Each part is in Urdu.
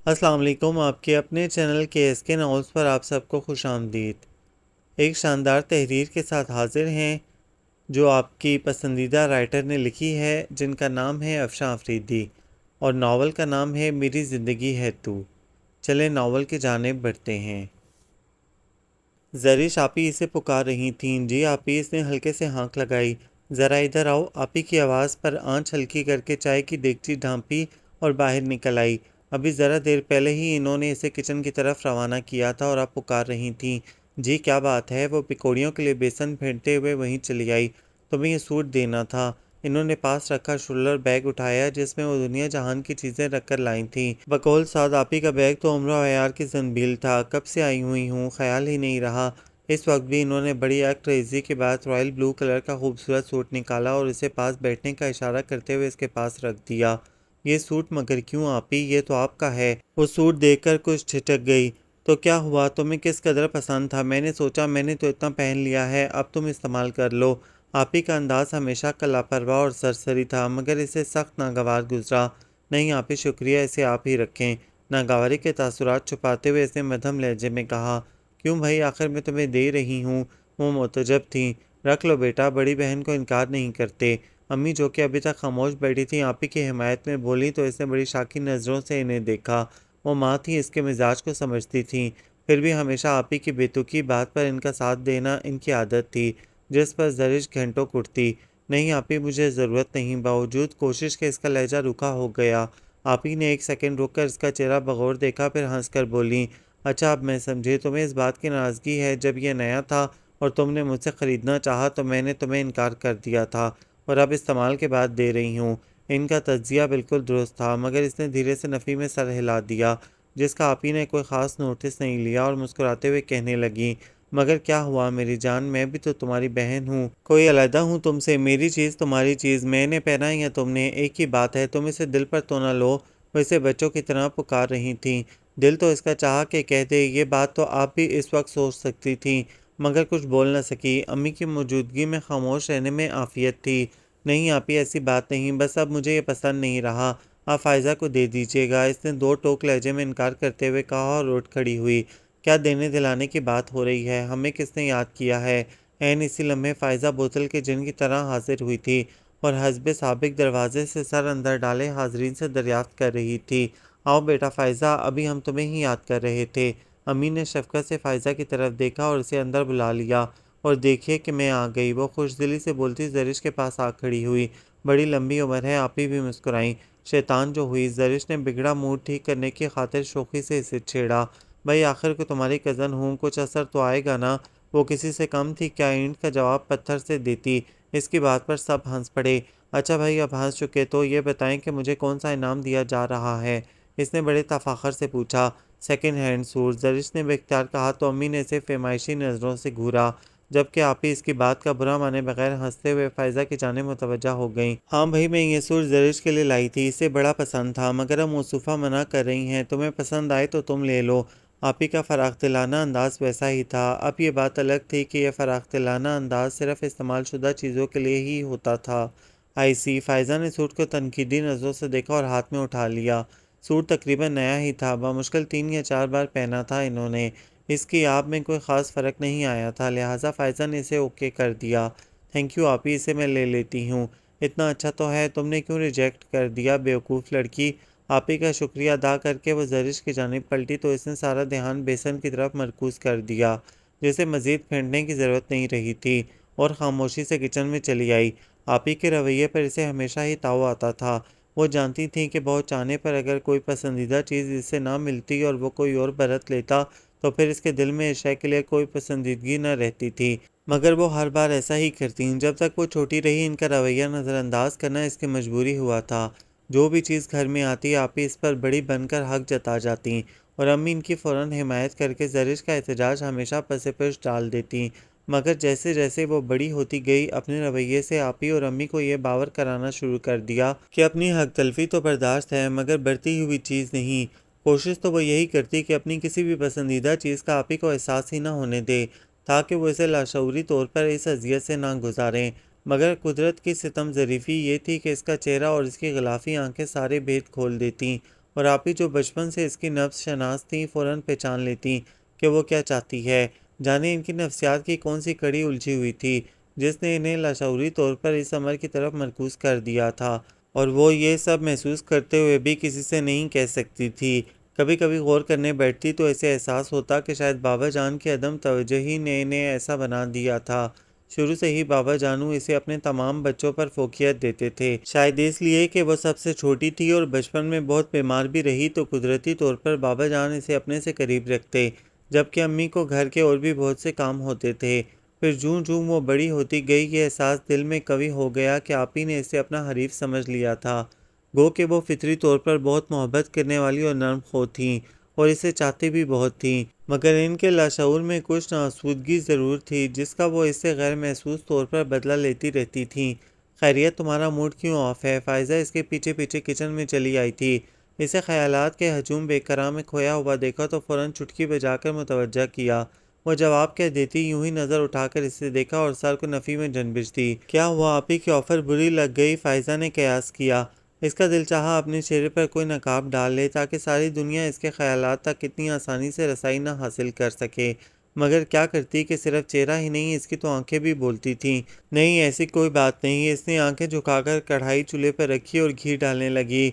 السلام علیکم، آپ کے اپنے چینل کے ناولز پر آپ سب کو خوش آمدید۔ ایک شاندار تحریر کے ساتھ حاضر ہیں جو آپ کی پسندیدہ رائٹر نے لکھی ہے، جن کا نام ہے افشاں افریدی، اور ناول کا نام ہے میری زندگی ہے تو۔ چلیں ناول کی جانب بڑھتے ہیں۔ زرش آپی اسے پکار رہی تھیں۔ جی آپی، اس نے ہلکے سے ہانک لگائی۔ ذرا ادھر آؤ۔ آپی کی آواز پر آنچ ہلکی کر کے چائے کی دیگچی ڈھانپی اور باہر نکل آئی۔ ابھی ذرا دیر پہلے ہی انہوں نے اسے کچن کی طرف روانہ کیا تھا اور اب پکار رہی تھیں۔ جی کیا بات ہے؟ وہ پکوڑیوں کے لیے بیسن پھینٹتے ہوئے وہیں چلی آئی۔ تمہیں یہ سوٹ دینا تھا۔ انہوں نے پاس رکھا شولر بیگ اٹھایا جس میں وہ دنیا جہان کی چیزیں رکھ کر لائی تھیں۔ بقول سعد آپی کا بیگ تو عمر و عیار کی زنبیل تھا۔ کب سے آئی ہوئی ہوں، خیال ہی نہیں رہا۔ اس وقت بھی انہوں نے بڑی ایکٹ ریزی کے بعد رائل بلو کلر کا خوبصورت سوٹ نکالا اور اسے پاس بیٹھنے کا اشارہ کرتے ہوئے اس کے پاس رکھ دیا۔ یہ سوٹ مگر کیوں آپی؟ یہ تو آپ کا ہے۔ وہ سوٹ دیکھ کر کچھ ٹھٹک گئی۔ تو کیا ہوا؟ تمہیں کس قدر پسند تھا؟ میں نے سوچا میں نے تو اتنا پہن لیا ہے، اب تم استعمال کر لو۔ آپی کا انداز ہمیشہ کا لاپرواہ اور سرسری تھا، مگر اسے سخت ناگوار گزرا۔ نہیں آپی شکریہ، اسے آپ ہی رکھیں۔ ناگواری کے تاثرات چھپاتے ہوئے اس نے مدھم لہجے میں کہا۔ کیوں بھائی، آخر میں تمہیں دے رہی ہوں۔ وہ متعجب تھیں۔ رکھ لو بیٹا، بڑی بہن کو انکار نہیں کرتے۔ امی جو کہ ابھی تک خاموش بیٹھی تھیں آپی کی حمایت میں بولی تو اس نے بڑی شاکی نظروں سے انہیں دیکھا۔ وہ ماں تھیں، اس کے مزاج کو سمجھتی تھیں، پھر بھی ہمیشہ آپی کی بے تکی بات پر ان کا ساتھ دینا ان کی عادت تھی، جس پر زرش گھنٹوں کٹتی۔ نہیں آپی مجھے ضرورت نہیں۔ باوجود کوشش کے اس کا لہجہ رکھا ہو گیا۔ آپی نے ایک سیکنڈ رک کر اس کا چہرہ بغور دیکھا، پھر ہنس کر بولیں، اچھا اب میں سمجھی، تمہیں اس بات کی ناراضگی ہے جب یہ نیا تھا اور تم نے مجھ سے خریدنا چاہا تو میں نے تمہیں انکار کر دیا تھا اور اب استعمال کے بعد دے رہی ہوں۔ ان کا تجزیہ بالکل درست تھا، مگر اس نے دھیرے سے نفی میں سر ہلا دیا، جس کا آپی نے کوئی خاص نوٹس نہیں لیا، اور مسکراتے ہوئے کہنے لگیں، مگر کیا ہوا میری جان، میں بھی تو تمہاری بہن ہوں، کوئی علیحدہ ہوں تم سے؟ میری چیز تمہاری چیز، میں نے پہنا یا تم نے، ایک ہی بات ہے، تم اسے دل پر تو نہ لو۔ وہ اسے بچوں کی طرح پکار رہی تھیں۔ دل تو اس کا چاہا کہ کہہ دے، یہ بات تو آپ بھی اس وقت سوچ سکتی تھیں، مگر کچھ بول نہ سکی۔ امی کی موجودگی میں خاموش رہنے میں عافیت تھی۔ نہیں آپی ایسی بات نہیں، بس اب مجھے یہ پسند نہیں رہا، آپ فائزہ کو دے دیجیے گا۔ اس نے دو ٹوک لہجے میں انکار کرتے ہوئے کہا اور اٹھ کھڑی ہوئی۔ کیا دینے دلانے کی بات ہو رہی ہے؟ ہمیں کس نے یاد کیا ہے؟ عین اسی لمحے فائزہ بوتل کے جن کی طرح حاضر ہوئی تھی اور حسب سابق دروازے سے سر اندر ڈالے حاضرین سے دریافت کر رہی تھی، آؤ بیٹا فائزہ، ابھی ہم تمہیں ہی یاد کر رہے تھے۔ امی نے شفقت سے فائزہ کی طرف دیکھا اور اسے اندر بلا لیا، اور دیکھیے کہ میں آ گئی، وہ خوش دلی سے بولتی زرش کے پاس آ کھڑی ہوئی۔ بڑی لمبی عمر ہے، آپی بھی مسکرائیں۔ شیطان جو ہوئی، زرش نے بگڑا موڈ ٹھیک کرنے کی خاطر شوخی سے اسے چھیڑا، بھائی آخر کو تمہاری کزن ہوں، کچھ اثر تو آئے گا نا؟ وہ کسی سے کم تھی کیا؟ اینٹ کا جواب پتھر سے دیتی۔ اس کی بات پر سب ہنس پڑے۔ اچھا بھائی اب ہنس چکے تو یہ بتائیں کہ مجھے کون سا انعام دیا جا رہا ہے؟ اس نے بڑے تفاخر سے پوچھا۔ سیکنڈ ہینڈ سوٹ، زرش نے بے اختیار کہا تو امی نے اسے فیمائشی نظروں سے گھورا، جبکہ آپی اس کی بات کا برا مانے بغیر ہنستے ہوئے فائزہ کی جانب متوجہ ہو گئیں۔ ہاں بھائی میں یہ سوٹ زرش کے لیے لائی تھی، اسے بڑا پسند تھا، مگر اب موصوفہ منع کر رہی ہیں، تمہیں پسند آئے تو تم لے لو۔ آپی کا فراخ دلانہ انداز ویسا ہی تھا۔ اب یہ بات الگ تھی کہ یہ فراخ دلانہ انداز صرف استعمال شدہ چیزوں کے لیے ہی ہوتا تھا۔ آئی سی، فائزہ نے سوٹ کو تنقیدی نظروں سے دیکھا اور ہاتھ میں اٹھا لیا۔ سوٹ تقریباً نیا ہی تھا، بمشکل 3 یا 4 بار پہنا تھا انہوں نے، اس کی آپ میں کوئی خاص فرق نہیں آیا تھا، لہٰذا فائزہ نے اسے اوکے کر دیا۔ تھینک یو آپی، اسے میں لے لیتی ہوں۔ اتنا اچھا تو ہے، تم نے کیوں ریجیکٹ کر دیا بیوقوف لڑکی؟ آپی کا شکریہ ادا کر کے وہ زرش کی جانب پلٹی تو اس نے سارا دھیان بیسن کی طرف مرکوز کر دیا، جسے مزید پھینٹنے کی ضرورت نہیں رہی تھی، اور خاموشی سے کچن میں چلی آئی۔ آپی کے رویے پر اسے ہمیشہ ہی تاؤ آتا تھا۔ وہ جانتی تھیں کہ بہت چاہنے پر اگر کوئی پسندیدہ چیز اس سے نہ ملتی اور وہ کوئی اور برت لیتا تو پھر اس کے دل میں اس شے کے لیے کوئی پسندیدگی نہ رہتی تھی، مگر وہ ہر بار ایسا ہی کرتیں۔ جب تک وہ چھوٹی رہی ان کا رویہ نظر انداز کرنا اس کی مجبوری ہوا تھا۔ جو بھی چیز گھر میں آتی آپی اس پر بڑی بن کر حق جتا جاتیں، اور امی ان کی فوراً حمایت کر کے زرش کا احتجاج ہمیشہ پس پش ڈال دیتیں، مگر جیسے جیسے وہ بڑی ہوتی گئی اپنے رویے سے آپی اور امی کو یہ باور کرانا شروع کر دیا کہ اپنی حق تلفی تو برداشت ہے، مگر بڑھتی ہوئی چیز نہیں۔ کوشش تو وہ یہی کرتی کہ اپنی کسی بھی پسندیدہ چیز کا آپی کو احساس ہی نہ ہونے دے، تاکہ وہ اسے لاشعوری طور پر اس اذیت سے نہ گزاریں، مگر قدرت کی ستم ظریفی یہ تھی کہ اس کا چہرہ اور اس کی غلافی آنکھیں سارے بھید کھول دیتیں، اور آپی جو بچپن سے اس کی نفس شناس تھیں فوراً پہچان لیتی کہ وہ کیا چاہتی ہے۔ جانے ان کی نفسیات کی کون سی کڑی الجھی ہوئی تھی جس نے انہیں لاشعوری طور پر اس عمر کی طرف مرکوز کر دیا تھا، اور وہ یہ سب محسوس کرتے ہوئے بھی کسی سے نہیں کہہ سکتی تھی۔ کبھی کبھی غور کرنے بیٹھتی تو اسے احساس ہوتا کہ شاید بابا جان کی عدم توجہی نے انہیں ایسا بنا دیا تھا۔ شروع سے ہی بابا جانو اسے اپنے تمام بچوں پر فوقیت دیتے تھے، شاید اس لیے کہ وہ سب سے چھوٹی تھی اور بچپن میں بہت بیمار بھی رہی تو قدرتی طور پر بابا جان اسے اپنے سے قریب رکھتے، جبکہ امی کو گھر کے اور بھی بہت سے کام ہوتے تھے۔ پھر جوں جوں وہ بڑی ہوتی گئی یہ احساس دل میں قوی ہو گیا کہ آپی نے اسے اپنا حریف سمجھ لیا تھا، گو کہ وہ فطری طور پر بہت محبت کرنے والی اور نرم خو تھیں اور اسے چاہتی بھی بہت تھیں، مگر ان کے لاشعور میں کچھ ناآسودگی ضرور تھی جس کا وہ اس سے غیر محسوس طور پر بدلہ لیتی رہتی تھیں۔ خیریت تمہارا موڈ کیوں آف ہے؟ فائزہ اس کے پیچھے پیچھے کچن میں چلی آئی تھی۔ اسے خیالات کے ہجوم بے قرار میں کھویا ہوا دیکھا تو فوراً چٹکی بجا کر متوجہ کیا۔ وہ جواب کہہ دیتی، یوں ہی نظر اٹھا کر اسے دیکھا اور سر کو نفی میں جنبش دی۔ کیا ہوا آپی کی آفر بری لگ گئی؟ فائزہ نے قیاس کیا۔ اس کا دل چاہا اپنے چہرے پر کوئی نقاب ڈال لے تاکہ ساری دنیا اس کے خیالات تک اتنی آسانی سے رسائی نہ حاصل کر سکے، مگر کیا کرتی کہ صرف چہرہ ہی نہیں اس کی تو آنکھیں بھی بولتی تھیں۔ نہیں ایسی کوئی بات نہیں۔ اس نے آنکھیں جھکا کر کڑھائی چولہے پر رکھی اور گھی ڈالنے لگی۔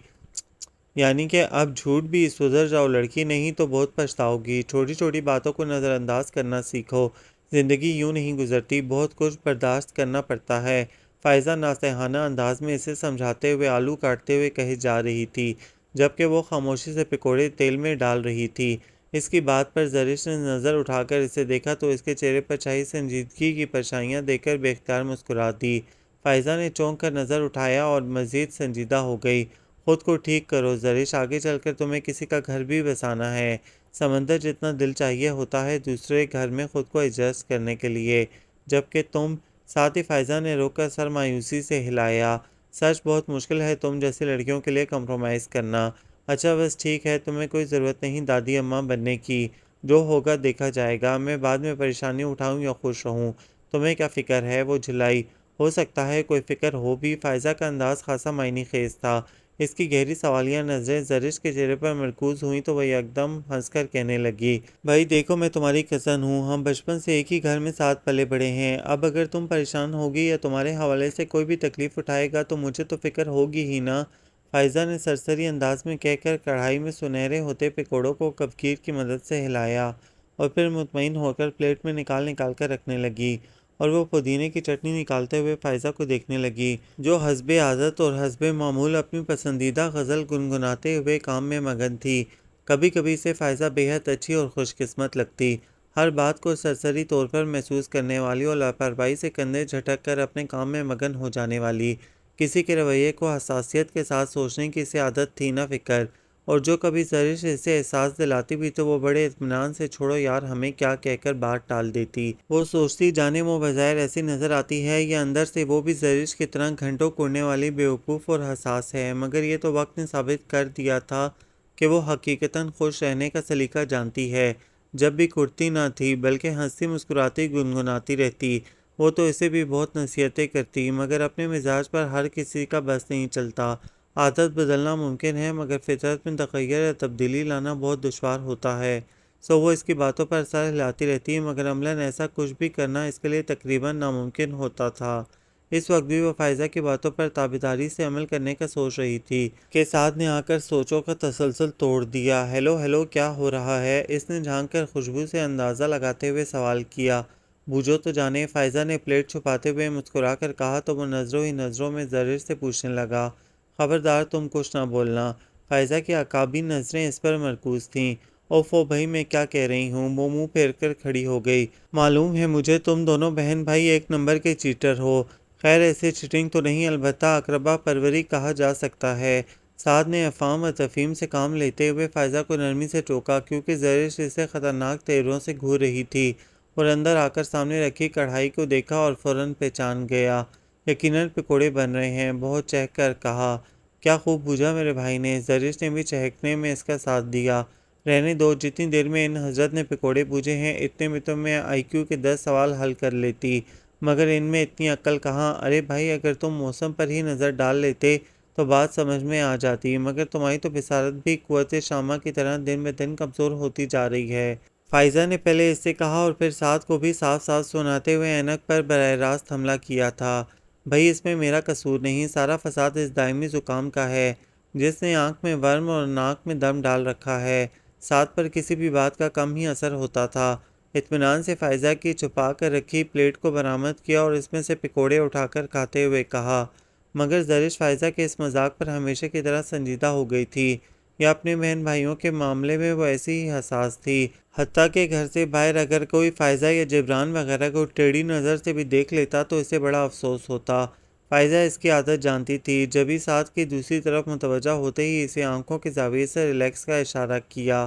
یعنی کہ اب جھوٹ بھی سدھر جاؤ لڑکی، نہیں تو بہت پچھتاؤ گی۔ چھوٹی چھوٹی باتوں کو نظر انداز کرنا سیکھو، زندگی یوں نہیں گزرتی، بہت کچھ برداشت کرنا پڑتا ہے۔ فائزہ ناصحانہ انداز میں اسے سمجھاتے ہوئے آلو کاٹتے ہوئے کہے جا رہی تھی، جبکہ وہ خاموشی سے پکوڑے تیل میں ڈال رہی تھی۔ اس کی بات پر زرش نے نظر اٹھا کر اسے دیکھا تو اس کے چہرے پر چھائی سنجیدگی کی پرچھائیاں دیکھ کر بے اختیار مسکرا دی۔ فائزہ نے چونک کر نظر اٹھایا اور مزید سنجیدہ ہو گئی۔ خود کو ٹھیک کرو زرش، آگے چل کر تمہیں کسی کا گھر بھی بسانا ہے۔ سمندر جتنا دل چاہیے ہوتا ہے دوسرے گھر میں خود کو ایڈجسٹ کرنے کے لیے، جبکہ تم، ساتھ ہی فائزہ نے روک کر سر مایوسی سے ہلایا، سچ بہت مشکل ہے تم جیسی لڑکیوں کے لیے کمپرومائز کرنا۔ اچھا بس ٹھیک ہے، تمہیں کوئی ضرورت نہیں دادی اماں بننے کی، جو ہوگا دیکھا جائے گا، میں بعد میں پریشانی اٹھاؤں یا خوش رہوں، تمہیں کیا فکر ہے؟ وہ جھلائی۔ ہو سکتا ہے کوئی فکر ہو بھی۔ فائزہ کا انداز خاصا معنی خیز تھا۔ اس کی گہری سوالیہ نظریں زرش کے چہرے پر مرکوز ہوئیں تو وہ یکدم ہنس کر کہنے لگی، بھائی دیکھو میں تمہاری کزن ہوں، ہم بچپن سے ایک ہی گھر میں ساتھ پلے بڑے ہیں، اب اگر تم پریشان ہوگی یا تمہارے حوالے سے کوئی بھی تکلیف اٹھائے گا تو مجھے تو فکر ہوگی ہی نا۔ فائزہ نے سرسری انداز میں کہہ کر کڑھائی میں سنہرے ہوتے پکوڑوں کو کفگیر کی مدد سے ہلایا اور پھر مطمئن ہو کر پلیٹ میں نکال نکال کر رکھنے لگی، اور وہ پودینے کی چٹنی نکالتے ہوئے فائزہ کو دیکھنے لگی جو حسب عادت اور حسب معمول اپنی پسندیدہ غزل گنگناتے ہوئے کام میں مگن تھی۔ کبھی کبھی سے فائزہ بے حد اچھی اور خوش قسمت لگتی، ہر بات کو سرسری طور پر محسوس کرنے والی اور لاپرواہی سے کندھے جھٹک کر اپنے کام میں مگن ہو جانے والی۔ کسی کے رویے کو حساسیت کے ساتھ سوچنے کی اسے عادت تھی نہ فکر، اور جو کبھی زرش اسے احساس دلاتی بھی تو وہ بڑے اطمینان سے چھوڑو یار ہمیں کیا کہہ کر بات ٹال دیتی۔ وہ سوچتی جانے وہ بظاہر ایسی نظر آتی ہے یا اندر سے وہ بھی زرش کی طرح گھنٹوں کوڑنے والی بیوقوف اور حساس ہے، مگر یہ تو وقت نے ثابت کر دیا تھا کہ وہ حقیقتاً خوش رہنے کا سلیقہ جانتی ہے۔ جب بھی کرتی نہ تھی بلکہ ہنستی مسکراتی گنگناتی رہتی۔ وہ تو اسے بھی بہت نصیحتیں کرتی، مگر اپنے مزاج پر ہر کسی کا بس نہیں چلتا۔ عادت بدلنا ممکن ہے مگر فطرت میں تغیر یا تبدیلی لانا بہت دشوار ہوتا ہے، سو وہ اس کی باتوں پر سر ہلاتی رہتی، مگر عملاً ایسا کچھ بھی کرنا اس کے لیے تقریباً ناممکن ہوتا تھا۔ اس وقت بھی وہ فائزہ کی باتوں پر تابعداری سے عمل کرنے کا سوچ رہی تھی کہ ساتھ نے آ کر سوچوں کا تسلسل توڑ دیا۔ ہیلو ہیلو کیا ہو رہا ہے؟ اس نے جھانک کر خوشبو سے اندازہ لگاتے ہوئے سوال کیا۔ بوجھو تو جانے، فائزہ نے پلیٹ چھپاتے ہوئے مسکرا کر کہا تو وہ نظروں ہی نظروں میں زرش سے پوچھنے لگا، خبردار تم کچھ نہ بولنا۔ فائزہ کی عقابی نظریں اس پر مرکوز تھیں۔ اوفو بھائی میں کیا کہہ رہی ہوں؟ وہ منہ پھیر کر کھڑی ہو گئی۔ معلوم ہے مجھے تم دونوں بہن بھائی ایک نمبر کے چیٹر ہو۔ خیر ایسے چیٹنگ تو نہیں، البتہ اقربا پروری کہا جا سکتا ہے۔ سعد نے افہام و تفہیم سے کام لیتے ہوئے فائزہ کو نرمی سے ٹوکا کیونکہ زرش اسے خطرناک تیوروں سے گھور رہی تھی، اور اندر آ کر سامنے رکھی کڑھائی کو دیکھا اور فوراً پہچان گیا۔ یقیناً پکوڑے بن رہے ہیں، بہت چہک کر کہا۔ کیا خوب بوجھا میرے بھائی نے۔ زرش نے بھی چہکنے میں اس کا ساتھ دیا۔ رہنے دو، جتنی دیر میں ان حضرت نے پکوڑے بوجھے ہیں اتنے میں تو میں آئی کیو کے 10 سوال حل کر لیتی، مگر ان میں اتنی عقل کہاں۔ ارے بھائی اگر تم موسم پر ہی نظر ڈال لیتے تو بات سمجھ میں آ جاتی، مگر تمہاری تو بصارت بھی قوت شامہ کی طرح دن بہ دن کمزور ہوتی جا رہی ہے۔ فائزہ نے پہلے اس سے کہا اور پھر سعد کو بھی صاف صاف سناتے ہوئے اینک پر براہ راست حملہ کیا تھا۔ بھائی اس میں میرا قصور نہیں، سارا فساد اس دائمی زکام کا ہے جس نے آنکھ میں ورم اور ناک میں دم ڈال رکھا ہے۔ سعد پر کسی بھی بات کا کم ہی اثر ہوتا تھا۔ اطمینان سے فائزہ کی چھپا کر رکھی پلیٹ کو برآمد کیا اور اس میں سے پکوڑے اٹھا کر کھاتے ہوئے کہا، مگر زرش فائزہ کے اس مذاق پر ہمیشہ کی طرح سنجیدہ ہو گئی تھی۔ یا اپنے بہن بھائیوں کے معاملے میں وہ ایسی ہی حساس تھی، حتیٰ کہ گھر سے باہر اگر کوئی فائزہ یا جبران وغیرہ کو ٹیڑھی نظر سے بھی دیکھ لیتا تو اسے بڑا افسوس ہوتا۔ فائزہ اس کی عادت جانتی تھی، جبھی ساتھ کی دوسری طرف متوجہ ہوتے ہی اسے آنکھوں کے زاویے سے ریلیکس کا اشارہ کیا۔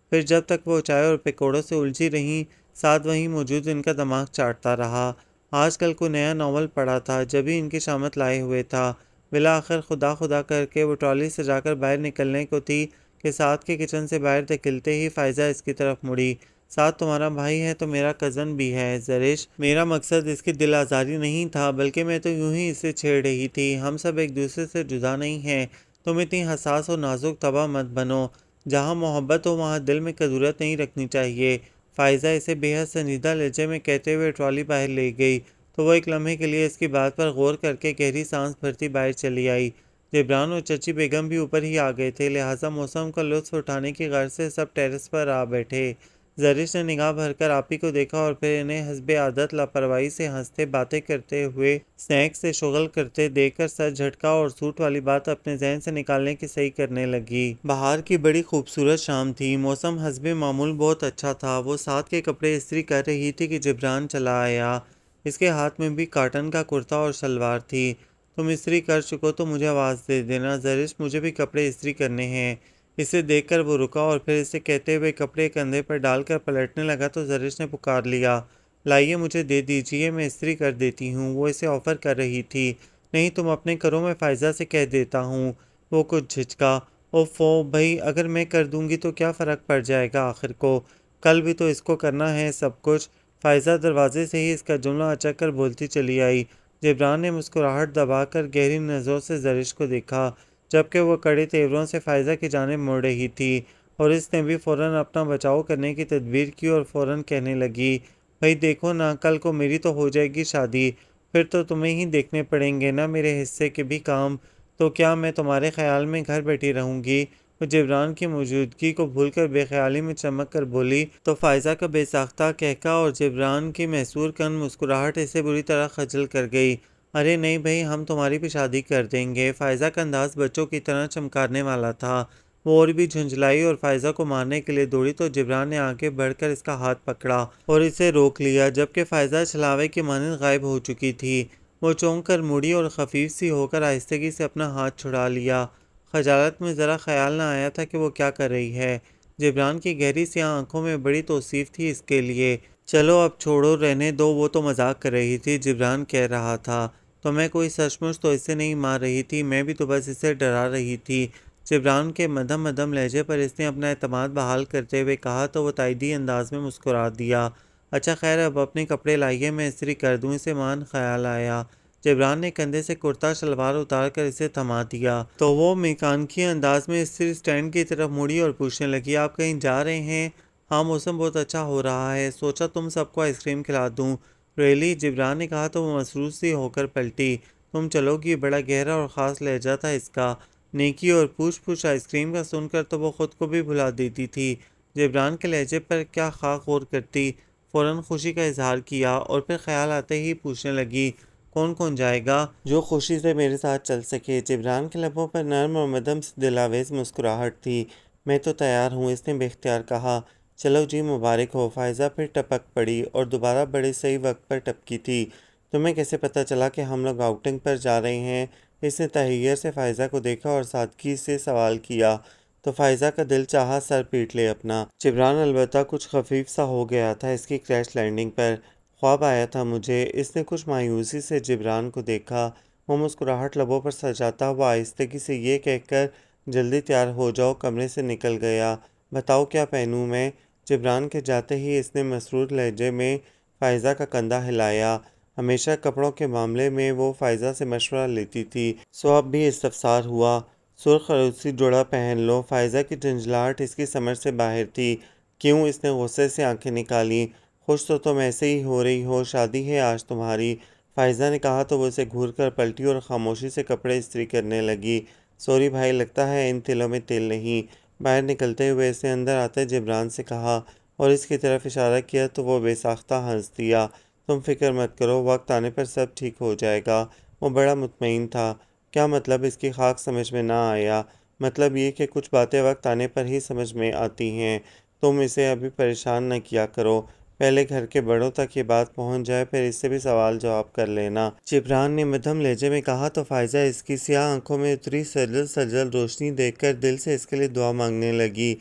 پھر جب تک وہ چائے اور پکوڑوں سے الجھی رہیں، ساتھ وہیں موجود ان کا دماغ چاٹتا رہا۔ آج کل کوئی نیا ناول پڑھا تھا جبھی ان کی شامت لائے ہوئے تھا۔ بالآخر خدا خدا کر کے وہ ٹرالی سجا کر باہر نکلنے کو تھی کہ سعد کے کچن سے باہر دھکیلتے ہی فائزہ اس کی طرف مڑی۔ سعد تمہارا بھائی ہے تو میرا کزن بھی ہے زرش، میرا مقصد اس کی دل آزاری نہیں تھا، بلکہ میں تو یوں ہی اسے چھیڑ رہی تھی۔ ہم سب ایک دوسرے سے جدا نہیں ہیں، تم اتنی حساس اور نازک طبع مت بنو۔ جہاں محبت ہو وہاں دل میں کدورت نہیں رکھنی چاہیے۔ فائزہ اسے بے حد سنجیدہ لہجے میں کہتے ہوئے ٹرالی باہر لے گئی تو وہ ایک لمحے کے لیے اس کی بات پر غور کر کے گہری سانس بھرتی باہر چلی آئی۔ جبران اور چچی بیگم بھی اوپر ہی آ گئے تھے، لہٰذا موسم کا لطف اٹھانے کی غرض سے سب ٹیرس پر آ بیٹھے۔ زرش نے نگاہ بھر کر آپی کو دیکھا اور پھر انہیں حسب عادت لاپرواہی سے ہنستے باتیں کرتے ہوئے سنیکس سے شغل کرتے دیکھ کر سر جھٹکا اور سوٹ والی بات اپنے ذہن سے نکالنے کی صحیح کرنے لگی۔ بہار کی بڑی خوبصورت شام تھی، موسم حسب معمول بہت اچھا تھا۔ وہ سعد کے کپڑے استری کر رہی تھی کہ جبران چلا آیا۔ اس کے ہاتھ میں بھی کاٹن کا کرتا اور شلوار تھی۔ تم استری کر چکو تو مجھے آواز دے دینا زرش، مجھے بھی کپڑے استری کرنے ہیں۔ اسے دیکھ کر وہ رکا اور پھر اسے کہتے ہوئے کپڑے کندھے پر ڈال کر پلٹنے لگا تو زرش نے پکار لیا، لائیے مجھے دے دیجیے، میں استری کر دیتی ہوں۔ وہ اسے آفر کر رہی تھی۔ نہیں تم اپنے کرو، میں فائزہ سے کہہ دیتا ہوں۔ وہ کچھ جھجکا، اوفو بھائی اگر میں کر دوں گی تو کیا فرق پڑ جائے گا، آخر کو کل بھی تو اس کو کرنا ہے سب کچھ۔ فائزہ دروازے سے ہی اس کا جملہ اچک کر بولتی چلی آئی۔ جبران نے مسکراہٹ دبا کر گہری نظروں سے زرش کو دیکھا، جبکہ وہ کڑے تیوروں سے فائزہ کی جانب مڑ رہی تھی، اور اس نے بھی فوراً اپنا بچاؤ کرنے کی تدبیر کی اور فوراً کہنے لگی، بھائی دیکھو نا، کل کو میری تو ہو جائے گی شادی، پھر تو تمہیں ہی دیکھنے پڑیں گے نا میرے حصے کے بھی کام، تو کیا میں تمہارے خیال میں گھر بیٹھی رہوں گی؟ وہ جبران کی موجودگی کو بھول کر بے خیالی میں چمک کر بولی تو فائزہ کا بے ساختہ کہکا اور جبران کی محصور کن مسکراہٹ اسے بری طرح خجل کر گئی۔ ارے نہیں بھائی، ہم تمہاری بھی شادی کر دیں گے۔ فائزہ کا انداز بچوں کی طرح چمکارنے والا تھا۔ وہ اور بھی جھنجھلائی اور فائزہ کو مارنے کے لیے دوڑی تو جبران نے آگے بڑھ کر اس کا ہاتھ پکڑا اور اسے روک لیا، جبکہ فائزہ چھلاوے کی مانند غائب ہو چکی تھی۔ وہ چونک کر مڑی اور خفیف سی ہو کر آہستگی سے اپنا ہاتھ چھڑا لیا۔ خجالت میں ذرا خیال نہ آیا تھا کہ وہ کیا کر رہی ہے۔ جبران کی گہری سیاہ آنکھوں میں بڑی توصیف تھی اس کے لیے۔ چلو اب چھوڑو، رہنے دو، وہ تو مذاق کر رہی تھی، جبران کہہ رہا تھا۔ تو میں کوئی سچ مچ تو اسے نہیں مار رہی تھی، میں بھی تو بس اسے ڈرا رہی تھی۔ جبران کے مدھم مدھم لہجے پر اس نے اپنا اعتماد بحال کرتے ہوئے کہا تو وہ تائیدی انداز میں مسکرا دیا۔ اچھا خیر، اب اپنے کپڑے لائیے، میں استری کر دوں، اسے مان خیال آیا۔ جبران نے کندھے سے کرتا شلوار اتار کر اسے تھما دیا تو وہ میکانکی انداز میں استری سٹینڈ کی طرف مڑی اور پوچھنے لگی، آپ کہیں جا رہے ہیں؟ ہاں، موسم بہت اچھا ہو رہا ہے، سوچا تم سب کو آئس کریم کھلا دوں۔ ریلی؟ جبران نے کہا تو وہ مسرور سی ہو کر پلٹی۔ تم چلو گی؟ بڑا گہرا اور خاص لہجہ تھا اس کا۔ نیکی اور پوچھ پوچھ آئس کریم کا سن کر تو وہ خود کو بھی بھلا دیتی تھی۔ جبران کے لہجے پر کیا خاک غور کرتی، فوراً خوشی کا اظہار کیا اور پھر خیال آتے ہی پوچھنے لگی، کون کون جائے گا جو خوشی سے میرے ساتھ چل سکے؟ جبران کے لبوں پر نرم اور مدھم دلاویز مسکراہٹ تھی۔ میں تو تیار ہوں، اس نے بے اختیار کہا۔ چلو جی، مبارک ہو۔ فائزہ پھر ٹپک پڑی اور دوبارہ بڑے صحیح وقت پر ٹپکی تھی۔ تمہیں کیسے پتہ چلا کہ ہم لوگ آؤٹنگ پر جا رہے ہیں؟ اس نے تحیر سے فائزہ کو دیکھا اور سادگی سے سوال کیا تو فائزہ کا دل چاہا سر پیٹ لے اپنا۔ جبران البتہ کچھ خفیف سا ہو گیا تھا اس کی کریش لینڈنگ پر۔ خواب آیا تھا مجھے۔ اس نے کچھ مایوسی سے جبران کو دیکھا۔ وہ مسکراہٹ لبوں پر سجاتا ہوا آہستگی سے یہ کہہ کر جلدی تیار ہو جاؤ کمرے سے نکل گیا۔ بتاؤ کیا پہنوں میں؟ جبران کے جاتے ہی اس نے مسرور لہجے میں فائزہ کا کندھا ہلایا۔ ہمیشہ کپڑوں کے معاملے میں وہ فائزہ سے مشورہ لیتی تھی، سو اب بھی استفسار ہوا۔ سرخ عروسی جوڑا پہن لو۔ فائزہ کی جھنجھلاہٹ اس کی سمجھ سے باہر تھی۔ کیوں؟ اس نے غصے سے آنکھیں نکالیں۔ خوش تو تم ایسے ہی ہو رہی ہو، شادی ہے آج تمہاری، فائزہ نے کہا تو وہ اسے گھور کر پلٹی اور خاموشی سے کپڑے استری کرنے لگی۔ سوری بھائی، لگتا ہے ان تلوں میں تل نہیں۔ باہر نکلتے ہوئے اس نے اندر آتے جبران سے کہا اور اس کی طرف اشارہ کیا تو وہ بے ساختہ ہنس دیا۔ تم فکر مت کرو، وقت آنے پر سب ٹھیک ہو جائے گا۔ وہ بڑا مطمئن تھا۔ کیا مطلب؟ اس کی خاک سمجھ میں نہ آیا۔ مطلب یہ کہ کچھ باتیں وقت آنے پر ہی سمجھ میں آتی ہیں۔ تم اسے ابھی پریشان نہ کیا کرو، پہلے گھر کے بڑوں تک یہ بات پہنچ جائے پھر اس سے بھی سوال جواب کر لینا۔ جبران نے مدھم لہجے میں کہا تو فائزہ اس کی سیاہ آنکھوں میں اتری سجل سجل روشنی دیکھ کر دل سے اس کے لیے دعا مانگنے لگی۔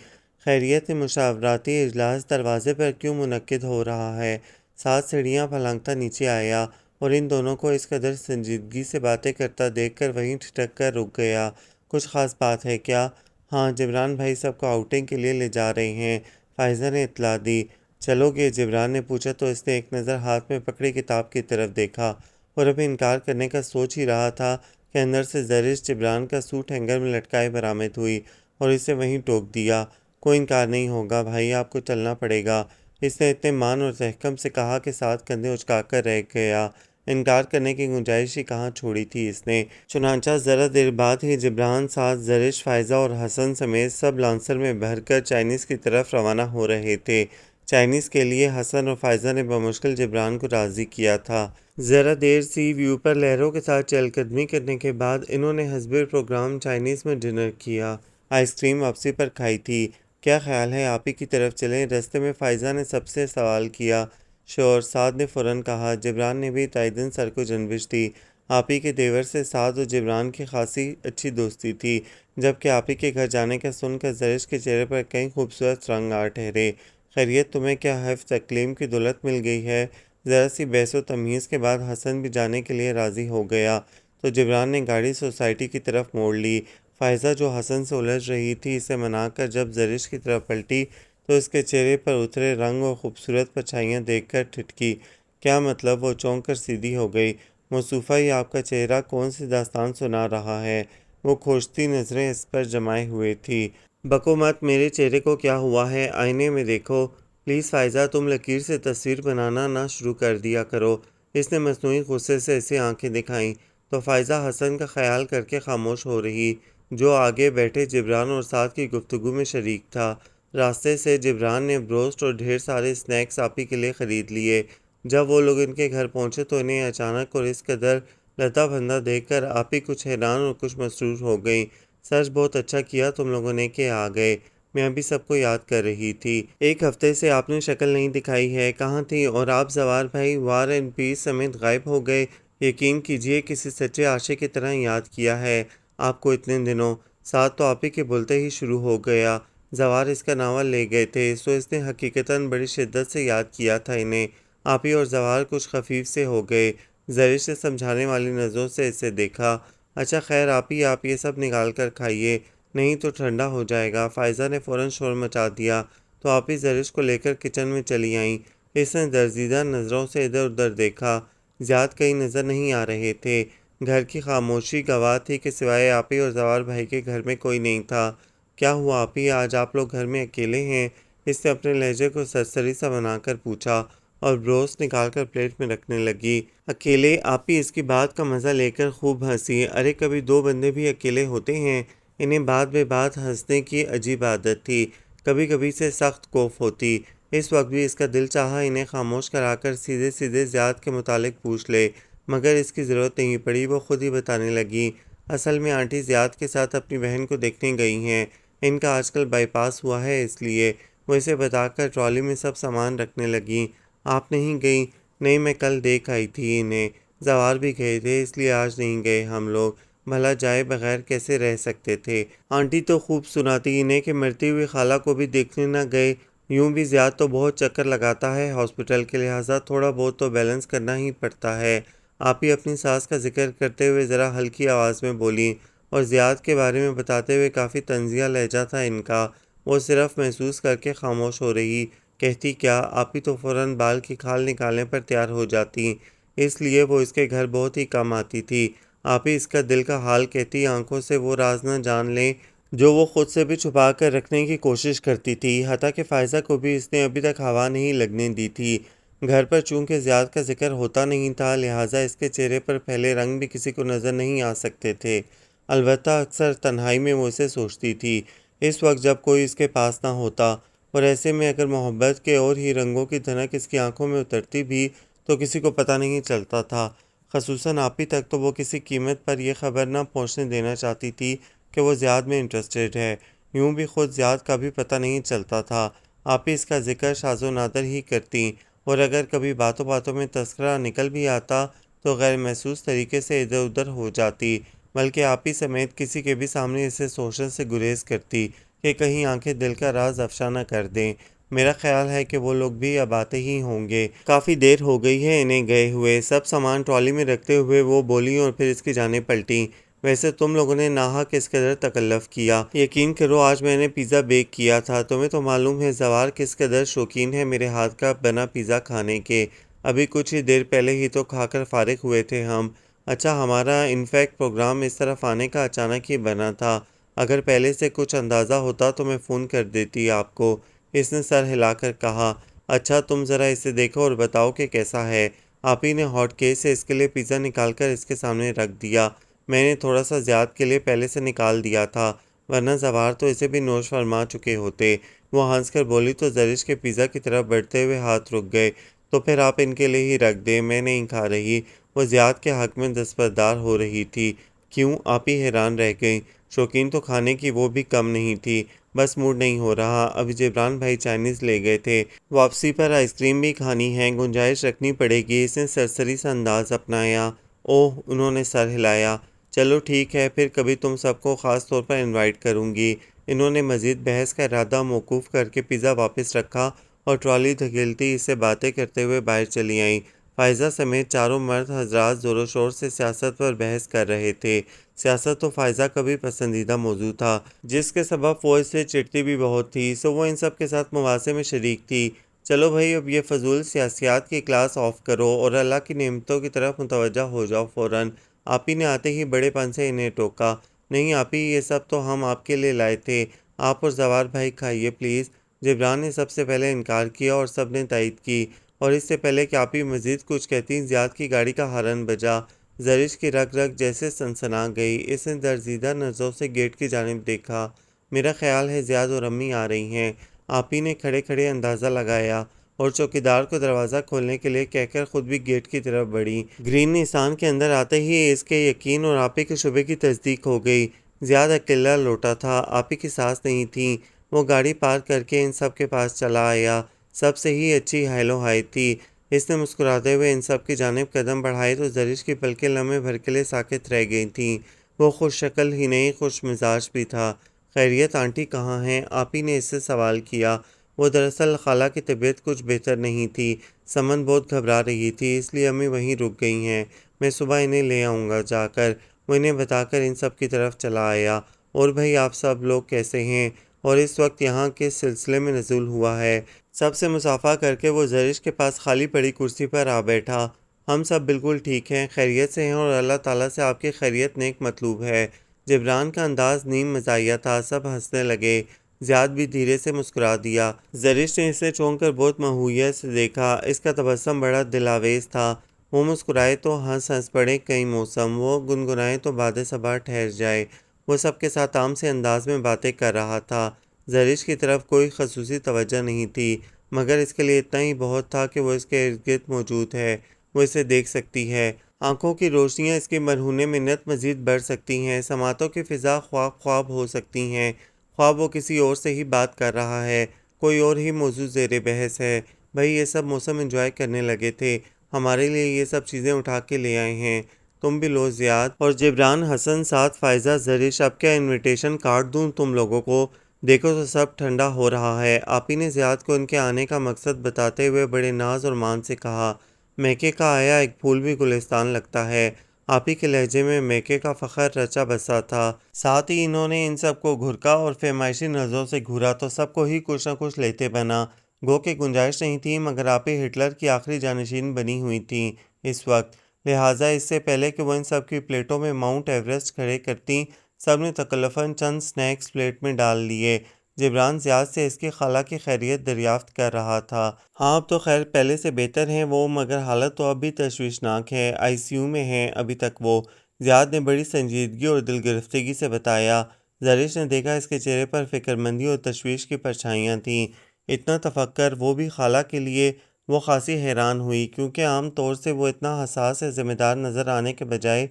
خیریت؟ مشاورتی اجلاس دروازے پر کیوں منعقد ہو رہا ہے؟ 7 سیڑھیاں پھلانگتا نیچے آیا اور ان دونوں کو اس قدر سنجیدگی سے باتیں کرتا دیکھ کر وہیں ٹھٹک کر رک گیا۔ کچھ خاص بات ہے کیا؟ ہاں، جبران بھائی سب کو آؤٹنگ کے لیے لے جا رہے ہیں، فائزہ نے اطلاع دی۔ چلو گے؟ جبران نے پوچھا تو اس نے ایک نظر ہاتھ میں پکڑی کتاب کی طرف دیکھا اور ابھی انکار کرنے کا سوچ ہی رہا تھا کہ اندر سے زرش جبران کا سوٹ ہینگر میں لٹکائے برآمد ہوئی اور اسے وہیں ٹوک دیا۔ کوئی انکار نہیں ہوگا بھائی، آپ کو چلنا پڑے گا، اس نے اتنے مان اور تحکم سے کہا کہ 7 کندھے اچکا کر رہ گیا۔ انکار کرنے کی گنجائش ہی کہاں چھوڑی تھی اس نے۔ چنانچہ ذرا دیر بعد ہی جبران، ساتھ زرش، فائزہ اور حسن سمیت سب لانسر میں بھر کر چائنیز کی طرف روانہ ہو رہے تھے۔ چائنیز کے لیے حسن اور فائزہ نے بمشکل جبران کو راضی کیا تھا۔ ذرا دیر سی ویو پر لہروں کے ساتھ چہل قدمی کرنے کے بعد انہوں نے حسب پروگرام چائنیز میں ڈنر کیا۔ آئس کریم واپسی پر کھائی تھی۔ کیا خیال ہے آپ ہی کی طرف چلیں؟ رستے میں فائزہ نے سب سے سوال کیا۔ شور، سعد نے فوراً کہا۔ جبران نے بھی تائیداً سر کو جنبش دی۔ آپ ہی کے دیور سے سعد اور جبران کی خاصی اچھی دوستی تھی، جبکہ آپ ہی کے گھر جانے کا سن کر زرش کے چہرے پر کئی خوبصورت رنگ آ ٹھہرے۔ خیریت؟ تمہیں کیا حفظ اقلیم کی دولت مل گئی ہے؟ ذرا سی بحث و تمیز کے بعد حسن بھی جانے کے لیے راضی ہو گیا تو جبران نے گاڑی سوسائٹی کی طرف موڑ لی۔ فائزہ جو حسن سے الجھ رہی تھی اسے منا کر جب زرش کی طرف پلٹی تو اس کے چہرے پر اترے رنگ اور خوبصورت پرچھائیاں دیکھ کر ٹھٹکی۔ کیا مطلب؟ وہ چونک کر سیدھی ہو گئی۔ مصطفیٰ، یہ آپ کا چہرہ کون سی داستان سنا رہا ہے؟ وہ کھوجتی نظریں اس پر جمائے ہوئے تھی۔ بکو مت، میرے چہرے کو کیا ہوا ہے؟ آئینے میں دیکھو پلیز۔ فائزہ، تم لکیر سے تصویر بنانا نہ شروع کر دیا کرو، اس نے مصنوعی غصے سے اسے آنکھیں دکھائیں تو فائزہ حسن کا خیال کر کے خاموش ہو رہی، جو آگے بیٹھے جبران اور سعد کی گفتگو میں شریک تھا۔ راستے سے جبران نے بروسٹ اور ڈھیر سارے سنیکس آپی کے لیے خرید لیے۔ جب وہ لوگ ان کے گھر پہنچے تو انہیں اچانک اور اس قدر لتا پھندا دیکھ کر آپی کچھ حیران اور کچھ مسرور ہو گئیں۔ سچ بہت اچھا کیا تم لوگوں نے کہ آ گئے، میں ابھی سب کو یاد کر رہی تھی۔ ایک ہفتے سے آپ نے شکل نہیں دکھائی ہے، کہاں تھی؟ اور آپ زوار بھائی وار اینڈ پیس سمیت غائب ہو گئے۔ یقین کیجئے کسی سچے عاشق کی طرح یاد کیا ہے آپ کو اتنے دنوں۔ ساتھ تو آپی کے بولتے ہی شروع ہو گیا۔ زوار اس کا ناول لے گئے تھے، سو اس نے حقیقتاً بڑی شدت سے یاد کیا تھا انہیں۔ آپی اور زوار کچھ خفیف سے ہو گئے۔ زرش نے سمجھانے والی نظروں سے اسے دیکھا۔ اچھا خیر آپی، آپ یہ سب نکال کر کھائیے، نہیں تو ٹھنڈا ہو جائے گا۔ فائزہ نے فوراً شور مچا دیا تو آپی زرش کو لے کر کچن میں چلی آئیں۔ اس نے درزیدہ نظروں سے ادھر ادھر دیکھا۔ زیاد کہیں نظر نہیں آ رہے تھے۔ گھر کی خاموشی گواہ تھی کہ سوائے آپی اور زوار بھائی کے گھر میں کوئی نہیں تھا۔ کیا ہوا آپی، آج آپ لوگ گھر میں اکیلے ہیں؟ اس نے اپنے لہجے کو سرسری سا بنا کر پوچھا اور بروسٹ نکال کر پلیٹ میں رکھنے لگی۔ اکیلے؟ آپی اس کی بات کا مزہ لے کر خوب ہنسی۔ ارے کبھی 2 بندے بھی اکیلے ہوتے ہیں؟ انہیں بات بے بات ہنسنے کی عجیب عادت تھی، کبھی کبھی سے سخت خوف ہوتی۔ اس وقت بھی اس کا دل چاہا انہیں خاموش کرا کر سیدھے سیدھے زیاد کے متعلق پوچھ لے، مگر اس کی ضرورت نہیں پڑی۔ وہ خود ہی بتانے لگی، اصل میں آنٹی زیاد کے ساتھ اپنی بہن کو دیکھنے گئی ہیں، ان کا آج کل بائی پاس ہوا ہے اس لیے۔ وہ اسے بتا کر ٹرالی میں سب سامان رکھنے لگیں۔ آپ نہیں گئیں؟ نہیں، میں کل دیکھ آئی تھی انہیں، زوار بھی گئے تھے اس لیے آج نہیں گئے ہم لوگ، بھلا جائے بغیر کیسے رہ سکتے تھے؟ آنٹی تو خوب سناتی انہیں کہ مرتی ہوئی خالہ کو بھی دیکھنے نہ گئے۔ یوں بھی زیاد تو بہت چکر لگاتا ہے ہاسپٹل کے، لہٰذا تھوڑا بہت تو بیلنس کرنا ہی پڑتا ہے۔ آپ ہی اپنی ساس کا ذکر کرتے ہوئے ذرا ہلکی آواز میں بولیں، اور زیاد کے بارے میں بتاتے ہوئے کافی طنزیہ لہجہ تھا ان کا۔ وہ صرف محسوس کر کے خاموش ہو رہی، کہتی کیا؟ آپ ہی تو فوراً بال کی کھال نکالنے پر تیار ہو جاتی۔ اس لیے وہ اس کے گھر بہت ہی کم آتی تھی۔ آپ ہی اس کا دل کا حال کہتی، آنکھوں سے وہ راز نہ جان لیں جو وہ خود سے بھی چھپا کر رکھنے کی کوشش کرتی تھی، حتیٰ کہ فائزہ کو بھی اس نے ابھی تک ہوا نہیں لگنے دی تھی۔ گھر پر چونکہ زیاد کا ذکر ہوتا نہیں تھا، لہٰذا اس کے چہرے پر پھیلے رنگ بھی کسی کو نظر نہیں آ سکتے تھے۔ البتہ اکثر تنہائی میں وہ اسے سوچتی تھی، اس وقت جب کوئی اس کے پاس نہ ہوتا، اور ایسے میں اگر محبت کے اور ہی رنگوں کی دھنک اس کی آنکھوں میں اترتی بھی تو کسی کو پتہ نہیں چلتا تھا۔ خصوصاً آپ ہی تک تو وہ کسی قیمت پر یہ خبر نہ پہنچنے دینا چاہتی تھی کہ وہ زیاد میں انٹرسٹڈ ہے۔ یوں بھی خود زیاد کا بھی پتہ نہیں چلتا تھا۔ آپ ہی اس کا ذکر شاذ و نادر ہی کرتیں، اور اگر کبھی باتوں باتوں میں تذکرہ نکل بھی آتا تو غیر محسوس طریقے سے ادھر ادھر ہو جاتی، بلکہ آپ ہی سمیت کسی کے بھی سامنے اسے سوچنے سے گریز کرتی کہ کہیں آنکھیں دل کا راز افشا نہ کر دیں۔ میرا خیال ہے کہ وہ لوگ بھی اب آتے ہی ہوں گے، کافی دیر ہو گئی ہے انہیں گئے ہوئے۔ سب سامان ٹرالی میں رکھتے ہوئے وہ بولیں اور پھر اس کی جانب پلٹیں، ویسے تم لوگوں نے ناحق اس قدر تکلف کیا۔ یقین کرو آج میں نے پیزا بیک کیا تھا۔ تمہیں تو معلوم ہے زوار کس قدر شوقین ہے میرے ہاتھ کا بنا پیزا کھانے کے۔ ابھی کچھ ہی دیر پہلے ہی تو کھا کر فارغ ہوئے تھے ہم۔ اچھا ہمارا انفیکٹ پروگرام اس طرف آنے کا اچانک ہی بنا تھا، اگر پہلے سے کچھ اندازہ ہوتا تو میں فون کر دیتی آپ کو، اس نے سر ہلا کر کہا۔ اچھا تم ذرا اسے دیکھو اور بتاؤ کہ کیسا ہے۔ آپ ہی نے ہاٹ کیس سے اس کے لیے پیزا نکال کر اس کے سامنے رکھ دیا۔ میں نے تھوڑا سا زیاد کے لیے پہلے سے نکال دیا تھا، ورنہ زوار تو اسے بھی نوش فرما چکے ہوتے۔ وہ ہنس کر بولی تو زرش کے پیزا کی طرف بڑھتے ہوئے ہاتھ رک گئے۔ تو پھر آپ ان کے لیے ہی رکھ دیں، میں نہیں کھا رہی۔ وہ زیاد کے حق میں دستبردار ہو رہی تھی۔ کیوں؟ آپ ہی حیران رہ گئیں۔ شوقین تو کھانے کی وہ بھی کم نہیں تھی، بس موڈ نہیں ہو رہا۔ ابھی جبران بھائی چائنیز لے گئے تھے، واپسی پر آئس کریم بھی کھانی ہے، گنجائش رکھنی پڑے گی۔ اس نے سرسری سا انداز اپنایا۔ اوہ، انہوں نے سر ہلایا۔ چلو ٹھیک ہے، پھر کبھی تم سب کو خاص طور پر انوائٹ کروں گی۔ انہوں نے مزید بحث کا ارادہ موقوف کر کے پیزا واپس رکھا اور ٹرالی دھکیلتی اس سے باتیں کرتے ہوئے باہر چلی آئیں۔ فائزہ سمیت چاروں مرد حضرات زور و شور سے سیاست پر بحث کر رہے تھے۔ سیاست تو فائزہ کا بھی پسندیدہ موضوع تھا، جس کے سبب وہ اس سے چڑھتی بھی بہت تھی، سو وہ ان سب کے ساتھ موازے میں شریک تھی۔ چلو بھائی اب یہ فضول سیاسیات کی کلاس آف کرو اور اللہ کی نعمتوں کی طرف متوجہ ہو جاؤ فوراً۔ آپ ہی نے آتے ہی بڑے پن سے انہیں ٹوکا۔ نہیں آپ ہی، یہ سب تو ہم آپ کے لیے لائے تھے، آپ اور زوار بھائی کھائیے پلیز۔ جبران نے سب سے پہلے انکار کیا اور سب نے تائید کی، اور اس سے پہلے کہ آپ ہی مزید کچھ کہتی زیاد کی گاڑی کا ہارن بجا۔ زرش کی رگ رگ جیسے سنسنا گئی۔ اس نے درزیدہ نظروں سے گیٹ کی جانب دیکھا۔ میرا خیال ہے زیاد اور امی آ رہی ہیں، آپ ہی نے کھڑے کھڑے اندازہ لگایا، اور چوکیدار کو دروازہ کھولنے کے لیے کہہ کر خود بھی گیٹ کی طرف بڑھی۔ گرین نسان کے اندر آتے ہی اس کے یقین اور آپ ہی کے شبے کی تصدیق ہو گئی۔ زیاد اکیلا لوٹا تھا، آپ ہی کی سانس نہیں تھی۔ وہ گاڑی پارک کر کے ان سب کے پاس چلا آیا۔ سب سے ہی اچھی ہیلو ہائی تھی۔ اس نے مسکراتے ہوئے ان سب کی جانب قدم بڑھائے تو زرش کی پلکیں لمحے بھر کے لیے ساکت رہ گئی تھیں۔ وہ خوش شکل ہی نہیں خوش مزاج بھی تھا۔ خیریت آنٹی کہاں ہیں؟ آپ ہی نے اس سے سوال کیا۔ وہ دراصل خالہ کی طبیعت کچھ بہتر نہیں تھی، سمن بہت گھبرا رہی تھی، اس لیے امی وہیں رک گئی ہیں، میں صبح انہیں لے آؤں گا جا کر۔ وہ انہیں بتا کر ان سب کی طرف چلا آیا۔ اور بھائی آپ سب لوگ کیسے ہیں، اور اس وقت یہاں کس سلسلے میں نزول ہوا ہے؟ سب سے مصافحہ کر کے وہ زرش کے پاس خالی پڑی کرسی پر آ بیٹھا۔ ہم سب بالکل ٹھیک ہیں، خیریت سے ہیں، اور اللہ تعالیٰ سے آپ کی خیریت نیک مطلوب ہے۔ جبران کا انداز نیم مزاحیہ تھا، سب ہنسنے لگے۔ زیاد بھی دھیرے سے مسکرا دیا۔ زرش نے اسے چونک کر بہت محویت سے دیکھا، اس کا تبسم بڑا دل آویز تھا۔ وہ مسکرائے تو ہنس ہنس پڑے کئی موسم، وہ گنگنائے تو باد صبا ٹھہر جائے۔ وہ سب کے ساتھ عام سے انداز میں باتیں کر رہا تھا۔ زرش کی طرف کوئی خصوصی توجہ نہیں تھی، مگر اس کے لیے اتنا ہی بہت تھا کہ وہ اس کے ارد گرد موجود ہے، وہ اسے دیکھ سکتی ہے، آنکھوں کی روشنیاں اس کی مرہون منت مزید بڑھ سکتی ہیں، سماعتوں کی فضا خواب خواب ہو سکتی ہیں، خواب وہ کسی اور سے ہی بات کر رہا ہے، کوئی اور ہی موضوع زیر بحث ہے۔ بھائی یہ سب موسم انجوائے کرنے لگے تھے، ہمارے لیے یہ سب چیزیں اٹھا کے لے آئے ہیں، تم بھی لو زیاد اور جبران، حسن، ساتھ فائزہ، زرش۔ اب کیا انویٹیشن کارڈ دوں تم لوگوں کو؟ دیکھو تو سب ٹھنڈا ہو رہا ہے۔ آپ ہی نے زیاد کو ان کے آنے کا مقصد بتاتے ہوئے بڑے ناز اور مان سے کہا۔ میکے کا آیا ایک پھول بھی گلستان لگتا ہے۔ آپ ہی کے لہجے میں میکے کا فخر رچا بسا تھا۔ ساتھ ہی انہوں نے ان سب کو گھرکا اور فہمائشی نظروں سے گھورا تو سب کو ہی کچھ نہ کچھ لیتے بنا۔ گو کہ گنجائش نہیں تھی، مگر آپ ہی ہٹلر کی آخری جانشین بنی ہوئی تھیں۔ اس وقت، لہٰذا اس سے پہلے کہ وہ ان سب کی پلیٹوں میں ماؤنٹ ایوریسٹ کھڑے کرتیں، سب نے تکلفاً چند سنیکس پلیٹ میں ڈال لیے۔ جبران زیاد سے اس کی خالہ کی خیریت دریافت کر رہا تھا۔ ہاں اب تو خیر پہلے سے بہتر ہیں وہ، مگر حالت تو اب بھی تشویشناک ہے، آئی سی یو میں ہیں ابھی تک وہ، زیاد نے بڑی سنجیدگی اور دل گرفتگی سے بتایا۔ زرش نے دیکھا اس کے چہرے پر فکرمندی اور تشویش کی پرچھائیاں تھیں۔ اتنا تفکر، وہ بھی خالہ کے لیے! وہ خاصی حیران ہوئی، کیونکہ عام طور سے وہ اتنا حساس یا ذمہ دار نظر آنے کے بجائے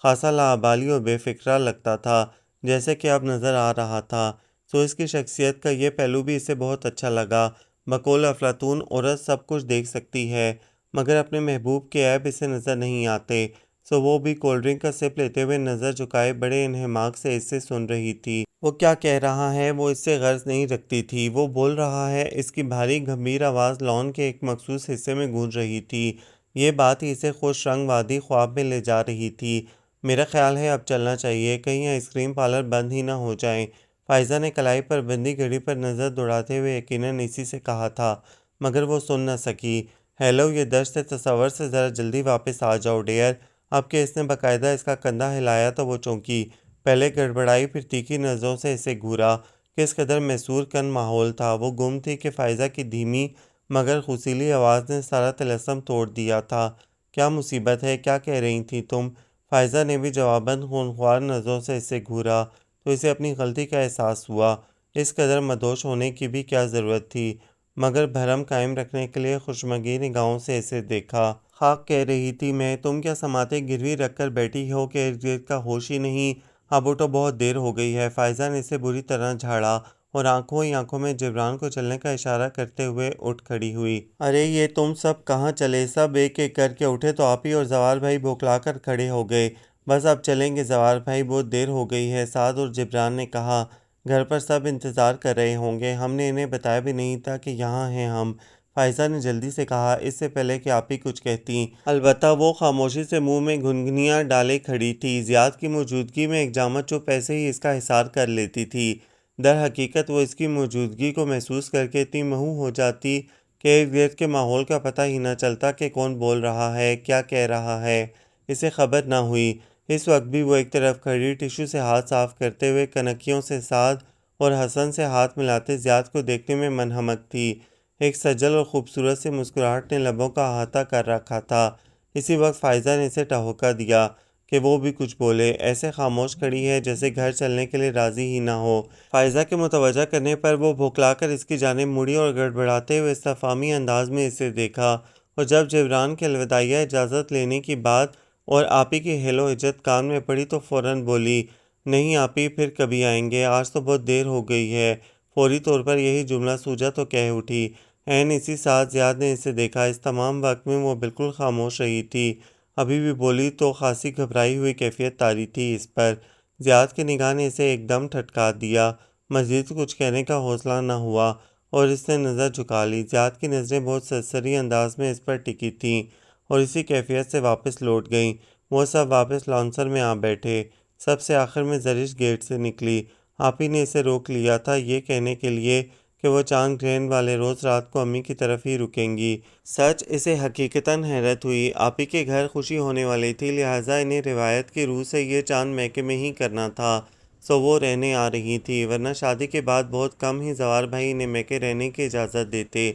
خاصا لاابالی اور بے فکرہ لگتا تھا، جیسے کہ اب نظر آ رہا تھا۔ سو اس کی شخصیت کا یہ پہلو بھی اسے بہت اچھا لگا۔ بقول افلاطون عورت سب کچھ دیکھ سکتی ہے، مگر اپنے محبوب کے عیب اسے نظر نہیں آتے۔ سو وہ بھی کولڈ ڈرنک کا سپ لیتے ہوئے نظر جھکائے بڑے انہماک سے اس سے سن رہی تھی۔ وہ کیا کہہ رہا ہے وہ اس سے غرض نہیں رکھتی تھی، وہ بول رہا ہے، اس کی بھاری گمبھیر آواز لان کے ایک مخصوص حصے میں گونج رہی تھی۔ یہ بات ہی اسے خوش رنگ وادی خواب میں لے جا رہی تھی۔ میرا خیال ہے اب چلنا چاہیے، کہیں آئس کریم پارلر بند ہی نہ ہو جائیں۔ فائزہ نے کلائی پر بندی گھڑی پر نظر دوڑاتے ہوئے یقیناً اسی سے کہا تھا، مگر وہ سن نہ سکی۔ ہیلو، یہ دشت تصور سے ذرا جلدی واپس آ جاؤ ڈیئر۔ اب کہ اس نے باقاعدہ اس کا کندھا ہلایا تو وہ چونکی، پہلے گڑبڑائی پھر تیکھی نظروں سے اسے گھورا۔ کس قدر محصور کن ماحول تھا، وہ گم تھی کہ فائزہ کی دھیمی مگر خوصیلی آواز نے سارا طلسم توڑ دیا تھا۔ کیا مصیبت ہے، کیا کہہ رہی تھی تم؟ فائزہ نے بھی جواباً خونخوار نظروں سے اسے گھورا تو اسے اپنی غلطی کا احساس ہوا۔ اس قدر مدہوش ہونے کی بھی کیا ضرورت تھی؟ مگر بھرم قائم رکھنے کے لیے خشمگین نگاہوں سے اسے دیکھا۔ خاک کہہ رہی تھی میں، تم کیا سماعتیں گروی رکھ کر بیٹھی ہو کہ ارد گرد کا ہوش ہی نہیں؟ اب اٹھو، بہت دیر ہو گئی ہے۔ فائزہ نے اسے بری طرح جھاڑا اور آنکھوں ہی آنکھوں میں جبران کو چلنے کا اشارہ کرتے ہوئے اٹھ کھڑی ہوئی۔ ارے یہ تم سب کہاں چلے؟ سب ایک ایک کر کے اٹھے تو آپی اور زوال بھائی بوکھلا کر کھڑے ہو گئے۔ بس اب چلیں گے زوال بھائی، بہت دیر ہو گئی ہے، سعد اور جبران نے کہا۔ گھر پر سب انتظار کر رہے ہوں گے، ہم نے انہیں بتایا بھی نہیں تھا کہ یہاں ہیں ہم، فائزہ نے جلدی سے کہا، اس سے پہلے کہ آپی کچھ کہتیں۔ البتہ وہ خاموشی سے منہ میں گھنگھنیاں ڈالے کھڑی تھی۔ زیاد کی موجودگی میں ایک جامد چپ ایسے ہی اس کا حصار کر لیتی تھی۔ در حقیقت وہ اس کی موجودگی کو محسوس کر کے اتنی محو ہو جاتی کہ ارد گرد کے ماحول کا پتہ ہی نہ چلتا کہ کون بول رہا ہے، کیا کہہ رہا ہے، اسے خبر نہ ہوئی۔ اس وقت بھی وہ ایک طرف کھڑی ٹشو سے ہاتھ صاف کرتے ہوئے کنکیوں سے سعد اور حسن سے ہاتھ ملاتے زیاد کو دیکھنے میں منہمک تھی۔ ایک سجل اور خوبصورت سی مسکراہٹ نے لبوں کا احاطہ کر رکھا تھا۔ اسی وقت فائزہ نے اسے ٹہوکا دیا کہ وہ بھی کچھ بولے، ایسے خاموش کھڑی ہے جیسے گھر چلنے کے لیے راضی ہی نہ ہو۔ فائزہ کے متوجہ کرنے پر وہ بھوکلا کر اس کی جانب مڑی اور گڑبڑاتے ہوئے استفہامی انداز میں اسے دیکھا، اور جب جبران کے الوداعیہ اجازت لینے کی بات اور آپی کی ہیلو عزت کان میں پڑی تو فوراً بولی، نہیں آپی، پھر کبھی آئیں گے، آج تو بہت دیر ہو گئی ہے۔ فوری طور پر یہی جملہ سوجا تو کہہ اٹھی۔ عین اسی ساتھ زیاد نے اسے دیکھا۔ اس تمام وقت میں وہ بالکل خاموش رہی تھی، ابھی بھی بولی تو خاصی گھبرائی ہوئی کیفیت طاری تھی اس پر۔ زیاد کی نگاہ نے اسے ایک دم ٹھٹکا دیا، مزید کچھ کہنے کا حوصلہ نہ ہوا اور اس نے نظر جھکا لی۔ زیاد کی نظریں بہت سرسری انداز میں اس پر ٹکی تھیں اور اسی کیفیت سے واپس لوٹ گئیں۔ وہ سب واپس لانسر میں آ بیٹھے۔ سب سے آخر میں زرش گیٹ سے نکلی۔ آپی نے اسے روک لیا تھا یہ کہنے کے لیے کہ وہ چاند گرہن والے روز رات کو امی کی طرف ہی رکیں گی۔ سچ، اسے حقیقتاً حیرت ہوئی۔ آپی کے گھر خوشی ہونے والی تھی، لہٰذا انہیں روایت کی روح سے یہ چاند میکے میں ہی کرنا تھا، سو وہ رہنے آ رہی تھی، ورنہ شادی کے بعد بہت کم ہی زوال بھائی انہیں میکے رہنے کی اجازت دیتے۔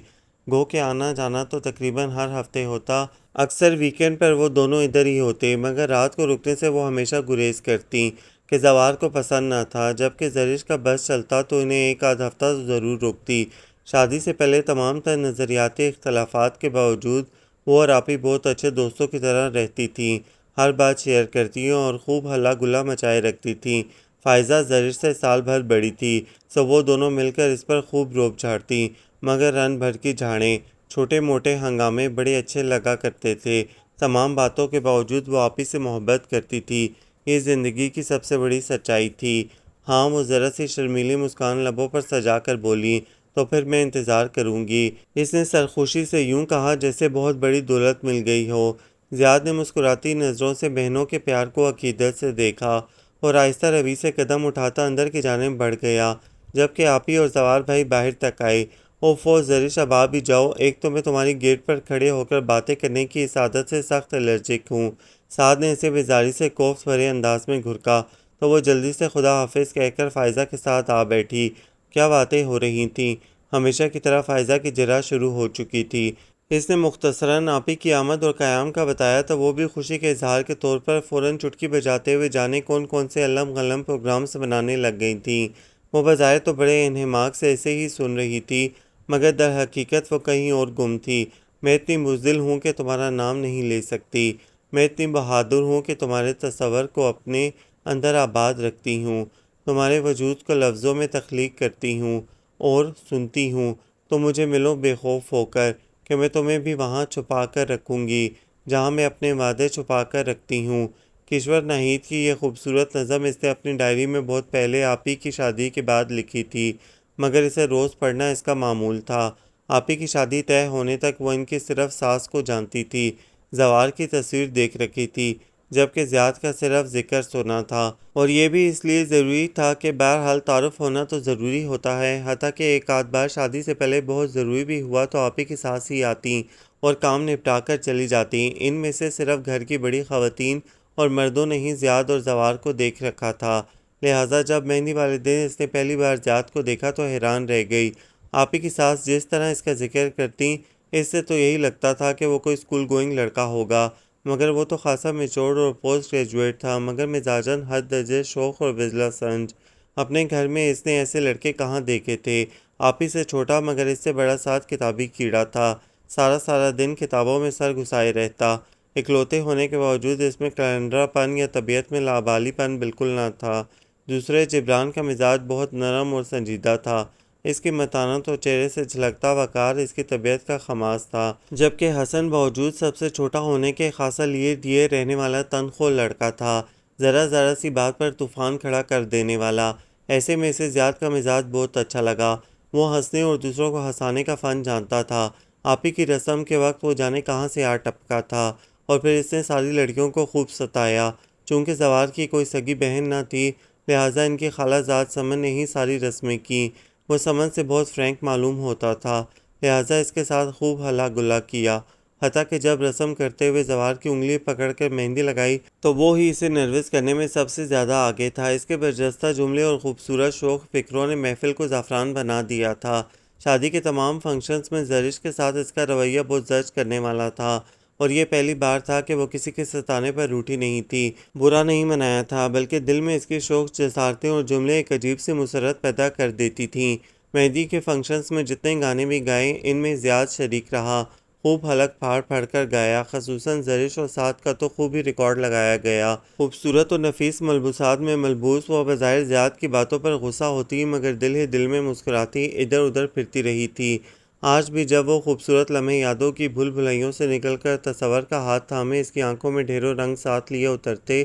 گو کہ آنا جانا تو تقریباً ہر ہفتے ہوتا، اکثر ویکینڈ پر وہ دونوں ادھر ہی ہوتے، مگر رات کو رکنے سے وہ ہمیشہ گریز کرتیں کہ زوال کو پسند نہ تھا۔ جبکہ زرش کا بس چلتا تو انہیں ایک آدھ ہفتہ تو ضرور روکتی۔ شادی سے پہلے تمام تر نظریاتی اختلافات کے باوجود وہ اور آپی بہت اچھے دوستوں کی طرح رہتی تھیں، ہر بات شیئر کرتی اور خوب ہلا گلا مچائے رکھتی تھیں۔ فائزہ زرش سے سال بھر بڑی تھی، سو وہ دونوں مل کر اس پر خوب روب جھاڑتیں، مگر رن بھر کی جھاڑیں، چھوٹے موٹے ہنگامے بڑے اچھے لگا کرتے تھے۔ تمام باتوں کے باوجود وہ آپی سے محبت کرتی تھی، یہ زندگی کی سب سے بڑی سچائی تھی۔ ہاں، وہ ذرا سی شرمیلی مسکان لبوں پر سجا کر بولی، تو پھر میں انتظار کروں گی۔ اس نے سرخوشی سے یوں کہا جیسے بہت بڑی دولت مل گئی ہو۔ زیاد نے مسکراتی نظروں سے بہنوں کے پیار کو عقیدت سے دیکھا اور آہستہ روی سے قدم اٹھاتا اندر کی جانب بڑھ گیا، جبکہ آپی اور زوال بھائی باہر تک آئے اوفو زرش اب آ بھی جاؤ، ایک تو میں تمہاری گیٹ پر کھڑے ہو کر باتیں کرنے کی اس عادت سے سخت الرجک ہوں۔ سعد نے اسے بیزاری سے کوفت بھرے انداز میں گھرکا تو وہ جلدی سے خدا حافظ کہہ کر فائزہ کے ساتھ آ بیٹھی۔ کیا باتیں ہو رہی تھیں؟ ہمیشہ کی طرح فائزہ کی جرح شروع ہو چکی تھی۔ اس نے مختصراً آپی کی آمد اور قیام کا بتایا تو وہ بھی خوشی کے اظہار کے طور پر فوراً چٹکی بجاتے ہوئے جانے کون کون سے علم غلم پروگرامز بنانے لگ گئی تھیں۔ وہ بظاہر تو بڑے انہماک سے اسے ہی سن رہی تھی، مگر در حقیقت وہ کہیں اور گم تھی۔ میں اتنی بزدل ہوں کہ تمہارا نام نہیں لے سکتی، میں اتنی بہادر ہوں کہ تمہارے تصور کو اپنے اندر آباد رکھتی ہوں، تمہارے وجود کو لفظوں میں تخلیق کرتی ہوں اور سنتی ہوں۔ تو مجھے ملو بے خوف ہو کر کہ میں تمہیں بھی وہاں چھپا کر رکھوں گی جہاں میں اپنے وعدے چھپا کر رکھتی ہوں۔ کشور ناہید کی یہ خوبصورت نظم اس نے اپنی ڈائری میں بہت پہلے آپی کی شادی کے بعد لکھی تھی، مگر اسے روز پڑھنا اس کا معمول تھا۔ آپی کی شادی طے ہونے تک وہ ان کی صرف ساس کو جانتی تھی، زوار کی تصویر دیکھ رکھی تھی، جبکہ زیاد کا صرف ذکر سنا تھا، اور یہ بھی اس لیے ضروری تھا کہ بہرحال تعارف ہونا تو ضروری ہوتا ہے، حتیٰ کہ ایک آدھ بار شادی سے پہلے بہت ضروری بھی ہوا تو آپی کی ساس ہی آتیں اور کام نپٹا کر چلی جاتیں۔ ان میں سے صرف گھر کی بڑی خواتین اور مردوں نے ہی زیاد اور زوار کو دیکھ رکھا تھا، لہٰذا جب مہندی والے دن اس نے پہلی بار زیاد کو دیکھا تو حیران رہ گئی۔ آپی کی ساس جس طرح اس کا ذکر کرتیں، اس سے تو یہی لگتا تھا کہ وہ کوئی اسکول گوئنگ لڑکا ہوگا، مگر وہ تو خاصا میچور اور پوسٹ گریجویٹ تھا، مگر مزاجاً حد درجے شوخ اور بزلہ سنج۔ اپنے گھر میں اس نے ایسے لڑکے کہاں دیکھے تھے۔ آپی سے چھوٹا مگر اس سے بڑا ساتھ کتابی کیڑا تھا، سارا دن کتابوں میں سر گھسائے رہتا۔ اکلوتے ہونے کے باوجود اس میں کلندرا پن یا طبیعت میں لابالی پن بالکل نہ تھا۔ دوسرے جبران کا مزاج بہت نرم اور سنجیدہ تھا، اس کی متانت اور چہرے سے جھلکتا وقار اس کی طبیعت کا خماس تھا، جبکہ حسن باوجود سب سے چھوٹا ہونے کے خاصا لیے دیے رہنے والا تنخو لڑکا تھا، ذرا سی بات پر طوفان کھڑا کر دینے والا۔ ایسے میں اسے زیاد کا مزاج بہت اچھا لگا، وہ ہنسنے اور دوسروں کو ہنسانے کا فن جانتا تھا۔ آپی کی رسم کے وقت وہ جانے کہاں سے آ ٹپکا تھا، اور پھر اس نے ساری لڑکیوں کو خوب ستایا۔ چونکہ زوار کی کوئی سگی بہن نہ تھی، لہٰذا ان کی خالہ زاد سمن نے ہی ساری رسمیں کیں۔ وہ سمن سے بہت فرینک معلوم ہوتا تھا، لہٰذا اس کے ساتھ خوب ہلا گلا کیا، حتیٰ کہ جب رسم کرتے ہوئے زوار کی انگلی پکڑ کر مہندی لگائی تو وہ ہی اسے نروس کرنے میں سب سے زیادہ آگے تھا۔ اس کے برجستہ جملے اور خوبصورت شوخ فکروں نے محفل کو زعفران بنا دیا تھا۔ شادی کے تمام فنکشنز میں زرش کے ساتھ اس کا رویہ بہت زجر کرنے والا تھا، اور یہ پہلی بار تھا کہ وہ کسی کے ستانے پر روٹھی نہیں تھی، برا نہیں منایا تھا، بلکہ دل میں اس کی شوخ جسارتیں اور جملے ایک عجیب سی مسرت پیدا کر دیتی تھیں۔ مہندی کے فنکشنز میں جتنے گانے بھی گائے ان میں زیاد شریک رہا، خوب حلق پھاڑ کر گایا، خصوصاً زرش اور سعد کا تو خوب ہی ریکارڈ لگایا گیا۔ خوبصورت اور نفیس ملبوسات میں ملبوس وہ بظاہر زیاد کی باتوں پر غصہ ہوتی مگر دل ہی دل میں مسکراتی ادھر ادھر پھرتی رہی تھی۔ آج بھی جب وہ خوبصورت لمحے یادوں کی بھول بھلائیوں سے نکل کر تصور کا ہاتھ تھامے اس کی آنکھوں میں ڈھیروں رنگ ساتھ لیے اترتے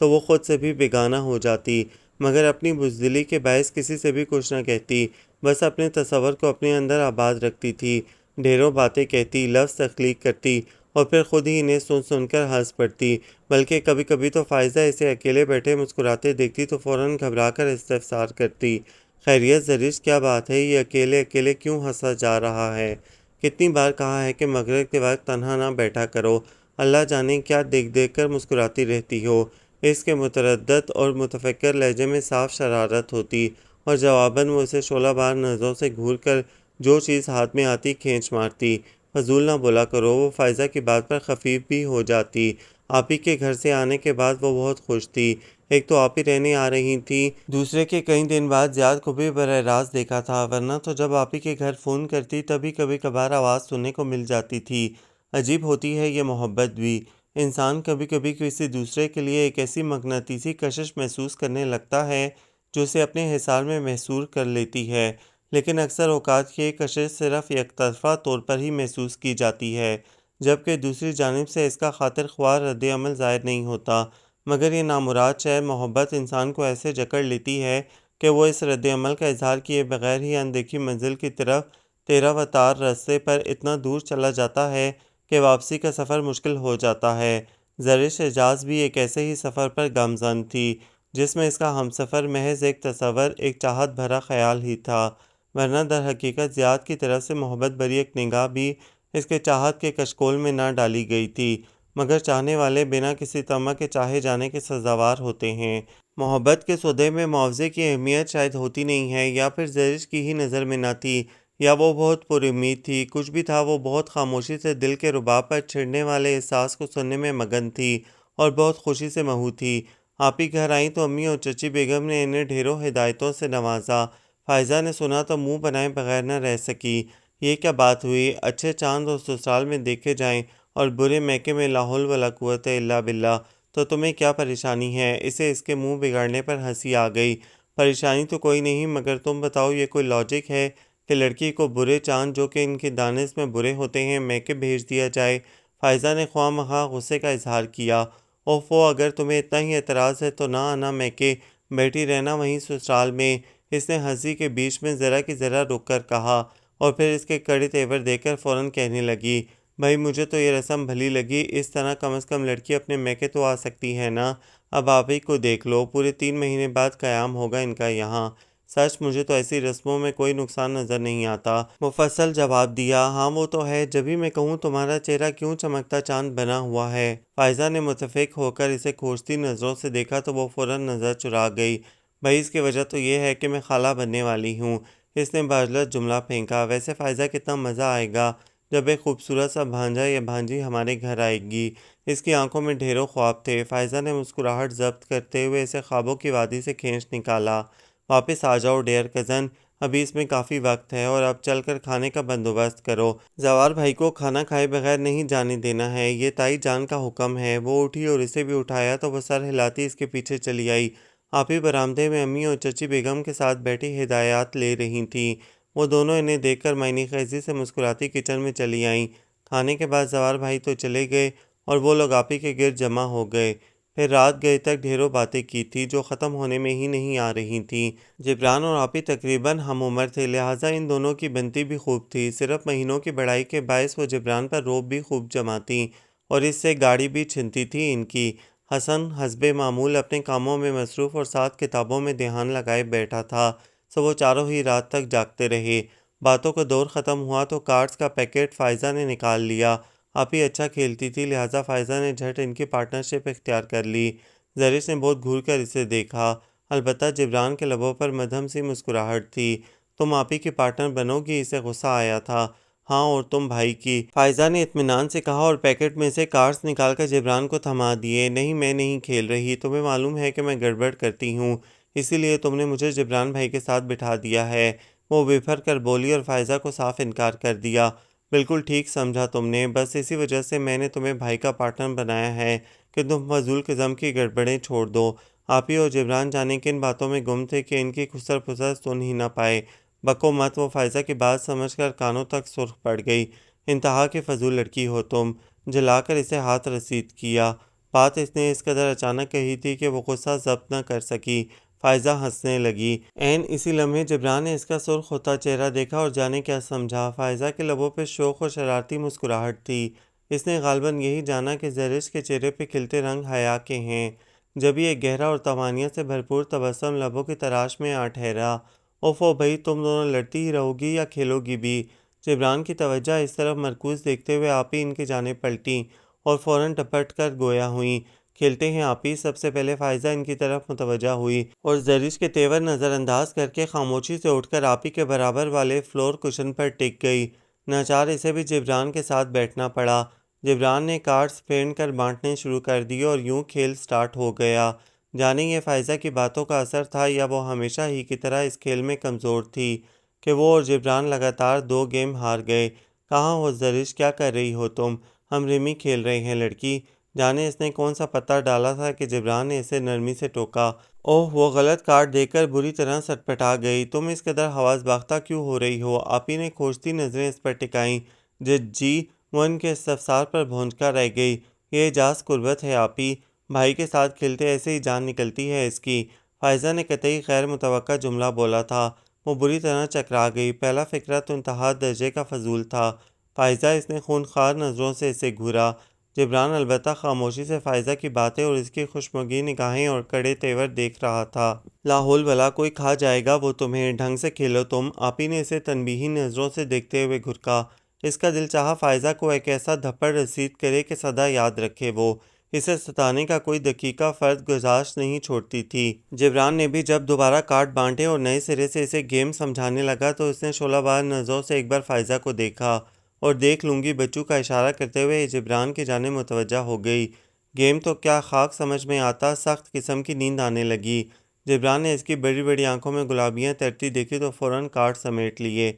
تو وہ خود سے بھی بیگانہ ہو جاتی، مگر اپنی بزدلی کے باعث کسی سے بھی کچھ نہ کہتی، بس اپنے تصور کو اپنے اندر آباد رکھتی تھی، ڈھیروں باتیں کہتی، لفظ تخلیق کرتی اور پھر خود ہی انہیں سن کر ہنس پڑتی، بلکہ کبھی کبھی تو فائزہ اسے اکیلے بیٹھے مسکراتے دیکھتی تو فوراً گھبرا کر استفسار کرتی، خیریت زرش، کیا بات ہے، یہ اکیلے کیوں ہنسا جا رہا ہے؟ کتنی بار کہا ہے کہ مغرب کے وقت تنہا نہ بیٹھا کرو، اللہ جانے کیا دیکھ کر مسکراتی رہتی ہو۔ اس کے متردد اور متفکر لہجے میں صاف شرارت ہوتی، اور جواباً وہ اسے شعلہ بار نظروں سے گھور کر جو چیز ہاتھ میں آتی کھینچ مارتی۔ فضول نہ بولا کرو، وہ فائزہ کی بات پر خفیف بھی ہو جاتی۔ آپی کے گھر سے آنے کے بعد وہ بہت خوش تھی، ایک تو آپی رہنے آ رہی تھی، دوسرے کے کئی دن بعد زیاد کو بھی براہ راست دیکھا تھا، ورنہ تو جب آپی کے گھر فون کرتی تبھی کبھی کبھار آواز سننے کو مل جاتی تھی۔ عجیب ہوتی ہے یہ محبت بھی، انسان کبھی کبھی کسی دوسرے کے لیے ایک ایسی مقناطیسی کشش محسوس کرنے لگتا ہے جو اسے اپنے حصار میں محصور کر لیتی ہے، لیکن اکثر اوقات یہ کشش صرف یک طرفہ طور پر ہی محسوس کی جاتی ہے، جبکہ دوسری جانب سے اس کا خاطر خواہ رد عمل ظاہر نہیں ہوتا، مگر یہ نامراد شے محبت انسان کو ایسے جکڑ لیتی ہے کہ وہ اس رد عمل کا اظہار کیے بغیر ہی اندیکھی منزل کی طرف تیرہ و تار رستے پر اتنا دور چلا جاتا ہے کہ واپسی کا سفر مشکل ہو جاتا ہے۔ زرش اعجاز بھی ایک ایسے ہی سفر پر گامزن تھی، جس میں اس کا ہمسفر محض ایک تصور، ایک چاہت بھرا خیال ہی تھا، ورنہ در حقیقت زیاد کی طرف سے محبت بری ایک نگاہ بھی اس کے چاہت کے کشکول میں نہ ڈالی گئی تھی، مگر چاہنے والے بنا کسی طمع کے چاہے جانے کے سزاوار ہوتے ہیں۔ محبت کے سودے میں معاوضے کی اہمیت شاید ہوتی نہیں ہے، یا پھر زرش کی ہی نظر میں نہ تھی، یا وہ بہت پر امید تھی۔ کچھ بھی تھا، وہ بہت خاموشی سے دل کے رباط پر چھڑنے والے احساس کو سننے میں مگن تھی اور بہت خوشی سے محو تھی۔ آپی گھر آئیں تو امی اور چچی بیگم نے انہیں ڈھیروں ہدایتوں سے نوازا۔ فائزہ نے سنا تو منہ بنائے بغیر نہ رہ سکی۔ یہ کیا بات ہوئی؟ اچھے چاند اور سسرال میں دیکھے جائیں اور برے میکے میں لا حول ولا قوت الا باللہ، تو تمہیں کیا پریشانی ہے؟ اسے اس کے منہ بگاڑنے پر ہنسی آ گئی۔ پریشانی تو کوئی نہیں، مگر تم بتاؤ یہ کوئی لاجک ہے کہ لڑکی کو برے چاند جو کہ ان کی دانش میں برے ہوتے ہیں میکے بھیج دیا جائے؟ فائزہ نے خواہ مخواہ غصے کا اظہار کیا۔ اوفو، اگر تمہیں اتنا ہی اعتراض ہے تو نہ آنا میکے، بیٹھی رہنا وہیں سسرال میں۔ اس نے ہنسی کے بیچ میں ذرا کی ذرا رک کر کہا، اور پھر اس کے کڑے تیور دیکھ کر فوراً کہنے لگی، بھائی مجھے تو یہ رسم بھلی لگی، اس طرح کم از کم لڑکی اپنے میکے تو آ سکتی ہے نا۔ اب آپ ہی کو دیکھ لو، پورے 3 مہینے بعد قیام ہوگا ان کا یہاں۔ سچ مجھے تو ایسی رسموں میں کوئی نقصان نظر نہیں آتا۔ مفصل جواب دیا۔ ہاں وہ تو ہے، جبھی میں کہوں تمہارا چہرہ کیوں چمکتا چاند بنا ہوا ہے؟ فائزہ نے متفق ہو کر اسے کھوجتی نظروں سے دیکھا تو وہ فوراً نظر چرا گئی۔ بھائی اس کی وجہ تو یہ ہے کہ میں خالہ بننے والی ہوں۔ اس نے باجلت جملہ پھینکا۔ ویسے فائزہ کتنا مزہ آئے گا جب ایک خوبصورت سا بھانجا یا بھانجی ہمارے گھر آئے گی۔ اس کی آنکھوں میں ڈھیروں خواب تھے۔ فائزہ نے مسکراہٹ ضبط کرتے ہوئے اسے خوابوں کی وادی سے کھینچ نکالا۔ واپس آ جاؤ ڈیئر کزن، ابھی اس میں کافی وقت ہے، اور اب چل کر کھانے کا بندوبست کرو۔ زوار بھائی کو کھانا کھائے بغیر نہیں جانے دینا ہے، یہ تائی جان کا حکم ہے۔ وہ اٹھی اور اسے بھی اٹھایا تو وہ سر ہلاتی اس کے پیچھے چلی آئی۔ آپی برآمدے میں امی اور چچی بیگم کے ساتھ بیٹھی ہدایات لے رہی تھیں۔ وہ دونوں انہیں دیکھ کر معنی خیزی سے مسکراتی کچن میں چلی آئیں۔ کھانے کے بعد زوار بھائی تو چلے گئے اور وہ لوگ آپی کے گرد جمع ہو گئے۔ پھر رات گئے تک ڈھیروں باتیں کی تھی جو ختم ہونے میں ہی نہیں آ رہی تھیں۔ جبران اور آپی تقریباً ہم عمر تھے، لہٰذا ان دونوں کی بنتی بھی خوب تھی۔ صرف مہینوں کی بڑائی کے باعث وہ جبران پر روب بھی خوب جماتیں اور اس سے گاڑی بھی چھنتی تھی ان کی۔ حسن حسب معمول اپنے کاموں میں مصروف اور ساتھ کتابوں میں دھیان لگائے بیٹھا تھا، سو وہ چاروں ہی رات تک جاگتے رہے۔ باتوں کا دور ختم ہوا تو کارڈز کا پیکٹ فائزہ نے نکال لیا۔ آپی اچھا کھیلتی تھی، لہٰذا فائزہ نے جھٹ ان کی پارٹنرشپ اختیار کر لی۔ زرش نے بہت گھور کر اسے دیکھا، البتہ جبران کے لبوں پر مدھم سی مسکراہٹ تھی۔ تم آپی کی پارٹنر بنو گی؟ اسے غصہ آیا تھا۔ ہاں، اور تم بھائی کی، فائزہ نے اطمینان سے کہا اور پیکٹ میں سے کارڈز نکال کر جبران کو تھما دیے۔ نہیں میں نہیں کھیل رہی، تمہیں معلوم ہے کہ میں گڑبڑ کرتی ہوں، اسی لیے تم نے مجھے جبران بھائی کے ساتھ بٹھا دیا ہے۔ وہ بفر کر بولی اور فائزہ کو صاف انکار کر دیا۔ بالکل ٹھیک سمجھا تم نے، بس اسی وجہ سے میں نے تمہیں بھائی کا پارٹنر بنایا ہے کہ تم فضول قسم کی گڑبڑیں چھوڑ دو۔ آپی اور جبران جانے کن باتوں میں گم تھے کہ ان کی خسر پسر سن ہی نہ پائے۔ بکو مت، وہ فائزہ کی بات سمجھ کر کانوں تک سرخ پڑ گئی۔ انتہا کی فضول لڑکی ہو تم، جلا کر اسے ہاتھ رسید کیا۔ بات اس نے اس قدر اچانک کہی تھی کہ وہ غصہ ضبط نہ کر سکی۔ فائزہ ہنسنے لگی۔ عین اسی لمحے جبران نے اس کا سرخ ہوتا چہرہ دیکھا اور جانے کیا سمجھا۔ فائزہ کے لبوں پہ شوق اور شرارتی مسکراہٹ تھی۔ اس نے غالباً یہی جانا کہ زرش کے چہرے پہ کھلتے رنگ حیا کے ہیں، جبھی ایک گہرا اور طمانینت سے بھرپور تبسم لبوں کی تراش میں آ ٹھہرا۔ اوفو بھائی، تم دونوں لڑتی ہی رہو گی یا کھیلو گی بھی؟ جبران کی توجہ اس طرف مرکوز دیکھتے ہوئے آپی ان کی جانب پلٹیں اور فوراً ٹپٹ کر گویا ہوئیں۔ کھیلتے ہیں آپی؟ سب سے پہلے فائزہ ان کی طرف متوجہ ہوئی اور زرش کے تیور نظر انداز کر کے خاموشی سے اٹھ کر آپی کے برابر والے فلور کشن پر ٹک گئی۔ ناچار اسے بھی جبران کے ساتھ بیٹھنا پڑا۔ جبران نے کارڈز پھینڈ کر بانٹنے شروع کر دیے اور یوں کھیل سٹارٹ ہو گیا۔ جانے یہ فائزہ کی باتوں کا اثر تھا یا وہ ہمیشہ ہی کی طرح اس کھیل میں کمزور تھی کہ وہ اور جبران لگاتار 2 گیم ہار گئے۔ کہاں ہو زرش؟ کیا کر رہی ہو تم؟ ہم رمی کھیل رہے ہیں لڑکی۔ جانے اس نے کون سا پتہ ڈالا تھا کہ جبران نے اسے نرمی سے ٹوکا۔ اوہ، وہ غلط کارڈ دیکھ کر بری طرح سٹپٹا گئی۔ تم اس قدر حواس باختہ کیوں ہو رہی ہو؟ آپی نے کھوجتی نظریں اس پر ٹکائیں۔ جی، وہ ان کے استفسار پر بھونچکا رہ گئی۔ یہ اعجاز قربت ہے آپی، بھائی کے ساتھ کھیلتے ایسے ہی جان نکلتی ہے اس کی۔ فائزہ نے قطعی غیر متوقع جملہ بولا تھا۔ وہ بری طرح چکرا گئی۔ پہلا فقرہ تو انتہا درجے کا فضول تھا۔ فائزہ، اس نے خونخوار نظروں سے اسے گھورا۔ جبران البتہ خاموشی سے فائزہ کی باتیں اور اس کی خوشمگی نگاہیں اور کڑے تیور دیکھ رہا تھا۔ لاحول ولا کوئی کھا جائے گا وہ تمہیں، ڈھنگ سے کھیلو تم۔ آپی نے اسے تنبیہی نظروں سے دیکھتے ہوئے گھرکا۔ اس کا دل چاہا فائزہ کو ایک ایسا دھپڑ رسید کرے کہ سدا یاد رکھے وہ، اسے ستانے کا کوئی دقیقہ فرد گزارش نہیں چھوڑتی تھی۔ جبران نے بھی جب دوبارہ کارڈ بانٹے اور نئے سرے سے اسے گیم سمجھانے لگا تو اس نے شعلہ بار نظروں سے ایک بار فائزہ کو دیکھا اور دیکھ لوں گی بچو کا اشارہ کرتے ہوئے جبران کی جانب متوجہ ہو گئی۔ گیم تو کیا خاک سمجھ میں آتا، سخت قسم کی نیند آنے لگی۔ جبران نے اس کی بڑی بڑی آنکھوں میں گلابیاں تیرتی دیکھی تو فوراً کارڈ سمیٹ لیے۔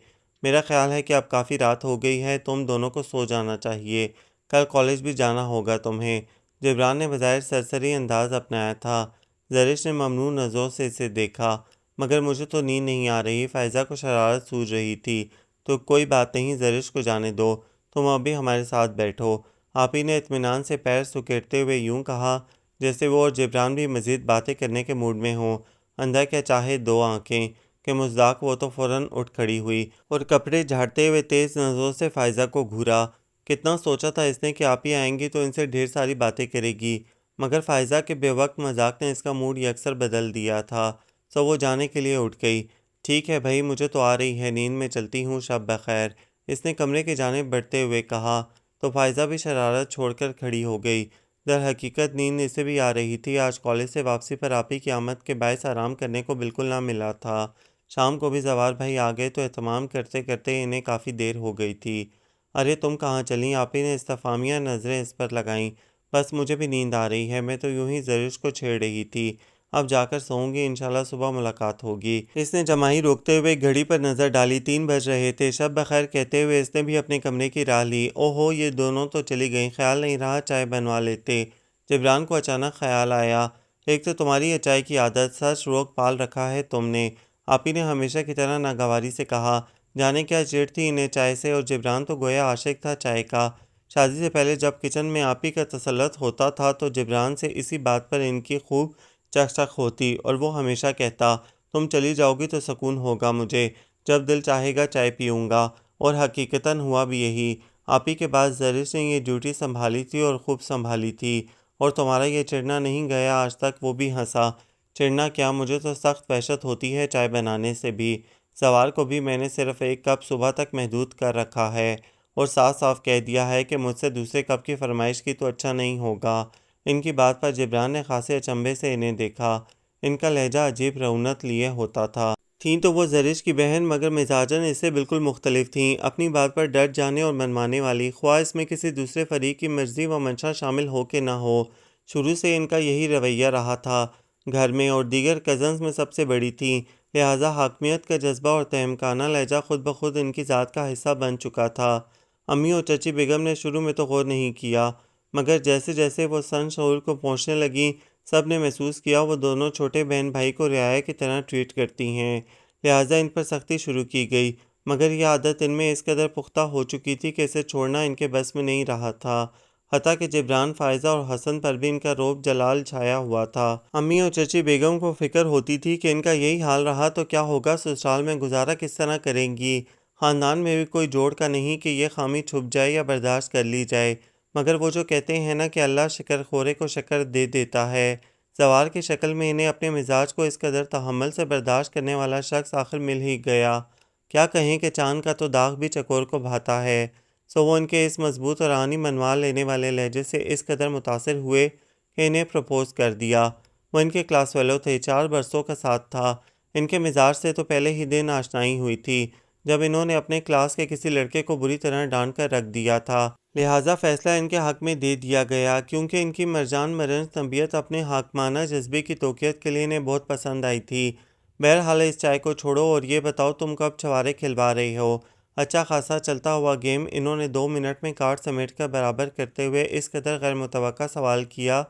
میرا خیال ہے کہ اب کافی رات ہو گئی ہے، تم دونوں کو سو جانا چاہیے، کل کالج بھی جانا ہوگا تمہیں۔ جبران نے بظاہر سرسری انداز اپنایا تھا۔ زرش نے ممنوع نظروں سے اسے دیکھا۔ مگر مجھے تو نیند نہیں آ رہی، فائزہ کو شرارت سوج رہی تھی۔ تو کوئی بات نہیں، زرش کو جانے دو، تم ابھی ہمارے ساتھ بیٹھو۔ آپی نے اطمینان سے پیر سکیڑتے ہوئے یوں کہا جیسے وہ اور جبران بھی مزید باتیں کرنے کے موڈ میں ہوں۔ اندھا کیا چاہے دو آنکھیں کہ مزداق وہ تو فوراً اٹھ کھڑی ہوئی اور کپڑے جھاڑتے ہوئے تیز نظروں سے فائزہ کو گھورا۔ کتنا سوچا تھا اس نے کہ آپی آئیں گی تو ان سے ڈھیر ساری باتیں کرے گی، مگر فائزہ کے بے وقت مذاق نے اس کا موڈ یکسر بدل دیا تھا، سو وہ جانے کے لیے اٹھ گئی۔ ٹھیک ہے بھائی، مجھے تو آ رہی ہے نیند، میں چلتی ہوں، شب بخیر، اس نے کمرے کی جانب بڑھتے ہوئے کہا تو فائزہ بھی شرارت چھوڑ کر کھڑی ہو گئی۔ در حقیقت نیند اسے بھی آ رہی تھی۔ آج کالج سے واپسی پر آپی کی آمد کے باعث آرام کرنے کو بالکل نہ ملا تھا۔ شام کو بھی زوار بھائی آ گئے تو اہتمام کرتے کرتے انہیں کافی دیر ہو گئی تھی۔ ارے تم کہاں چلیں؟ آپی نے استفہامیہ نظریں اس پر لگائیں۔ بس مجھے بھی نیند آ رہی ہے، میں تو یوں ہی زرش کو چھیڑ رہی تھی، اب جا کر سوؤں گی، انشاءاللہ صبح ملاقات ہوگی۔ اس نے جمائی روکتے ہوئے گھڑی پر نظر ڈالی، 3 بج رہے تھے۔ شب بخیر کہتے ہوئے اس نے بھی اپنے کمرے کی راہ لی۔ اوہو، یہ دونوں تو چلی گئیں، خیال نہیں رہا چائے بنوا لیتے۔ جبران کو اچانک خیال آیا، ایک تو تمہاری یہ چائے کی عادت، سچ روک پال رکھا ہے تم نے۔ آپی نے ہمیشہ کی طرح ناگواری سے کہا۔ جانے کیا چڑ تھی انہیں چائے سے، اور جبران تو گویا عاشق تھا چائے کا۔ شادی سے پہلے جب کچن میں آپی کا تسلط ہوتا تھا تو جبران سے اسی بات پر ان کی خوب چکچک ہوتی اور وہ ہمیشہ کہتا تم چلی جاؤ گی تو سکون ہوگا مجھے، جب دل چاہے گا چائے پیوں گا، اور حقیقتاً ہوا بھی یہی۔ آپی کے بعد زرش نے یہ ڈیوٹی سنبھالی تھی اور خوب سنبھالی تھی، اور تمہارا یہ چڑنا نہیں گیا آج تک، وہ بھی ہنسا۔ چڑنا کیا، مجھے تو سخت وحشت ہوتی ہے چائے بنانے سے بھی۔ سوار کو بھی میں نے صرف 1 کپ صبح تک محدود کر رکھا ہے، اور صاف صاف کہہ دیا ہے کہ مجھ سے دوسرے کپ کی فرمائش کی تو اچھا نہیں ہوگا۔ ان کی بات پر جبران نے خاصے اچنبھے سے انہیں دیکھا۔ ان کا لہجہ عجیب رونت لیے ہوتا تھا۔ تھیں تو وہ زرش کی بہن، مگر مزاجاً اس سے بالکل مختلف تھیں، اپنی بات پر ڈٹ جانے اور منمانے والی، خواہ اس میں کسی دوسرے فریق کی مرضی و منشا شامل ہو کہ نہ ہو۔ شروع سے ان کا یہی رویہ رہا تھا۔ گھر میں اور دیگر کزنز میں سب سے بڑی تھیں، لہٰذا حاکمیت کا جذبہ اور تہمکانہ لہجہ خود بخود ان کی ذات کا حصہ بن چکا تھا۔ امی اور چچی بیگم نے شروع میں تو غور نہیں کیا، مگر جیسے جیسے وہ سن شعور کو پہنچنے لگیں، سب نے محسوس کیا وہ دونوں چھوٹے بہن بھائی کو رعایا کی طرح ٹریٹ کرتی ہیں، لہٰذا ان پر سختی شروع کی گئی، مگر یہ عادت ان میں اس قدر پختہ ہو چکی تھی کہ اسے چھوڑنا ان کے بس میں نہیں رہا تھا۔ حتیٰ کہ جبران، فائزہ اور حسن پر بھی ان کا رعب جلال چھایا ہوا تھا۔ امی اور چچی بیگم کو فکر ہوتی تھی کہ ان کا یہی حال رہا تو کیا ہوگا، سسرال میں گزارا کس طرح کریں گی؟ خاندان میں بھی کوئی جوڑ کا نہیں کہ یہ خامی چھپ جائے یا برداشت کر لی جائے، مگر وہ جو کہتے ہیں نا کہ اللہ شکر خورے کو شکر دے دیتا ہے، زوار کی شکل میں انہیں اپنے مزاج کو اس قدر تحمل سے برداشت کرنے والا شخص آخر مل ہی گیا۔ کیا کہیں کہ چاند کا تو داغ بھی چکور کو بھاتا ہے، سو وہ ان کے اس مضبوط اور آنی منوا لینے والے لہجے سے اس قدر متاثر ہوئے کہ انہیں پروپوز کر دیا۔ وہ ان کے کلاس فیلو تھے، 4 برسوں کا ساتھ تھا۔ ان کے مزاج سے تو پہلے ہی دن آشنائی ہوئی تھی، جب انہوں نے اپنے کلاس کے کسی لڑکے کو بری طرح ڈانٹ کر رکھ دیا تھا، لہٰذا فیصلہ ان کے حق میں دے دیا گیا، کیونکہ ان کی مرجان مرنج طبیعت اپنے حاکمانہ جذبے کی توقیت کے لیے انہیں بہت پسند آئی تھی۔ بہرحال اس چائے کو چھوڑو اور یہ بتاؤ تم کب چھوارے کھلوا رہے ہو؟ اچھا خاصا چلتا ہوا گیم انہوں نے 2 منٹ میں کارڈ سمیٹ کر برابر کرتے ہوئے اس قدر غیر متوقع سوال کیا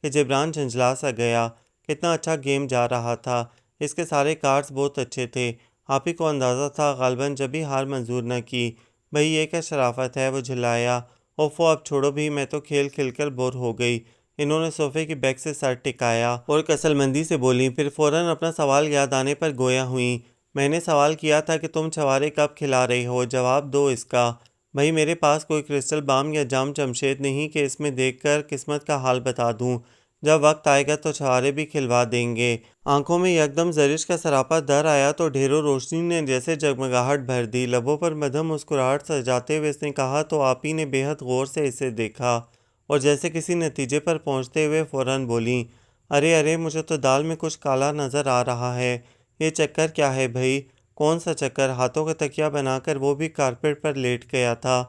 کہ جبران جھنجھلا سا گیا۔ کتنا اچھا گیم جا رہا تھا، اس کے سارے کارڈز بہت اچھے تھے۔ آپی کو اندازہ تھا غالباً جبھی ہار منظور نہ کی۔ بھئی یہ کیا شرافت ہے، وہ جھلایا۔ اوفو اب چھوڑو بھی، میں تو کھیل کھیل کر بور ہو گئی۔ انہوں نے صوفے کی بیک سے سر ٹکایا اور کسل مندی سے بولیں، پھر فوراً اپنا سوال یاد آنے پر گویا ہوئیں۔ میں نے سوال کیا تھا کہ تم چھوارے کب کھلا رہے ہو، جواب دو اس کا۔ بھائی میرے پاس کوئی کرسٹل بام یا جام جمشید نہیں کہ اس میں دیکھ کر قسمت کا حال بتا دوں۔ جب وقت آئے گا تو چھوارے بھی کھلوا دیں گے۔ آنکھوں میں یکدم زرش کا سراپا در آیا تو ڈھیروں روشنی نے جیسے جگمگاہٹ بھر دی۔ لبوں پر مدھم مسکراہٹ سجاتے ہوئے اس نے کہا تو آپ ہی نے بے حد غور سے اسے دیکھا اور جیسے کسی نتیجے پر پہنچتے ہوئے فوراً بولی، ارے مجھے تو دال میں کچھ کالا نظر آ رہا ہے۔ یہ چکر کیا ہے بھائی؟ کون سا چکر؟ ہاتھوں کا تکیہ بنا کر وہ بھی کارپیٹ پر لیٹ گیا تھا۔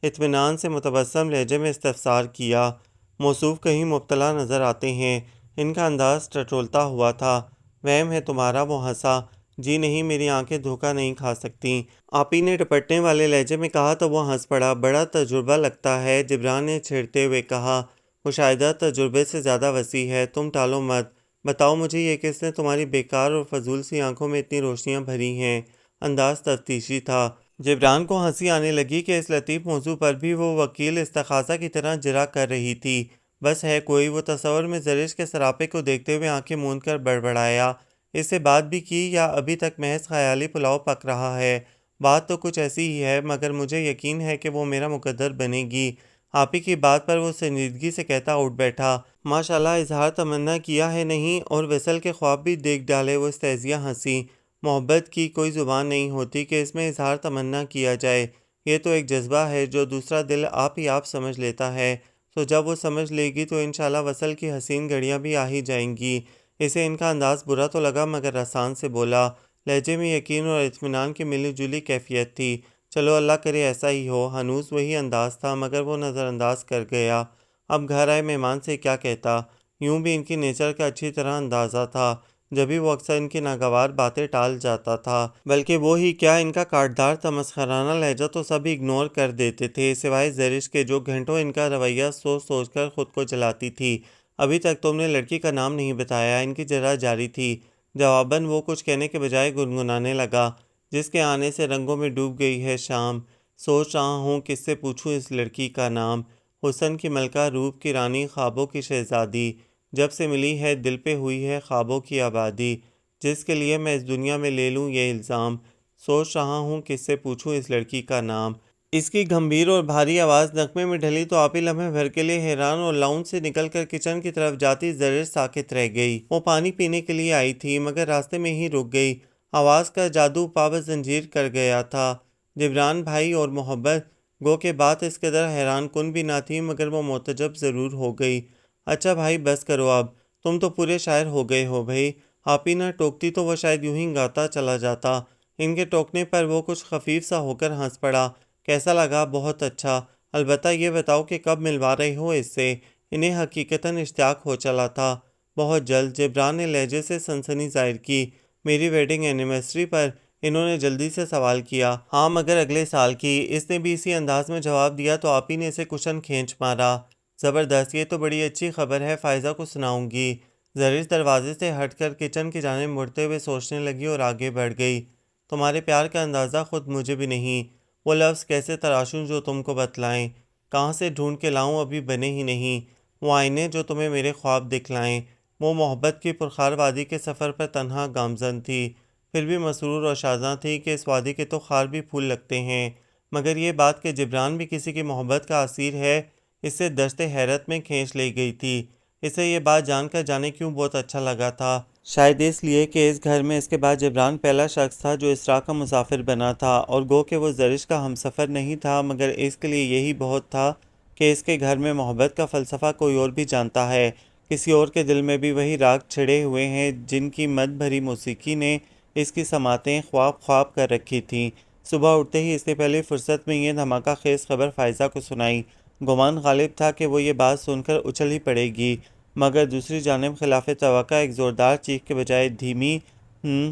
اطمینان سے متبسم لہجے میں استفسار کیا۔ موصوف کہیں مبتلا نظر آتے ہیں۔ ان کا انداز ٹٹولتا ہوا تھا۔ وہم ہے تمہارا؟ وہ ہنسا۔ جی نہیں، میری آنکھیں دھوکہ نہیں کھا سکتیں۔ آپی نے ڈپٹنے والے لہجے میں کہا تو وہ ہنس پڑا۔ بڑا تجربہ لگتا ہے، جبران نے چھیڑتے ہوئے کہا۔ مشاہدہ تجربے سے زیادہ وسیع ہے، تم ٹالو مت۔ بتاؤ مجھے یہ کس نے تمہاری بیکار اور فضول سی آنکھوں میں اتنی روشنیاں بھری ہیں؟ انداز تفتیشی تھا۔ جبران کو ہنسی آنے لگی کہ اس لطیف موضوع پر بھی وہ وکیل استخاصہ کی طرح جرا کر رہی تھی۔ بس ہے کوئی؟ وہ تصور میں زرش کے سراپے کو دیکھتے ہوئے آنکھیں موند کر بڑبڑایا۔ اس سے بات بھی کی یا ابھی تک محض خیالی پلاؤ پک رہا ہے؟ بات تو کچھ ایسی ہی ہے، مگر مجھے یقین ہے کہ وہ میرا مقدر بنے گی۔ آپی کی بات پر وہ سنجیدگی سے کہتا اٹھ بیٹھا، ماشاءاللہ، اظہار تمنا کیا ہے نہیں اور وصل کے خواب بھی دیکھ ڈالے۔ وہ استہزیہ ہنسی۔ محبت کی کوئی زبان نہیں ہوتی کہ اس میں اظہار تمنا کیا جائے۔ یہ تو ایک جذبہ ہے جو دوسرا دل آپ ہی آپ سمجھ لیتا ہے۔ تو جب وہ سمجھ لے گی تو انشاءاللہ وصل کی حسین گھڑیاں بھی آ ہی جائیں گی۔ اسے ان کا انداز برا تو لگا مگر آسان سے بولا۔ لہجے میں یقین اور اطمینان کی ملی جلی کیفیت تھی۔ چلو اللہ کرے ایسا ہی ہو۔ ہنوز وہی انداز تھا مگر وہ نظر انداز کر گیا۔ اب گھر آئے مہمان سے کیا کہتا؟ یوں بھی ان کی نیچر کا اچھی طرح اندازہ تھا، جبھی وہ اکثر ان کی ناگوار باتیں ٹال جاتا تھا۔ بلکہ وہ ہی کیا، ان کا کاٹدار تمسخرانہ لہجہ تو سب اگنور کر دیتے تھے سوائے زرش کے، جو گھنٹوں ان کا رویہ سوچ سوچ کر خود کو جلاتی تھی۔ ابھی تک تم نے لڑکی کا نام نہیں بتایا، ان کی جرا جاری تھی۔ جواباً وہ کچھ کہنے کے بجائے گنگنانے لگا، جس کے آنے سے رنگوں میں ڈوب گئی ہے شام۔ سوچ رہا ہوں کس سے پوچھوں اس لڑکی کا نام۔ حسن کی ملکہ، روپ کی رانی، خوابوں کی شہزادی، جب سے ملی ہے دل پہ ہوئی ہے خوابوں کی آبادی، جس کے لیے میں اس دنیا میں لے لوں یہ الزام۔ سوچ رہا ہوں کس سے پوچھوں اس لڑکی کا نام۔ اس کی گمبھیر اور بھاری آواز نغمے میں ڈھلی تو آپ ہی لمحے بھر کے لیے حیران اور لاؤنج سے نکل کر کچن کی طرف جاتی زرش ساکت رہ گئی۔ وہ پانی پینے کے لیے آئی تھی مگر راستے میں ہی رک گئی۔ آواز کا جادو پابند زنجیر کر گیا تھا۔ جبران بھائی اور محبت، گو کہ بات اس قدر حیران کن بھی نہ تھی مگر وہ متعجب ضرور ہو گئی۔ اچھا بھائی بس کرو اب، تم تو پورے شاعر ہو گئے ہو بھائی۔ آپ ہی نہ ٹوکتی تو وہ شاید یوں ہی گاتا چلا جاتا۔ ان کے ٹوکنے پر وہ کچھ خفیف سا ہو کر ہنس پڑا۔ کیسا لگا؟ بہت اچھا۔ البتہ یہ بتاؤ کہ کب ملوا رہے ہو اس سے؟ انہیں حقیقتاً اشتیاق ہو چلا تھا۔ بہت جلد، جبران نے لہجے سے سنسنی ظاہر کی۔ میری ویڈنگ اینیورسری پر؟ انہوں نے جلدی سے سوال کیا۔ ہاں مگر اگلے سال کی۔ اس نے بھی اسی انداز میں جواب دیا تو آپ ہی نے اسے کشن کھینچ مارا۔ زبردست، یہ تو بڑی اچھی خبر ہے، فائزہ کو سناؤں گی۔ زرش دروازے سے ہٹ کر کچن کی جانب مڑتے ہوئے سوچنے لگی اور آگے بڑھ گئی۔ تمہارے پیار کا اندازہ خود مجھے بھی نہیں۔ وہ لفظ کیسے تراشوں جو تم کو بتلائیں؟ کہاں سے ڈھونڈ کے لاؤں؟ ابھی بنے ہی نہیں۔ وہ آئینے جو تمہیں میرے خواب دکھلائیں۔ وہ محبت کی پرخار وادی کے سفر پر تنہا گامزن تھی، پھر بھی مسرور اور شاداں تھی کہ اس وادی کے تو خار بھی پھول لگتے ہیں۔ مگر یہ بات کہ جبران بھی کسی کی محبت کا اسیر ہے، اس سے دشت حیرت میں کھینچ لے گئی تھی۔ اسے یہ بات جان کر جانے کیوں بہت اچھا لگا تھا۔ شاید اس لیے کہ اس گھر میں اس کے بعد جبران پہلا شخص تھا جو اسراء کا مسافر بنا تھا، اور گو کہ وہ زرش کا ہمسفر نہیں تھا مگر اس کے لیے یہی بہت تھا کہ اس کے گھر میں محبت کا فلسفہ کوئی اور بھی جانتا ہے۔ کسی اور کے دل میں بھی وہی راگ چھڑے ہوئے ہیں جن کی مد بھری موسیقی نے اس کی سماعتیں خواب خواب کر رکھی تھیں۔ صبح اٹھتے ہی اس نے پہلی فرصت میں یہ دھماکہ خیز خبر فائزہ کو سنائی۔ گمان غالب تھا کہ وہ یہ بات سن کر اچھل ہی پڑے گی، مگر دوسری جانب خلاف توقع ایک زوردار چیخ کے بجائے دھیمی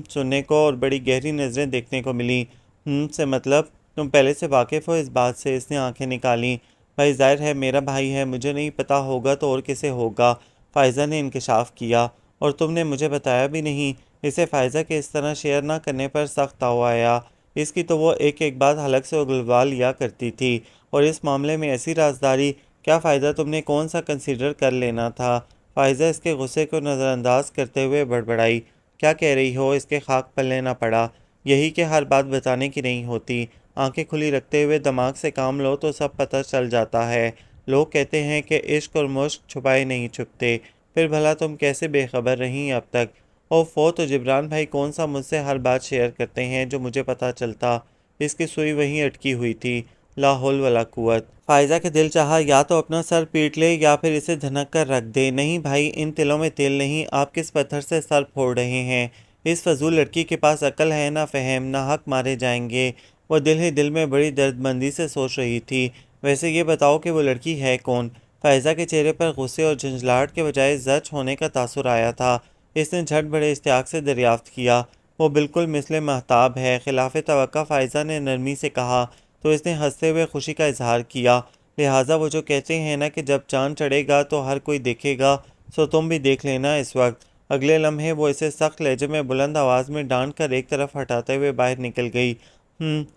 سننے کو اور بڑی گہری نظریں دیکھنے کو ملی۔ سے مطلب؟ تم پہلے سے واقف ہو اس بات سے؟ اس نے آنکھیں نکالیں۔ بھائی ظاہر ہے میرا بھائی ہے، مجھے نہیں پتا ہوگا تو اور کسے ہوگا؟ فائزہ نے انکشاف کیا۔ اور تم نے مجھے بتایا بھی نہیں؟ اسے فائزہ کے اس طرح شیئر نہ کرنے پر سخت تاؤ آیا۔ اس کی تو وہ ایک ایک بات حلق سے اگلوا لیا کرتی تھی، اور اس معاملے میں ایسی رازداری کیا فائدہ تم نے کون سا کنسیڈر کر لینا تھا؟ فائزہ اس کے غصے کو نظر انداز کرتے ہوئے بڑبڑائی۔ کیا کہہ رہی ہو؟ اس کے خاک پلے نہ پڑا۔ یہی کہ ہر بات بتانے کی نہیں ہوتی، آنکھیں کھلی رکھتے ہوئے دماغ سے کام لو تو سب پتہ چل جاتا ہے۔ لوگ کہتے ہیں کہ عشق اور مشق چھپائے نہیں چھپتے، پھر بھلا تم کیسے بے خبر رہیں اب تک؟ اوف تو جبران بھائی کون سا مجھ سے ہر بات شیئر کرتے ہیں جو مجھے پتہ چلتا؟ اس کی سوئی وہیں اٹکی ہوئی تھی۔ لا حول ولا قوت۔ فائزہ کے دل چاہا یا تو اپنا سر پیٹ لے یا پھر اسے دھنک کر رکھ دے۔ نہیں بھائی، ان تلوں میں تیل نہیں، آپ کس پتھر سے سر پھوڑ رہے ہیں؟ اس فضول لڑکی کے پاس عقل ہے نہ فہم، نہ حق مارے جائیں گے۔ وہ دل ہی دل میں بڑی درد مندی سے سوچ رہی تھی۔ ویسے یہ بتاؤ کہ وہ لڑکی ہے کون؟ فائزہ کے چہرے پر غصے اور جھنجھلاہٹ کے بجائے زچ ہونے کا تاثر آیا تھا۔ اس نے جھٹ بڑے اشتیاق سے دریافت کیا۔ وہ بالکل مثل مہتاب ہے۔ خلاف توقع فائزہ نے نرمی سے کہا تو اس نے ہنستے ہوئے خوشی کا اظہار کیا۔ لہٰذا وہ جو کہتے ہیں نا کہ جب چاند چڑھے گا تو ہر کوئی دیکھے گا، سو تم بھی دیکھ لینا اس وقت۔ اگلے لمحے وہ اسے سخت لہجے میں بلند آواز میں ڈانٹ کر ایک طرف ہٹاتے ہوئے باہر نکل گئی۔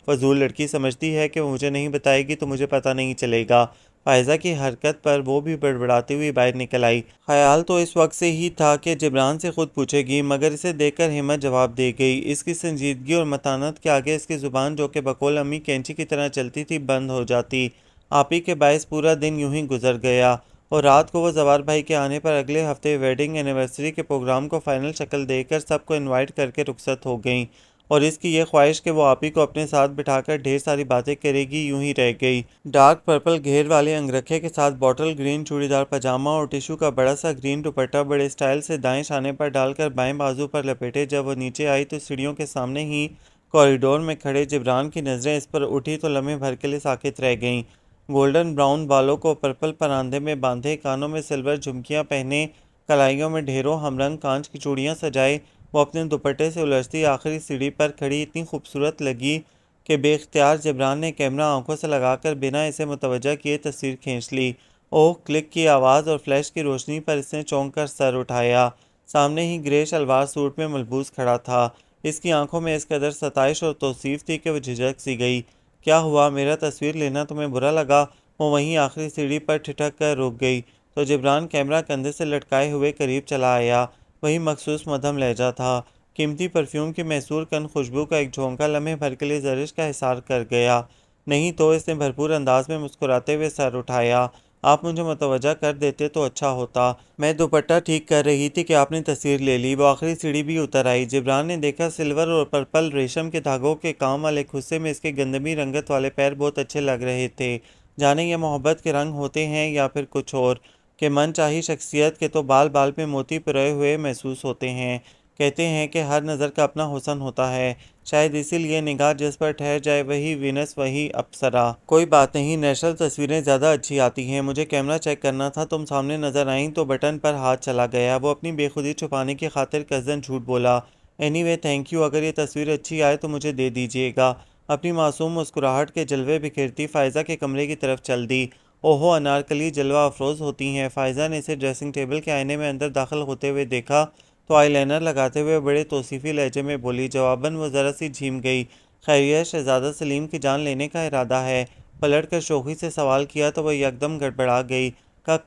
فضول لڑکی سمجھتی ہے کہ وہ مجھے نہیں بتائے گی تو مجھے پتہ نہیں چلے گا۔ فائزہ کی حرکت پر وہ بھی بڑبڑاتی ہوئی باہر نکل آئی۔ خیال تو اس وقت سے ہی تھا کہ جبران سے خود پوچھے گی، مگر اسے دیکھ کر ہمت جواب دے گئی۔ اس کی سنجیدگی اور متانت کے آگے اس کی زبان جو کہ بقول امی کینچی کی طرح چلتی تھی بند ہو جاتی۔ آپی کے باعث پورا دن یوں ہی گزر گیا اور رات کو وہ زوار بھائی کے آنے پر اگلے ہفتے ویڈنگ اینیورسری کے پروگرام کو فائنل شکل دے کر سب کو انوائٹ کر کے رخصت ہو گئیں، اور اس کی یہ خواہش کہ وہ آپی کو اپنے ساتھ بٹھا کر ڈھیر ساری باتیں کرے گی یوں ہی رہ گئی۔ ڈارک پرپل گھیر والے انگرکھے کے ساتھ باٹل گرین چوڑی دار پاجامہ اور ٹیشو کا بڑا سا گرین دوپٹہ بڑے سٹائل سے دائیں شانے پر ڈال کر بائیں بازو پر لپیٹے جب وہ نیچے آئی تو سیڑھیوں کے سامنے ہی کوریڈور میں کھڑے جبران کی نظریں اس پر اٹھی تو لمحے بھر کے لیے ساکت رہ گئیں۔ گولڈن براؤن بالوں کو پرپل پراندے میں باندھے، کانوں میں سلور جھمکیاں پہنے، کلائیوں میں ڈھیروں ہم رنگ کانچ کی چوڑیاں سجائے، وہ اپنے دوپٹے سے الجھتی آخری سیڑھی پر کھڑی اتنی خوبصورت لگی کہ بے اختیار جبران نے کیمرہ آنکھوں سے لگا کر بنا اسے متوجہ کیے تصویر کھینچ لی۔ اوہ کلک کی آواز اور فلیش کی روشنی پر اس نے چونک کر سر اٹھایا۔ سامنے ہی گرے شلوار سوٹ میں ملبوس کھڑا تھا۔ اس کی آنکھوں میں اس قدر ستائش اور توصیف تھی کہ وہ جھجک سی گئی۔ کیا ہوا، میرا تصویر لینا تمہیں برا لگا؟ وہ وہیں آخری سیڑھی پر ٹھٹک کر رک گئی تو جبران کیمرہ کندھے سے لٹکائے ہوئے قریب چلا آیا۔ وہی مخصوص مدھم لہجہ تھا۔ قیمتی پرفیوم کی محصور کن خوشبو کا ایک جھونکا لمحے بھر کے لیے زرش کا حصار کر گیا۔ نہیں تو اس نے بھرپور انداز میں مسکراتے ہوئے سر اٹھایا۔ آپ مجھے متوجہ کر دیتے تو اچھا ہوتا۔ میں دوپٹہ ٹھیک کر رہی تھی کہ آپ نے تصویر لے لی۔ وہ آخری سیڑھی بھی اتر آئی۔ جبران نے دیکھا سلور اور پرپل ریشم کے دھاگوں کے کام والے کھسے میں اس کے گندمی رنگت والے پیر بہت اچھے لگ رہے تھے۔ جانے یہ محبت کے رنگ ہوتے ہیں یا پھر کچھ اور، کہ من چاہی شخصیت کے تو بال بال پہ موتی پروئے ہوئے محسوس ہوتے ہیں۔ کہتے ہیں کہ ہر نظر کا اپنا حسن ہوتا ہے، شاید اسی لیے نگاہ جس پر ٹھہر جائے وہی وینس وہی اپسرا۔ کوئی بات نہیں، نیچرل تصویریں زیادہ اچھی آتی ہیں۔ مجھے کیمرہ چیک کرنا تھا، تم سامنے نظر آئیں تو بٹن پر ہاتھ چلا گیا۔ وہ اپنی بے خودی چھپانے کی خاطر قصدن جھوٹ بولا۔ اینی وے تھینک یو، اگر یہ تصویر اچھی آئے تو مجھے دے دیجیے گا۔ اپنی معصوم مسکراہٹ کے جلوے بکھیرتی فائزہ کے کمرے کی طرف چل دی۔ اوہو انارکلی جلوہ افروز ہوتی ہیں۔ فائزہ نے اسے ڈریسنگ ٹیبل کے آئینے میں اندر داخل ہوتے ہوئے دیکھا تو آئی لائنر لگاتے ہوئے بڑے توصیفی لہجے میں بولی۔ جواباً وہ ذرا سی جھیم گئی۔ خیریت، شہزادہ سلیم کی جان لینے کا ارادہ ہے؟ پلٹ کر شوخی سے سوال کیا تو وہ یکدم گڑبڑا گئی۔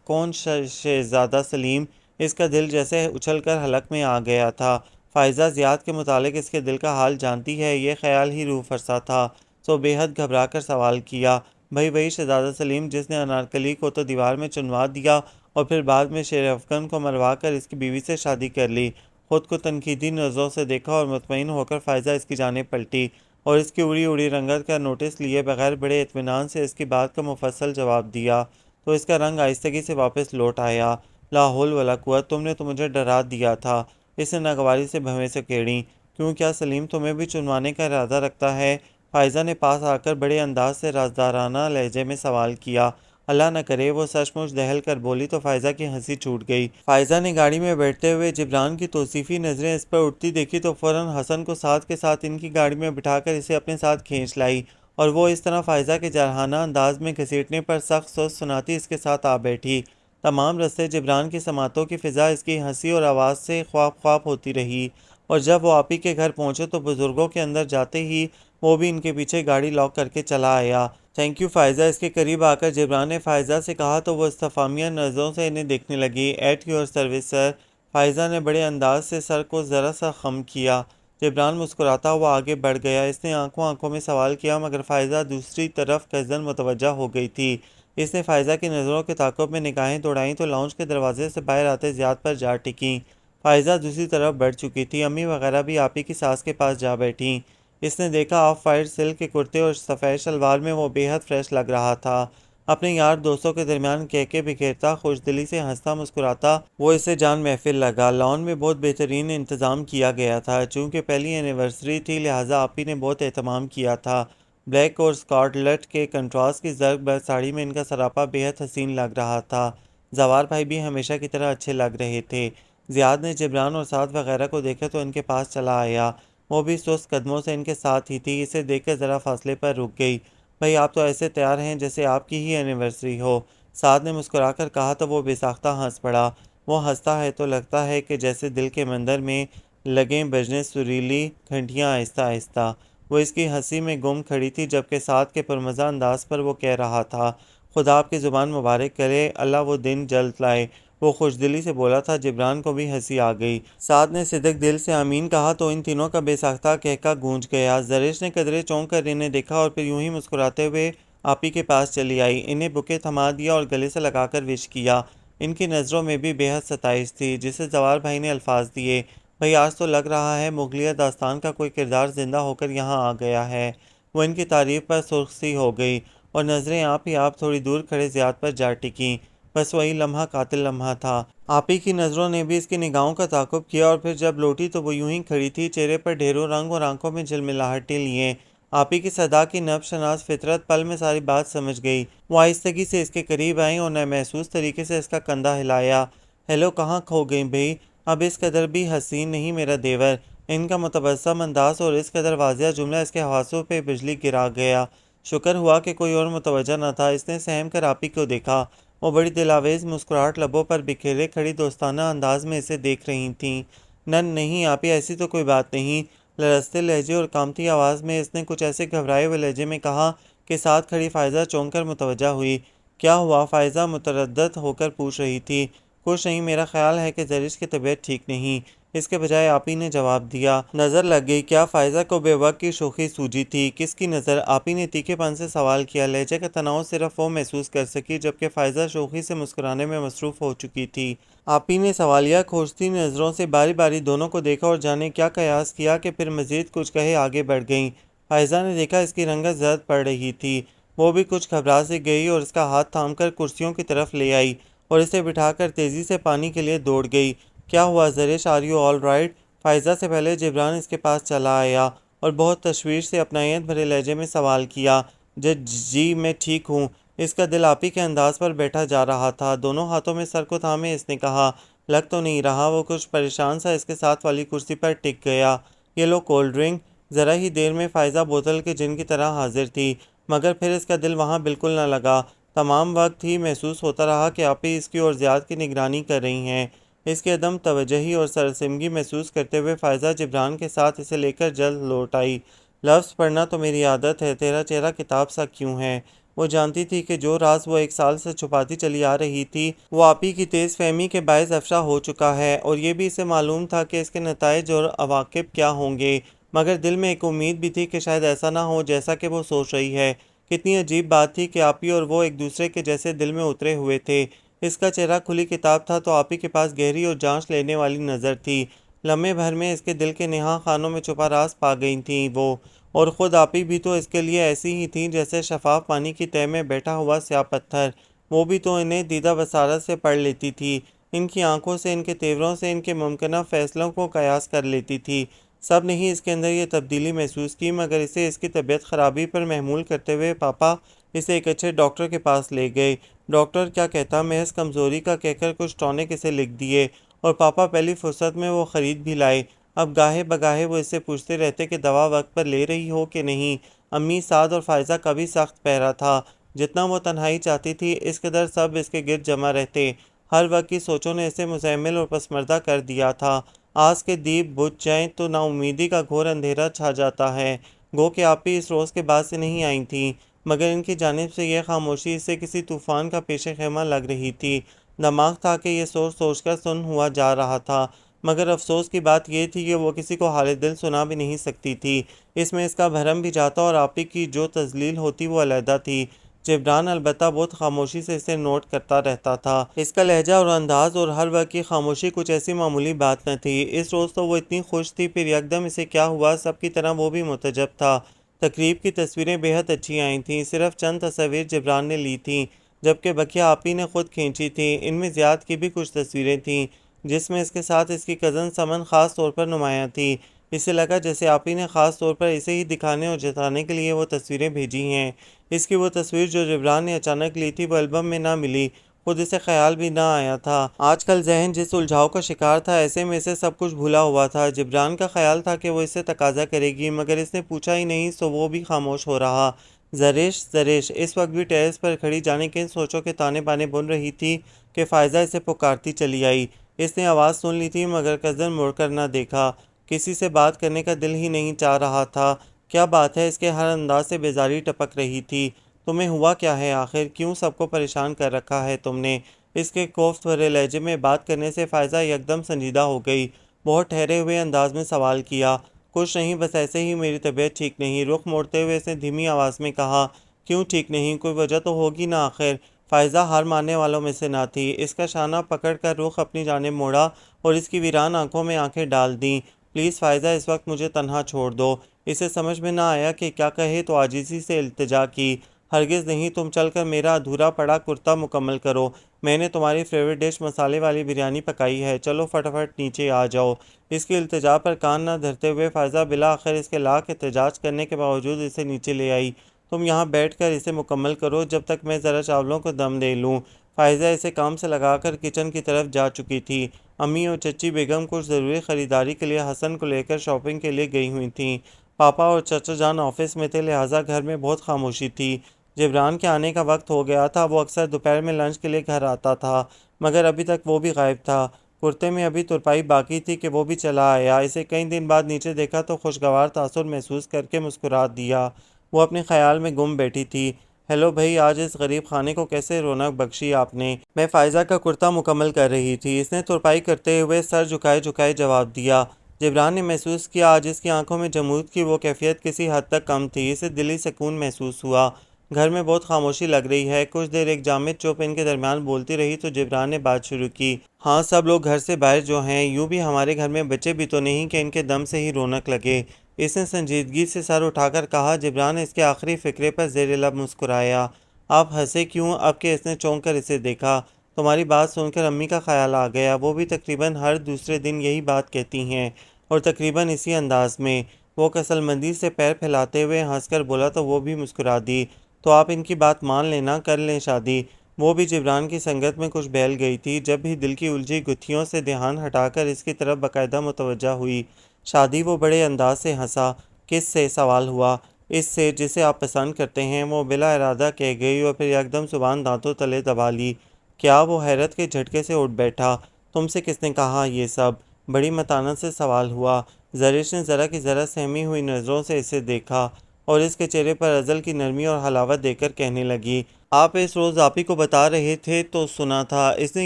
کون شہزادہ سلیم؟ اس کا دل جیسے اچھل کر حلق میں آ گیا تھا۔ فائزہ زیاد کے متعلق اس کے دل کا حال جانتی ہے، یہ خیال ہی روح فرسا تھا، سو بے حد گھبرا کر سوال کیا۔ بھائی وہی شہزادہ سلیم جس نے انارکلی کو تو دیوار میں چنوا دیا اور پھر بعد میں شیر افغن کو مروا کر اس کی بیوی سے شادی کر لی۔ خود کو تنقیدی نظروں سے دیکھا اور مطمئن ہو کر فائزہ اس کی جانب پلٹی اور اس کی اڑی اڑی رنگت کا نوٹس لیے بغیر بڑے اطمینان سے اس کی بات کا مفصل جواب دیا تو اس کا رنگ آہستگی سے واپس لوٹ آیا۔ لا حول ولا قوت، تم نے تو مجھے ڈرا دیا تھا، اس نے ناگواری سے بھویں سے کیڑی۔ کیوں، کیا سلیم تمہیں بھی چنوانے کا ارادہ رکھتا ہے؟ فائزہ نے پاس آ کر بڑے انداز سے رازدارانہ لہجے میں سوال کیا۔ اللہ نہ کرے، وہ سچ مچ دہل کر بولی تو فائزہ کی ہنسی چھوٹ گئی۔ فائزہ نے گاڑی میں بیٹھتے ہوئے جبران کی توصیفی نظریں اس پر اٹھتی دیکھی تو فوراً حسن کو ساتھ کے ساتھ ان کی گاڑی میں بٹھا کر اسے اپنے ساتھ کھینچ لائی اور وہ اس طرح فائزہ کے جارحانہ انداز میں گھسیٹنے پر سخت سوچ سناتی اس کے ساتھ آ بیٹھی۔ تمام رستے جبران کی سماعتوں کی فضا اس کی ہنسی اور آواز سے خواب خواب ہوتی رہی، اور جب وہ آپی کے گھر پہنچے تو بزرگوں کے اندر جاتے ہی وہ بھی ان کے پیچھے گاڑی لاک کر کے چلا آیا۔ تھینک یو فائزہ، اس کے قریب آ کر جبران نے فائزہ سے کہا تو وہ استفہامیہ نظروں سے انہیں دیکھنے لگی۔ ایٹ یور سروس سر۔ فائزہ نے بڑے انداز سے سر کو ذرا سا خم کیا جبران مسکراتا ہوا آگے بڑھ گیا۔ اس نے آنکھوں میں سوال کیا، مگر فائزہ دوسری طرف قصداً متوجہ ہو گئی تھی۔ اس نے فائزہ کی نظروں کے تعاقب میں نگاہیں دوڑائیں تو لاؤنج کے دروازے سے باہر آتے زیاد پر جا ٹکیں۔ فائزہ دوسری طرف بڑھ چکی تھی۔ امی وغیرہ بھی آپی کی ساس کے پاس جا بیٹھیں۔ اس نے دیکھا آف وائٹ سلک کے کرتے اور سفید شلوار میں وہ بے حد فریش لگ رہا تھا۔ اپنے یار دوستوں کے درمیان کہکے بکھیرتا، خوش دلی سے ہنستا مسکراتا وہ اسے جان محفل لگا۔ لان میں بہت بہترین انتظام کیا گیا تھا۔ چونکہ پہلی اینیورسری تھی لہٰذا آپی نے بہت اہتمام کیا تھا۔ بلیک اور اسکارلٹ کے کنٹراسٹ کی زرق بر ساڑی میں ان کا سراپا بے حد حسین لگ رہا تھا۔ زوار بھائی بھی ہمیشہ کی طرح اچھے لگ رہے تھے۔ زیاد نے جبران اور سعد وغیرہ کو دیکھا تو ان کے پاس چلا آیا۔ وہ بھی سست قدموں سے ان کے ساتھ ہی تھی۔ اسے دیکھ کر ذرا فاصلے پر رک گئی۔ بھائی آپ تو ایسے تیار ہیں جیسے آپ کی ہی اینیورسری ہو، سعد نے مسکرا کر کہا تو وہ بے ساختہ ہنس پڑا۔ وہ ہنستا ہے تو لگتا ہے کہ جیسے دل کے مندر میں لگیں بجنے سریلی گھنٹیاں آہستہ آہستہ۔ وہ اس کی ہنسی میں گم کھڑی تھی جبکہ سعد کے پرمزہ انداز پر وہ کہہ رہا تھا، خدا آپ کی زبان مبارک کرے، اللہ وہ دن جلد لائے۔ وہ خوش دلی سے بولا تھا۔ جبران کو بھی ہنسی آ گئی۔ سعد نے صدق دل سے آمین کہا تو ان تینوں کا بے ساختہ کہکا گونج گیا۔ زرش نے قدرے چونک کر انہیں دیکھا اور پھر یوں ہی مسکراتے ہوئے آپی کے پاس چلی آئی۔ انہیں بکے تھما دیا اور گلے سے لگا کر وش کیا۔ ان کی نظروں میں بھی بے حد ستائش تھی جسے زوار بھائی نے الفاظ دیے، بھائی آج تو لگ رہا ہے مغلیہ داستان کا کوئی کردار زندہ ہو کر یہاں آ گیا ہے۔ وہ ان کی تعریف پر سرخ سی ہو گئی اور نظریں آپ ہی آپ تھوڑی دور کھڑے زیاد پر جا ٹکیں۔ بس وہی لمحہ قاتل لمحہ تھا۔ آپی کی نظروں نے بھی اس کی نگاہوں کا تعاقب کیا اور پھر جب لوٹی تو وہ یوں ہی کھڑی تھی، چہرے پر ڈھیروں رنگ اور آنکھوں میں جھلملاہٹیں لیے۔ آپی کی صدا کی نبض شناس فطرت پل میں ساری بات سمجھ گئی۔ وہ آہستگی سے اس کے قریب آئیں اور نامحسوس طریقے سے اس کا کندھا ہلایا۔ ہیلو، کہاں کھو گئی بھئی؟ اب اس قدر بھی حسین نہیں میرا دیور۔ ان کا متبسم انداز اور اس قدر واضح جملہ اس کے حواسوں پہ بجلی گرا گیا۔ شکر ہوا کہ کوئی اور متوجہ نہ تھا۔ اس نے سہم کر آپی کو دیکھا۔ وہ بڑی دلاویز مسکراہٹ لبوں پر بکھیرے کھڑی دوستانہ انداز میں اسے دیکھ رہی تھیں۔ نہیں آپی، ایسی تو کوئی بات نہیں۔ لرزتے لہجے اور کانپتی آواز میں اس نے کچھ ایسے گھبرائے ہوئے لہجے میں کہا کہ ساتھ کھڑی فائزہ چونک کر متوجہ ہوئی۔ کیا ہوا؟ فائزہ متردد ہو کر پوچھ رہی تھی۔ کچھ نہیں، میرا خیال ہے کہ زرش کی طبیعت ٹھیک نہیں، اس کے بجائے آپی نے جواب دیا۔ نظر لگ گئی کیا؟ فائزہ کو بے وقت کی شوخی سوجی تھی۔ کس کی نظر؟ آپی نے تیکھے پن سے سوال کیا۔ لہجے کا تناؤ صرف وہ محسوس کر سکی جبکہ فائزہ شوخی سے مسکرانے میں مصروف ہو چکی تھی۔ آپی نے سوالیہ کھوجتی نظروں سے باری باری دونوں کو دیکھا اور جانے کیا قیاس کیا کہ پھر مزید کچھ کہے آگے بڑھ گئیں۔ فائزہ نے دیکھا اس کی رنگت زرد پڑ رہی تھی۔ وہ بھی کچھ گھبرا سی گئی اور اس کا ہاتھ تھام کر کرسیوں کی طرف لے آئی اور اسے بٹھا کر تیزی سے پانی کے لیے دوڑ گئی۔ کیا ہوا Zarish, are you all right? Faiza سے پہلے جبران اس کے پاس چلا آیا اور بہت تشویش سے اپنائیت بھرے لہجے میں سوال کیا۔ جی میں ٹھیک ہوں۔ اس کا دل آپی کے انداز پر بیٹھا جا رہا تھا۔ دونوں ہاتھوں میں سر کو تھامے اس نے کہا، لگ تو نہیں رہا۔ وہ کچھ پریشان سا اس کے ساتھ والی کرسی پر ٹک گیا۔ یہ لو کولڈ ڈرنک۔ ذرا ہی دیر میں فائزہ بوتل کے جن کی طرح حاضر تھی، مگر پھر اس کا دل وہاں بالکل نہ لگا۔ تمام وقت ہی محسوس ہوتا رہا کہ آپی اس کی اور زیاد کی نگرانی کر رہی ہیں۔ اس کے عدم توجہی اور سرسمگی محسوس کرتے ہوئے فائزہ جبران کے ساتھ اسے لے کر جلد لوٹ آئی۔ لفظ پڑھنا تو میری عادت ہے، تیرا چہرہ کتاب سا کیوں ہے؟ وہ جانتی تھی کہ جو راز وہ 1 سال سے چھپاتی چلی آ رہی تھی وہ آپی کی تیز فہمی کے باعث افشا ہو چکا ہے، اور یہ بھی اسے معلوم تھا کہ اس کے نتائج اور عواقب کیا ہوں گے، مگر دل میں ایک امید بھی تھی کہ شاید ایسا نہ ہو جیسا کہ وہ سوچ رہی ہے۔ کتنی عجیب بات تھی کہ آپی اور وہ ایک دوسرے کے جیسے دل میں اترے ہوئے تھے۔ اس کا چہرہ کھلی کتاب تھا تو آپی کے پاس گہری اور جانچ لینے والی نظر تھی۔ لمحے بھر میں اس کے دل کے نہاں خانوں میں چھپا راز پا گئی تھیں وہ، اور خود آپی بھی تو اس کے لیے ایسی ہی تھیں جیسے شفاف پانی کی تہہ میں بیٹھا ہوا سیاہ پتھر۔ وہ بھی تو انہیں دیدہ بصارت سے پڑھ لیتی تھی، ان کی آنکھوں سے، ان کے تیوروں سے، ان کے ممکنہ فیصلوں کو قیاس کر لیتی تھی۔ سب نے ہی اس کے اندر یہ تبدیلی محسوس کی، مگر اسے اس کی طبیعت خرابی پر محمول کرتے ہوئے پاپا اسے ایک اچھے ڈاکٹر کے پاس لے گئے۔ ڈاکٹر کیا کہتا، محض کمزوری کا کہہ کر کچھ ٹونک اسے لکھ دیے، اور پاپا پہلی فرصت میں وہ خرید بھی لائے۔ اب گاہے بگاہے وہ اس سے پوچھتے رہتے کہ دوا وقت پر لے رہی ہو کہ نہیں۔ امی، سعد اور فائزہ کا بھی سخت پہرا تھا۔ جتنا وہ تنہائی چاہتی تھی اس قدر سب اس کے گرد جمع رہتے۔ ہر وقت کی سوچوں نے اسے مزمل اور پسماندہ کر دیا تھا۔ آس کے دیپ بجھ جائیں تو نا امیدی کا گھور اندھیرا چھا جاتا ہے۔ گو کہ آپ بھی اس روز کے بعد سے نہیں آئی تھیں، مگر ان کی جانب سے یہ خاموشی اسے کسی طوفان کا پیش خیمہ لگ رہی تھی۔ دماغ تھا کہ یہ سوچ سوچ کر سن ہوا جا رہا تھا۔ مگر افسوس کی بات یہ تھی کہ وہ کسی کو حال دل سنا بھی نہیں سکتی تھی۔ اس میں اس کا بھرم بھی جاتا اور آپی کی جو تذلیل ہوتی وہ علیحدہ تھی۔ جبران البتہ بہت خاموشی سے اسے نوٹ کرتا رہتا تھا۔ اس کا لہجہ اور انداز اور ہر وقت کی خاموشی کچھ ایسی معمولی بات نہ تھی۔ اس روز تو وہ اتنی خوش تھی، پھر یکدم اسے کیا ہوا؟ سب کی طرح وہ بھی متعجب تھا۔ تقریب کی تصویریں بے حد اچھی آئی تھیں، صرف چند تصاویر جبران نے لی تھیں، جبکہ بقیہ آپی نے خود کھینچی تھیں۔ ان میں زیاد کی بھی کچھ تصویریں تھیں، جس میں اس کے ساتھ اس کی کزن سمن خاص طور پر نمایاں تھی۔ اسے لگا جیسے آپی نے خاص طور پر اسے ہی دکھانے اور جتانے کے لیے وہ تصویریں بھیجی ہیں۔ اس کی وہ تصویر جو جبران نے اچانک لی تھی وہ البم میں نہ ملی، خود اسے خیال بھی نہ آیا تھا۔ آج کل ذہن جس الجھاؤ کا شکار تھا، ایسے میں اسے سب کچھ بھولا ہوا تھا۔ جبران کا خیال تھا کہ وہ اس سے تقاضا کرے گی، مگر اس نے پوچھا ہی نہیں، سو وہ بھی خاموش ہو رہا۔ زرش اس وقت بھی ٹیرس پر کھڑی جانے کن سوچوں کے تانے بانے بن رہی تھی کہ فائزہ اسے پکارتی چلی آئی۔ اس نے آواز سن لی تھی مگر کزن مڑ کر نہ دیکھا۔ کسی سے بات کرنے کا دل ہی نہیں چاہ رہا تھا۔ کیا بات ہے؟ اس کے ہر انداز سے بیزاری ٹپک رہی تھی۔ تمہیں ہوا کیا ہے آخر؟ کیوں سب کو پریشان کر رکھا ہے تم نے؟ اس کے کوفت بھرے لہجے میں بات کرنے سے فائزہ یکدم سنجیدہ ہو گئی۔ بہت ٹھہرے ہوئے انداز میں سوال کیا۔ کچھ نہیں، بس ایسے ہی میری طبیعت ٹھیک نہیں۔ رخ موڑتے ہوئے اس نے دھیمی آواز میں کہا۔ کیوں ٹھیک نہیں؟ کوئی وجہ تو ہوگی نا آخر۔ فائزہ ہار ماننے والوں میں سے نہ تھی۔ اس کا شانہ پکڑ کر رخ اپنی جانب موڑا اور اس کی ویران آنکھوں میں آنکھیں ڈال دیں۔ پلیز فائزہ، اس وقت مجھے تنہا چھوڑ دو۔ اسے سمجھ میں نہ آیا کہ کیا کہے تو عاجزی سے التجا کی۔ ہرگز نہیں، تم چل کر میرا ادھورا پڑا کرتا مکمل کرو۔ میں نے تمہاری فیورٹ ڈش مسالے والی بریانی پکائی ہے، چلو فٹافٹ نیچے آ جاؤ۔ اس کی التجا پر کان نہ دھرتے ہوئے فائزہ بالآخر اس کے لاکھ احتجاج کرنے کے باوجود اسے نیچے لے آئی۔ تم یہاں بیٹھ کر اسے مکمل کرو جب تک میں ذرا چاولوں کو دم دے لوں۔ فائزہ اسے کام سے لگا کر کچن کی طرف جا چکی تھی۔ امی اور چچی بیگم کچھ ضروری خریداری کے لیے حسن کو لے کر شاپنگ کے لیے گئی ہوئی تھیں۔ پاپا اور چچا جان آفس میں تھے، لہٰذا گھر میں بہت خاموشی تھی۔ جبران کے آنے کا وقت ہو گیا تھا۔ وہ اکثر دوپہر میں لنچ کے لیے گھر آتا تھا، مگر ابھی تک وہ بھی غائب تھا۔ کرتے میں ابھی ترپائی باقی تھی کہ وہ بھی چلا آیا۔ اسے کئی دن بعد نیچے دیکھا تو خوشگوار تاثر محسوس کر کے مسکرا دیا۔ وہ اپنے خیال میں گم بیٹھی تھی۔ ہیلو بھائی، آج اس غریب خانے کو کیسے رونق بخشی آپ نے؟ میں فائزہ کا کرتا مکمل کر رہی تھی، اس نے ترپائی کرتے ہوئے سر جھکائے جھکائے جواب دیا۔ جبران نے محسوس کیا آج اس کی آنکھوں میں جمود کی وہ کیفیت کسی حد تک کم تھی۔ اسے دلی سکون محسوس ہوا۔ گھر میں بہت خاموشی لگ رہی ہے۔ کچھ دیر ایک جامد چپ ان کے درمیان بولتی رہی تو جبران نے بات شروع کی۔ ہاں، سب لوگ گھر سے باہر جو ہیں، یوں بھی ہمارے گھر میں بچے بھی تو نہیں کہ ان کے دم سے ہی رونق لگے۔ اس نے سنجیدگی سے سر اٹھا کر کہا۔ جبران نے اس کے آخری فقرے پر زیر لب مسکرایا۔ آپ ہنسے کیوں؟ اب کہ اس نے چونک کر اسے دیکھا۔ تمہاری بات سن کر امی کا خیال آ گیا، وہ بھی تقریباً ہر دوسرے دن یہی بات کہتی ہیں اور تقریباً اسی انداز میں۔ وہ کسل مندی سے پیر پھیلاتے ہوئے ہنس کر بولا تو وہ بھی مسکرا دی۔ تو آپ ان کی بات مان لینا، کر لیں شادی۔ وہ بھی جبران کی سنگت میں کچھ بہل گئی تھی، جب بھی دل کی الجھی گتھیوں سے دھیان ہٹا کر اس کی طرف باقاعدہ متوجہ ہوئی۔ شادی؟ وہ بڑے انداز سے ہنسا۔ کس سے؟ سوال ہوا۔ اس سے جسے آپ پسند کرتے ہیں، وہ بلا ارادہ کہہ گئی اور پھر یکدم زبان دانتوں تلے دبا لی۔ کیا؟ وہ حیرت کے جھٹکے سے اٹھ بیٹھا۔ تم سے کس نے کہا یہ سب؟ بڑی متانت سے سوال ہوا۔ زرش نے ذرا کی ذرا سہمی ہوئی نظروں سے اسے دیکھا اور اس کے چہرے پر ازل کی نرمی اور حلاوت دیکھ کر کہنے لگی۔ آپ اس روز آپی کو بتا رہے تھے تو سنا تھا۔ اس نے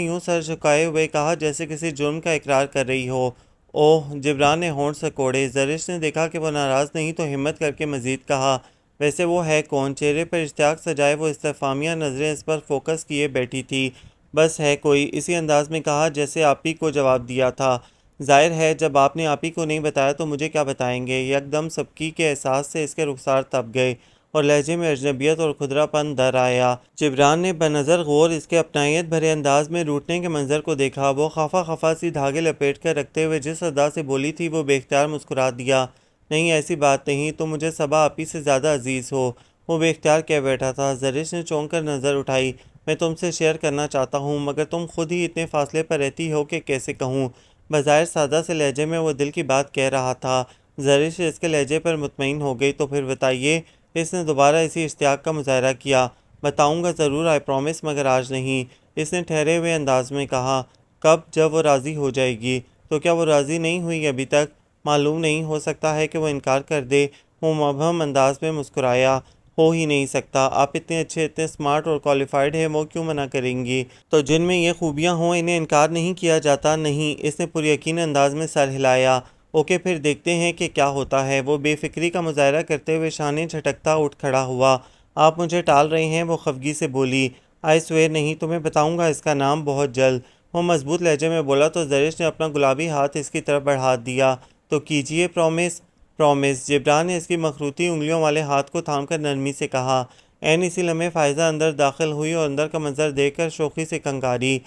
یوں سر جھکائے ہوئے کہا جیسے کسی جرم کا اقرار کر رہی ہو۔ اوہ! جبران نے ہونٹ سکوڑے۔ زرش نے دیکھا کہ وہ ناراض نہیں تو ہمت کر کے مزید کہا، ویسے وہ ہے کون؟ چہرے پر اشتیاق سجائے وہ استفہامیہ نظریں اس پر فوکس کیے بیٹھی تھی۔ بس ہے کوئی، اسی انداز میں کہا جیسے آپی کو جواب دیا تھا۔ ظاہر ہے جب آپ نے آپی کو نہیں بتایا تو مجھے کیا بتائیں گے؟ یکدم سبکی کے احساس سے اس کے رخسار تپ گئے اور لہجے میں اجنبیت اور کھدرا پن در آیا۔ جبران نے بنظر غور اس کے اپنائیت بھرے انداز میں روٹنے کے منظر کو دیکھا۔ وہ خفا خفا سی دھاگے لپیٹ کر رکھتے ہوئے جس ادا سے بولی تھی وہ بے اختیار مسکرا دیا۔ نہیں، ایسی بات نہیں، تم مجھے صبا آپی سے زیادہ عزیز ہو۔ وہ بے اختیار کہہ بیٹھا تھا۔ زرش نے چونک کر نظر اٹھائی۔ میں تم سے شیئر کرنا چاہتا ہوں، مگر تم خود ہی اتنے فاصلے پر رہتی ہو کہ کیسے کہوں۔ بظاہر سادہ سے لہجے میں وہ دل کی بات کہہ رہا تھا۔ زرش اس کے لہجے پر مطمئن ہو گئی۔ تو پھر بتائیے۔ اس نے دوبارہ اسی اشتیاق کا مظاہرہ کیا۔ بتاؤں گا ضرور، آئی پرومس، مگر آج نہیں، اس نے ٹھہرے ہوئے انداز میں کہا۔ کب؟ جب وہ راضی ہو جائے گی۔ تو کیا وہ راضی نہیں ہوئی ابھی تک؟ معلوم نہیں، ہو سکتا ہے کہ وہ انکار کر دے۔ وہ مبہم انداز میں مسکرایا۔ ہو ہی نہیں سکتا، آپ اتنے اچھے، اتنے اسمارٹ اور کوالیفائڈ ہیں، وہ کیوں منع کریں گی؟ تو جن میں یہ خوبیاں ہوں انہیں انکار نہیں کیا جاتا۔ نہیں، اس نے پر یقین انداز میں سر ہلایا۔ اوکے، پھر دیکھتے ہیں کہ کیا ہوتا ہے۔ وہ بے فکری کا مظاہرہ کرتے ہوئے شانیں جھٹکتا اٹھ کھڑا ہوا۔ آپ مجھے ٹال رہے ہیں، وہ خفگی سے بولی۔ آئی سویر نہیں، تمہیں بتاؤں گا اس کا نام بہت جلد، وہ مضبوط لہجے میں بولا تو زرش نے اپنا گلابی ہاتھ اس کی طرف بڑھا دیا۔ تو کیجئے پرومس۔ پرومس، جبران نے اس کی مخروطی انگلیوں والے ہاتھ کو تھام کر نرمی سے کہا۔ عین اسی لمحے فائزہ اندر داخل ہوئی اور اندر کا منظر دیکھ کر شوخی سے کنگاری۔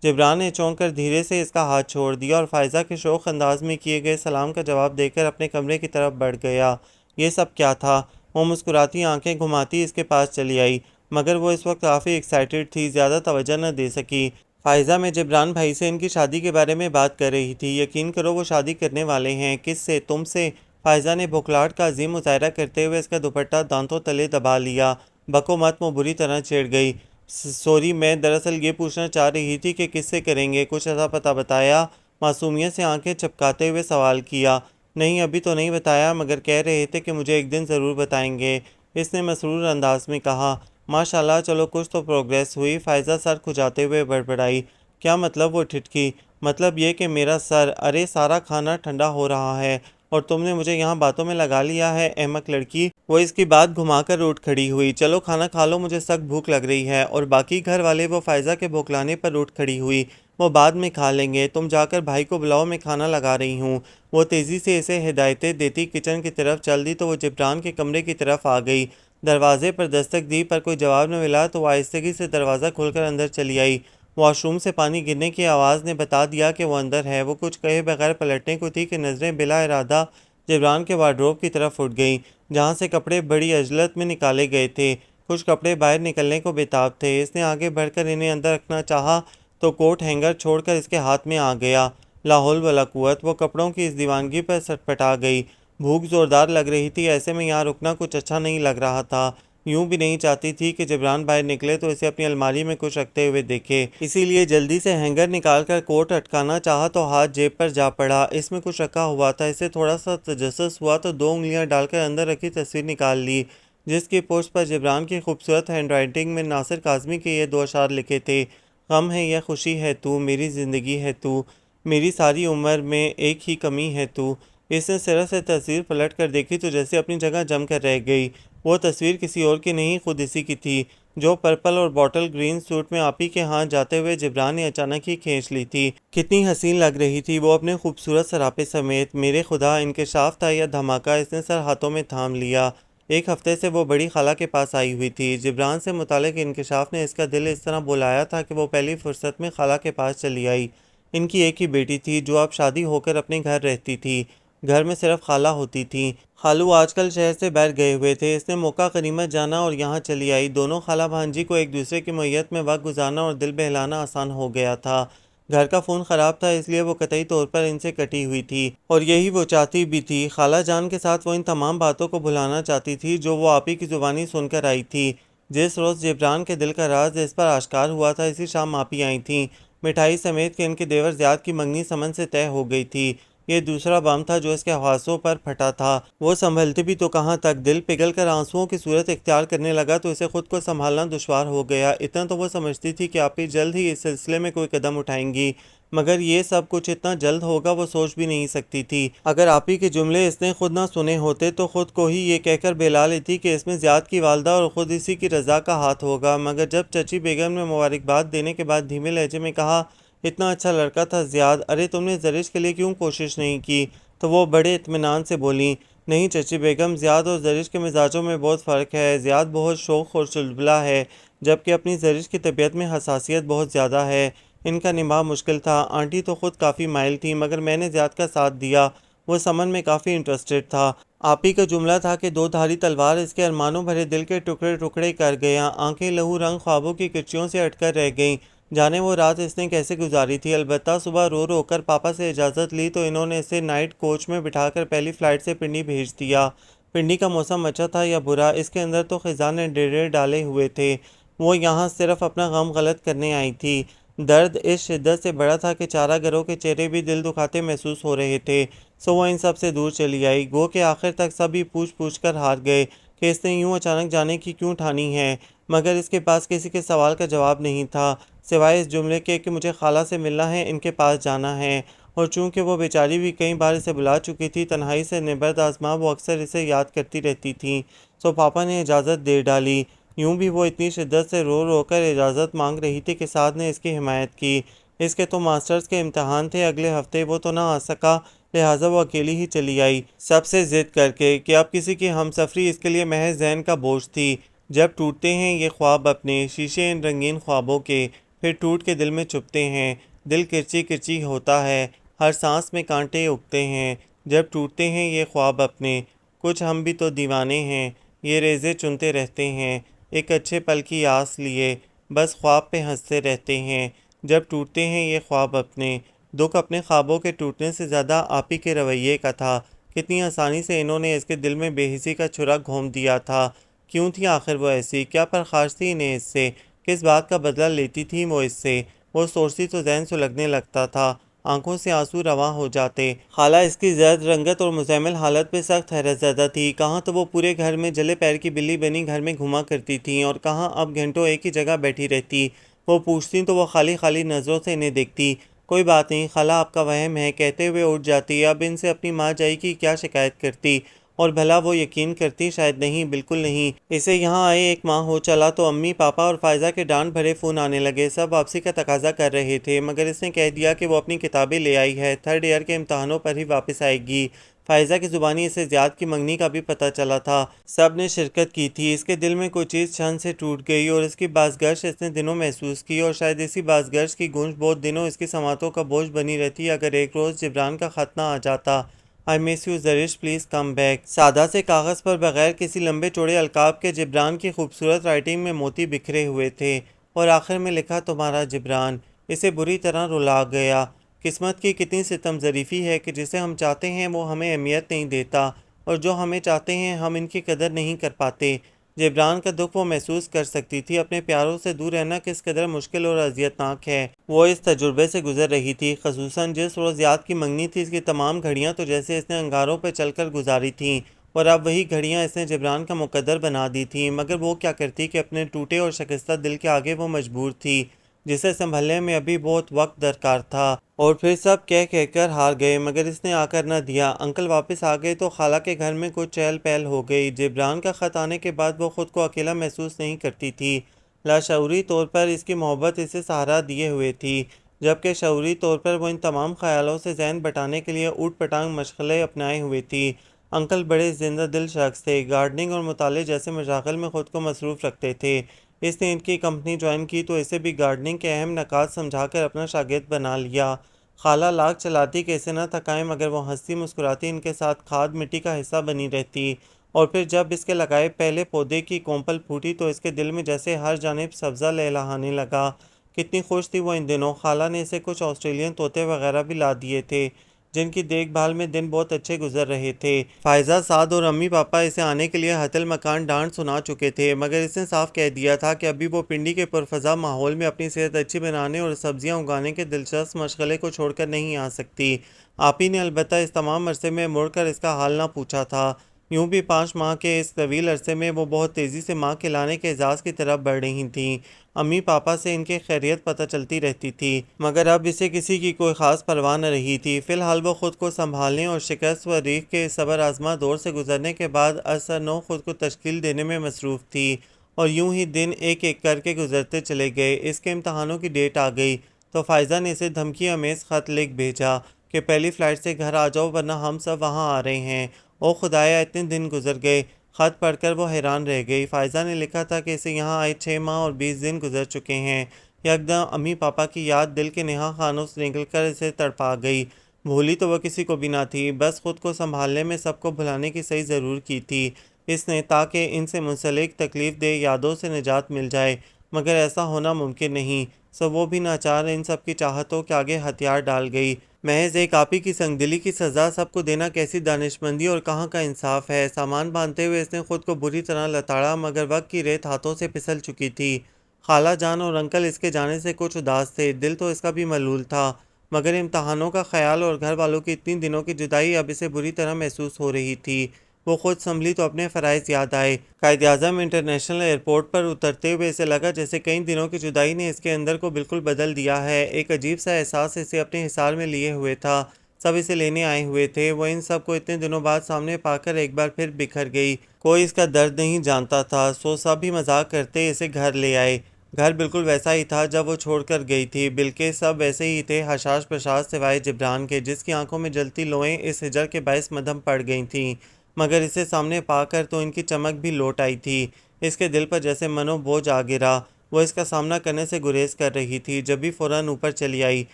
جبران نے چونک کر دھیرے سے اس کا ہاتھ چھوڑ دیا اور فائزہ کے شوخ انداز میں کیے گئے سلام کا جواب دے کر اپنے کمرے کی طرف بڑھ گیا۔ یہ سب کیا تھا؟ وہ مسکراتی آنکھیں گھماتی اس کے پاس چلی آئی، مگر وہ اس وقت کافی ایکسائٹڈ تھی، زیادہ توجہ نہ دے سکی۔ فائزہ میں جبران بھائی سے ان کی شادی کے بارے میں بات کر رہی تھی۔ یقین کرو وہ شادی کرنے والے ہیں۔ کس سے؟ تم سے۔ فائزہ نے بھوکلاہٹ کا عظیم مظاہرہ کرتے ہوئے اس کا دوپٹہ دانتوں تلے دبا لیا۔ بکو مت، وہ بری طرح چڑ گئی۔ سوری، میں دراصل یہ پوچھنا چاہ رہی تھی کہ کس سے کریں گے، کچھ ایسا پتہ بتایا؟ معصومیت سے آنکھیں چپکاتے ہوئے سوال کیا۔ نہیں، ابھی تو نہیں بتایا، مگر کہہ رہے تھے کہ مجھے ایک دن ضرور بتائیں گے، اس نے مسرور انداز میں کہا۔ ماشاءاللہ، چلو کچھ تو پروگریس ہوئی، فائزہ سر کھجاتے ہوئے بڑبڑائی۔ کیا مطلب؟ وہ ٹھٹکی۔ مطلب یہ کہ میرا سر، ارے سارا کھانا ٹھنڈا ہو رہا ہے اور تم نے مجھے یہاں باتوں میں لگا لیا ہے، احمق لڑکی۔ وہ اس کی بات گھما کر اٹھ کھڑی ہوئی۔ چلو کھانا کھا لو، مجھے سخت بھوک لگ رہی ہے۔ اور باقی گھر والے؟ وہ فائزہ کے بھوکلانے پر اٹھ کھڑی ہوئی۔ وہ بعد میں کھا لیں گے، تم جا کر بھائی کو بلاؤ، میں کھانا لگا رہی ہوں۔ وہ تیزی سے اسے ہدایتیں دیتی کچن کی طرف چل دی تو وہ جبران کے کمرے کی طرف آ گئی۔ دروازے پر دستک دی پر کوئی جواب نہ ملا تو وہ آہستگی سے دروازہ کھول کر اندر چلی آئی۔ واش روم سے پانی گرنے کی آواز نے بتا دیا کہ وہ اندر ہے۔ وہ کچھ کہے بغیر پلٹنے کو تھی کہ نظریں بلا ارادہ جبران کے وارڈروب کی طرف اٹھ گئیں، جہاں سے کپڑے بڑی عجلت میں نکالے گئے تھے۔ کچھ کپڑے باہر نکلنے کو بےتاب تھے۔ اس نے آگے بڑھ کر انہیں اندر رکھنا چاہا تو کوٹ ہینگر چھوڑ کر اس کے ہاتھ میں آ گیا۔ لا حول ولا قوت! وہ کپڑوں کی اس دیوانگی پر سٹپٹا گئی۔ بھوک زوردار لگ رہی تھی، ایسے میں یہاں رکنا کچھ اچھا نہیں لگ رہا تھا۔ یوں بھی نہیں چاہتی تھی کہ جبران باہر نکلے تو اسے اپنی الماری میں کچھ رکھتے ہوئے دیکھے، اسی لیے جلدی سے ہینگر نکال کر کوٹ اٹکانا چاہا تو ہاتھ جیب پر جا پڑا۔ اس میں کچھ رکھا ہوا تھا۔ اسے تھوڑا سا تجسس ہوا تو 2 انگلیاں ڈال کر اندر رکھی تصویر نکال لی، جس کی پشت پر جبران کی خوبصورت ہینڈ رائٹنگ میں ناصر کاظمی کے یہ 2 اشعار لکھے تھے: غم ہے یا خوشی ہے تو، میری زندگی ہے تو، میری ساری عمر میں ایک ہی کمی ہے تو۔ اس نے ذرا سے تصویر پلٹ کر دیکھی تو جیسے اپنی جگہ جم کر رہ گئی۔ وہ تصویر کسی اور کی نہیں، خود اسی کی تھی، جو پرپل اور باٹل گرین سوٹ میں آپی کے ہاں جاتے ہوئے جبران نے اچانک ہی کھینچ لی تھی۔ کتنی حسین لگ رہی تھی وہ اپنے خوبصورت سراپے سمیت۔ میرے خدا، انکشاف تھا یا دھماکہ؟ اس نے سر ہاتھوں میں تھام لیا۔ 1 ہفتے سے وہ بڑی خالہ کے پاس آئی ہوئی تھی۔ جبران سے متعلق انکشاف نے اس کا دل اس طرح بلایا تھا کہ وہ پہلی فرصت میں خالہ کے پاس چلی آئی۔ ان کی ایک ہی بیٹی تھی جو اب شادی ہو کر اپنے گھر رہتی تھی۔ گھر میں صرف خالہ ہوتی تھیں۔ خالو آج کل شہر سے باہر گئے ہوئے تھے۔ اس نے موقع غنیمت جانا اور یہاں چلی آئی۔ دونوں خالہ بھانجی کو ایک دوسرے کی معیت میں وقت گزارنا اور دل بہلانا آسان ہو گیا تھا۔ گھر کا فون خراب تھا، اس لیے وہ قطعی طور پر ان سے کٹی ہوئی تھی، اور یہی وہ چاہتی بھی تھی۔ خالہ جان کے ساتھ وہ ان تمام باتوں کو بھلانا چاہتی تھی جو وہ آپی کی زبانی سن کر آئی تھی۔ جس روز جبران کے دل کا راز اس پر آشکار ہوا تھا، اسی شام آپی آئی تھیں، مٹھائی سمیت کہ ان کے دیور زیاد کی منگنی سمن سے طے ہو گئی تھی۔ یہ دوسرا بم تھا جو اس کے حواسوں پر پھٹا تھا۔ وہ سنبھلتی بھی تو کہاں تک، دل پگھل کر آنسوؤں کی صورت اختیار کرنے لگا تو اسے خود کو سنبھالنا دشوار ہو گیا۔ اتنا تو وہ سمجھتی تھی کہ آپی جلد ہی اس سلسلے میں کوئی قدم اٹھائیں گی، مگر یہ سب کچھ اتنا جلد ہوگا وہ سوچ بھی نہیں سکتی تھی۔ اگر آپی کے جملے اس نے خود نہ سنے ہوتے تو خود کو ہی یہ کہہ کر بہلا لیتی کہ اس میں زیاد کی والدہ اور خود اسی کی رضا کا ہاتھ ہوگا، مگر جب چچی بیگم نے مبارکباد دینے کے بعد دھیمے لہجے میں کہا، اتنا اچھا لڑکا تھا زیاد، ارے تم نے زرش کے لیے کیوں کوشش نہیں کی؟ تو وہ بڑے اطمینان سے بولیں، نہیں چچی بیگم، زیاد اور زرش کے مزاجوں میں بہت فرق ہے۔ زیاد بہت شوخ اور چلبلا ہے، جبکہ اپنی زرش کی طبیعت میں حساسیت بہت زیادہ ہے۔ ان کا نبھاؤ مشکل تھا۔ آنٹی تو خود کافی مائل تھی، مگر میں نے زیاد کا ساتھ دیا، وہ سمن میں کافی انٹرسٹڈ تھا۔ آپی کا جملہ تھا کہ 2 دھاری تلوار اس کے ارمانوں بھرے دل کے ٹکڑے ٹکڑے کر گیا۔ آنکھیں لہو رنگ خوابوں کی کرچیوں سے اٹک کر رہ گئیں۔ جانے وہ رات اس نے کیسے گزاری تھی۔ البتہ صبح رو رو کر پاپا سے اجازت لی تو انہوں نے اسے نائٹ کوچ میں بٹھا کر پہلی فلائٹ سے پنڈی بھیج دیا۔ پنڈی کا موسم اچھا تھا یا برا، اس کے اندر تو خزاں نے ڈیرے ڈالے ہوئے تھے۔ وہ یہاں صرف اپنا غم غلط کرنے آئی تھی۔ درد اس شدت سے بڑا تھا کہ چارہ گروں کے چہرے بھی دل دکھاتے محسوس ہو رہے تھے، سو وہ ان سب سے دور چلی آئی۔ گو کہ آخر تک سب ہی پوچھ پوچھ کر ہار گئے، کہ اس نے یوں اچانک جانے کی کیوں ٹھانی ہے، مگر اس کے پاس کسی کے سوال کا جواب نہیں تھا سوائے اس جملے کے کہ مجھے خالہ سے ملنا ہے، ان کے پاس جانا ہے۔ اور چونکہ وہ بیچاری بھی کئی بار اسے بلا چکی تھی، تنہائی سے نبرد آزما وہ اکثر اسے یاد کرتی رہتی تھیں، سو پاپا نے اجازت دے ڈالی۔ یوں بھی وہ اتنی شدت سے رو رو کر اجازت مانگ رہی تھی کہ سعد نے اس کی حمایت کی۔ اس کے تو ماسٹرز کے امتحان تھے اگلے ہفتے، وہ تو نہ آ سکا، لہٰذا وہ اکیلی ہی چلی آئی، سب سے ضد کر کے کہ اب کسی کی ہم سفری اس کے لیے محض ذہن کا بوجھ تھی۔ جب ٹوٹتے ہیں یہ خواب اپنے شیشے ان رنگین خوابوں کے، پھر ٹوٹ کے دل میں چبھتے ہیں، دل کرچی کرچی ہوتا ہے، ہر سانس میں کانٹے اگتے ہیں۔ جب ٹوٹتے ہیں یہ خواب اپنے، کچھ ہم بھی تو دیوانے ہیں، یہ ریزے چنتے رہتے ہیں، ایک اچھے پل کی آس لیے، بس خواب پہ ہنستے رہتے ہیں۔ جب ٹوٹتے ہیں یہ خواب اپنے، دکھ اپنے خوابوں کے ٹوٹنے سے زیادہ آپی کے رویے کا تھا۔ کتنی آسانی سے انہوں نے اس کے دل میں بے حسی کا چھرا گھونپ دیا تھا۔ کیوں تھی آخر وہ ایسی؟ کیا پرخاش تھی انہیں اس سے؟ کس بات کا بدلہ لیتی تھی وہ اس سے؟ وہ سوچتی تو ذہن سلگنے لگتا تھا، آنکھوں سے آنسو رواں ہو جاتے۔ خالہ اس کی زرد رنگت اور مزمل حالت پہ سخت حیرت زدہ تھی۔ کہاں تو وہ پورے گھر میں جلے پیر کی بلی بنی گھر میں گھوما کرتی تھیں، اور کہاں اب گھنٹوں ایک ہی جگہ بیٹھی رہتی۔ وہ پوچھتی تو وہ خالی خالی نظروں سے انہیں دیکھتی۔ کوئی بات نہیں خالہ، آپ کا وہم ہے، کہتے ہوئے اٹھ جاتی۔ اب ان سے اپنی ماں جائی کی کیا شکایت کرتی؟ اور بھلا وہ یقین کرتی؟ شاید نہیں، بالکل نہیں۔ اسے یہاں آئے ایک ماہ ہو چلا تو امی، پاپا اور فائزہ کے ڈانٹ بھرے فون آنے لگے، سب واپسی کا تقاضا کر رہے تھے، مگر اس نے کہہ دیا کہ وہ اپنی کتابیں لے آئی ہے، تھرڈ ایئر کے امتحانوں پر ہی واپس آئے گی۔ فائزہ کی زبانی اسے زیاد کی منگنی کا بھی پتہ چلا تھا، سب نے شرکت کی تھی۔ اس کے دل میں کوئی چیز چھن سے ٹوٹ گئی، اور اس کی بازگشت اس نے دنوں محسوس کی، اور شاید اسی بازگشت کی گونج بہت دنوں اس کی سماعتوں کا بوجھ بنی رہتی اگر ایک روز جبران کا خط نہ آ جاتا۔ I miss you Zarish, please come back. سادہ سے کاغذ پر بغیر کسی لمبے چوڑے القاب کے جبران کی خوبصورت رائٹنگ میں موتی بکھرے ہوئے تھے، اور آخر میں لکھا، تمہارا جبران۔ اسے بری طرح رلا گیا۔ قسمت کی کتنی ستم ظریفی ہے کہ جسے ہم چاہتے ہیں وہ ہمیں اہمیت نہیں دیتا، اور جو ہمیں چاہتے ہیں ہم ان کی قدر نہیں کر پاتے۔ جبران کا دکھ وہ محسوس کر سکتی تھی، اپنے پیاروں سے دور رہنا کس قدر مشکل اور اذیت ناک ہے، وہ اس تجربے سے گزر رہی تھی، خصوصاً جس روز یاد کی منگنی تھی۔ اس کی تمام گھڑیاں تو جیسے اس نے انگاروں پہ چل کر گزاری تھیں، اور اب وہی گھڑیاں اس نے جبران کا مقدر بنا دی تھیں، مگر وہ کیا کرتی کہ اپنے ٹوٹے اور شکستہ دل کے آگے وہ مجبور تھی، جسے سنبھلنے میں ابھی بہت وقت درکار تھا۔ اور پھر سب کہہ کر ہار گئے، مگر اس نے آ کر نہ دیا۔ انکل واپس آ گئے تو خالہ کے گھر میں کچھ چہل پہل ہو گئی۔ جبران کا خط آنے کے بعد وہ خود کو اکیلا محسوس نہیں کرتی تھی۔ لاشعوری طور پر اس کی محبت اسے سہارا دیے ہوئے تھی، جبکہ شعوری طور پر وہ ان تمام خیالوں سے ذہن بٹانے کے لیے اوٹ پٹانگ مشغلے اپنائے ہوئے تھی۔ انکل بڑے زندہ دل شخص تھے، گارڈننگ اور مطالعے جیسے مشاغل میں خود کو مصروف رکھتے تھے۔ اس نے ان کی کمپنی جوائن کی تو اسے بھی گارڈننگ کے اہم نکات سمجھا کر اپنا شاگرد بنا لیا۔ خالہ لاکھ چلاتی کہ اسے نہ تھکائیں، مگر وہ ہنستی مسکراتی ان کے ساتھ کھاد مٹی کا حصہ بنی رہتی، اور پھر جب اس کے لگائے پہلے پودے کی کونپل پھوٹی تو اس کے دل میں جیسے ہر جانب سبزہ لہلہانے لگا۔ کتنی خوش تھی وہ ان دنوں۔ خالہ نے اسے کچھ آسٹریلین طوطے وغیرہ بھی لا دیے تھے، جن کی دیکھ بھال میں دن بہت اچھے گزر رہے تھے۔ فائزہ، سعد اور امی پاپا اسے آنے کے لیے حت المکان ڈانٹ سنا چکے تھے، مگر اس نے صاف کہہ دیا تھا کہ ابھی وہ پنڈی کے پرفضا ماحول میں اپنی صحت اچھی بنانے اور سبزیاں اگانے کے دلچسپ مشغلے کو چھوڑ کر نہیں آ سکتی۔ آپی نے البتہ اس تمام عرصے میں مڑ کر اس کا حال نہ پوچھا تھا۔ یوں بھی 5 ماہ کے اس طویل عرصے میں وہ بہت تیزی سے ماں کے لانے کے اعزاز کی طرف بڑھ رہی تھیں۔ امی پاپا سے ان کی خیریت پتہ چلتی رہتی تھی، مگر اب اسے کسی کی کوئی خاص پرواہ نہ رہی تھی۔ فی الحال وہ خود کو سنبھالنے اور شکست و ریغ کے صبر آزما دور سے گزرنے کے بعد اثر نو خود کو تشکیل دینے میں مصروف تھی، اور یوں ہی دن ایک ایک کر کے گزرتے چلے گئے۔ اس کے امتحانوں کی ڈیٹ آ گئی تو فائزہ نے اسے دھمکی آمیز خط لکھ بھیجا کہ پہلی فلائٹ سے گھر آ جاؤ ورنہ ہم سب وہاں آ رہے ہیں۔ او خدایا، اتنے دن گزر گئے! خط پڑھ کر وہ حیران رہ گئی۔ فائزہ نے لکھا تھا کہ اسے یہاں آئے 6 ماہ اور 20 دن گزر چکے ہیں۔ یکدم امی پاپا کی یاد دل کے نہا خانوں سے نکل کر اسے تڑپا گئی۔ بھولی تو وہ کسی کو بھی نہ تھی، بس خود کو سنبھالنے میں سب کو بھلانے کی صحیح ضرور کی تھی اس نے، تاکہ ان سے منسلک تکلیف دہ یادوں سے نجات مل جائے، مگر ایسا ہونا ممکن نہیں، سو وہ بھی ناچار ان سب کی چاہتوں کے آگے ہتھیار ڈال گئی۔ محض ایک آپی کی سنگ دلی کی سزا سب کو دینا کیسی دانشمندی اور کہاں کا انصاف ہے۔ سامان باندھتے ہوئے اس نے خود کو بری طرح لتاڑا، مگر وقت کی ریت ہاتھوں سے پھسل چکی تھی۔ خالہ جان اور انکل اس کے جانے سے کچھ اداس تھے، دل تو اس کا بھی ملول تھا، مگر امتحانوں کا خیال اور گھر والوں کی اتنی دنوں کی جدائی اب اسے بری طرح محسوس ہو رہی تھی۔ وہ خود سنبھلی تو اپنے فرائض یاد آئے۔ قائد اعظم انٹرنیشنل ایئرپورٹ پر اترتے ہوئے اسے لگا جیسے کئی دنوں کی جدائی نے اس کے اندر کو بالکل بدل دیا ہے۔ ایک عجیب سا احساس اسے اپنے حصار میں لیے ہوئے تھا۔ سب اسے لینے آئے ہوئے تھے۔ وہ ان سب کو اتنے دنوں بعد سامنے پا کر ایک بار پھر بکھر گئی۔ کوئی اس کا درد نہیں جانتا تھا، سو سب ہی مذاق کرتے اسے گھر لے آئے۔ گھر بالکل ویسا ہی تھا جب وہ چھوڑ کر گئی تھی، بلکہ سب ویسے ہی تھے، حشاش بشاش سوائے جبران کے، جس کی آنکھوں میں جلتی لوئیں اس ہجر کے باعث مدھم پڑ گئی تھیں، مگر اسے سامنے پا کر تو ان کی چمک بھی لوٹ آئی تھی۔ اس کے دل پر جیسے منو بوجھ آ گرا۔ وہ اس کا سامنا کرنے سے گریز کر رہی تھی، جب بھی فوراً اوپر چلی آئی۔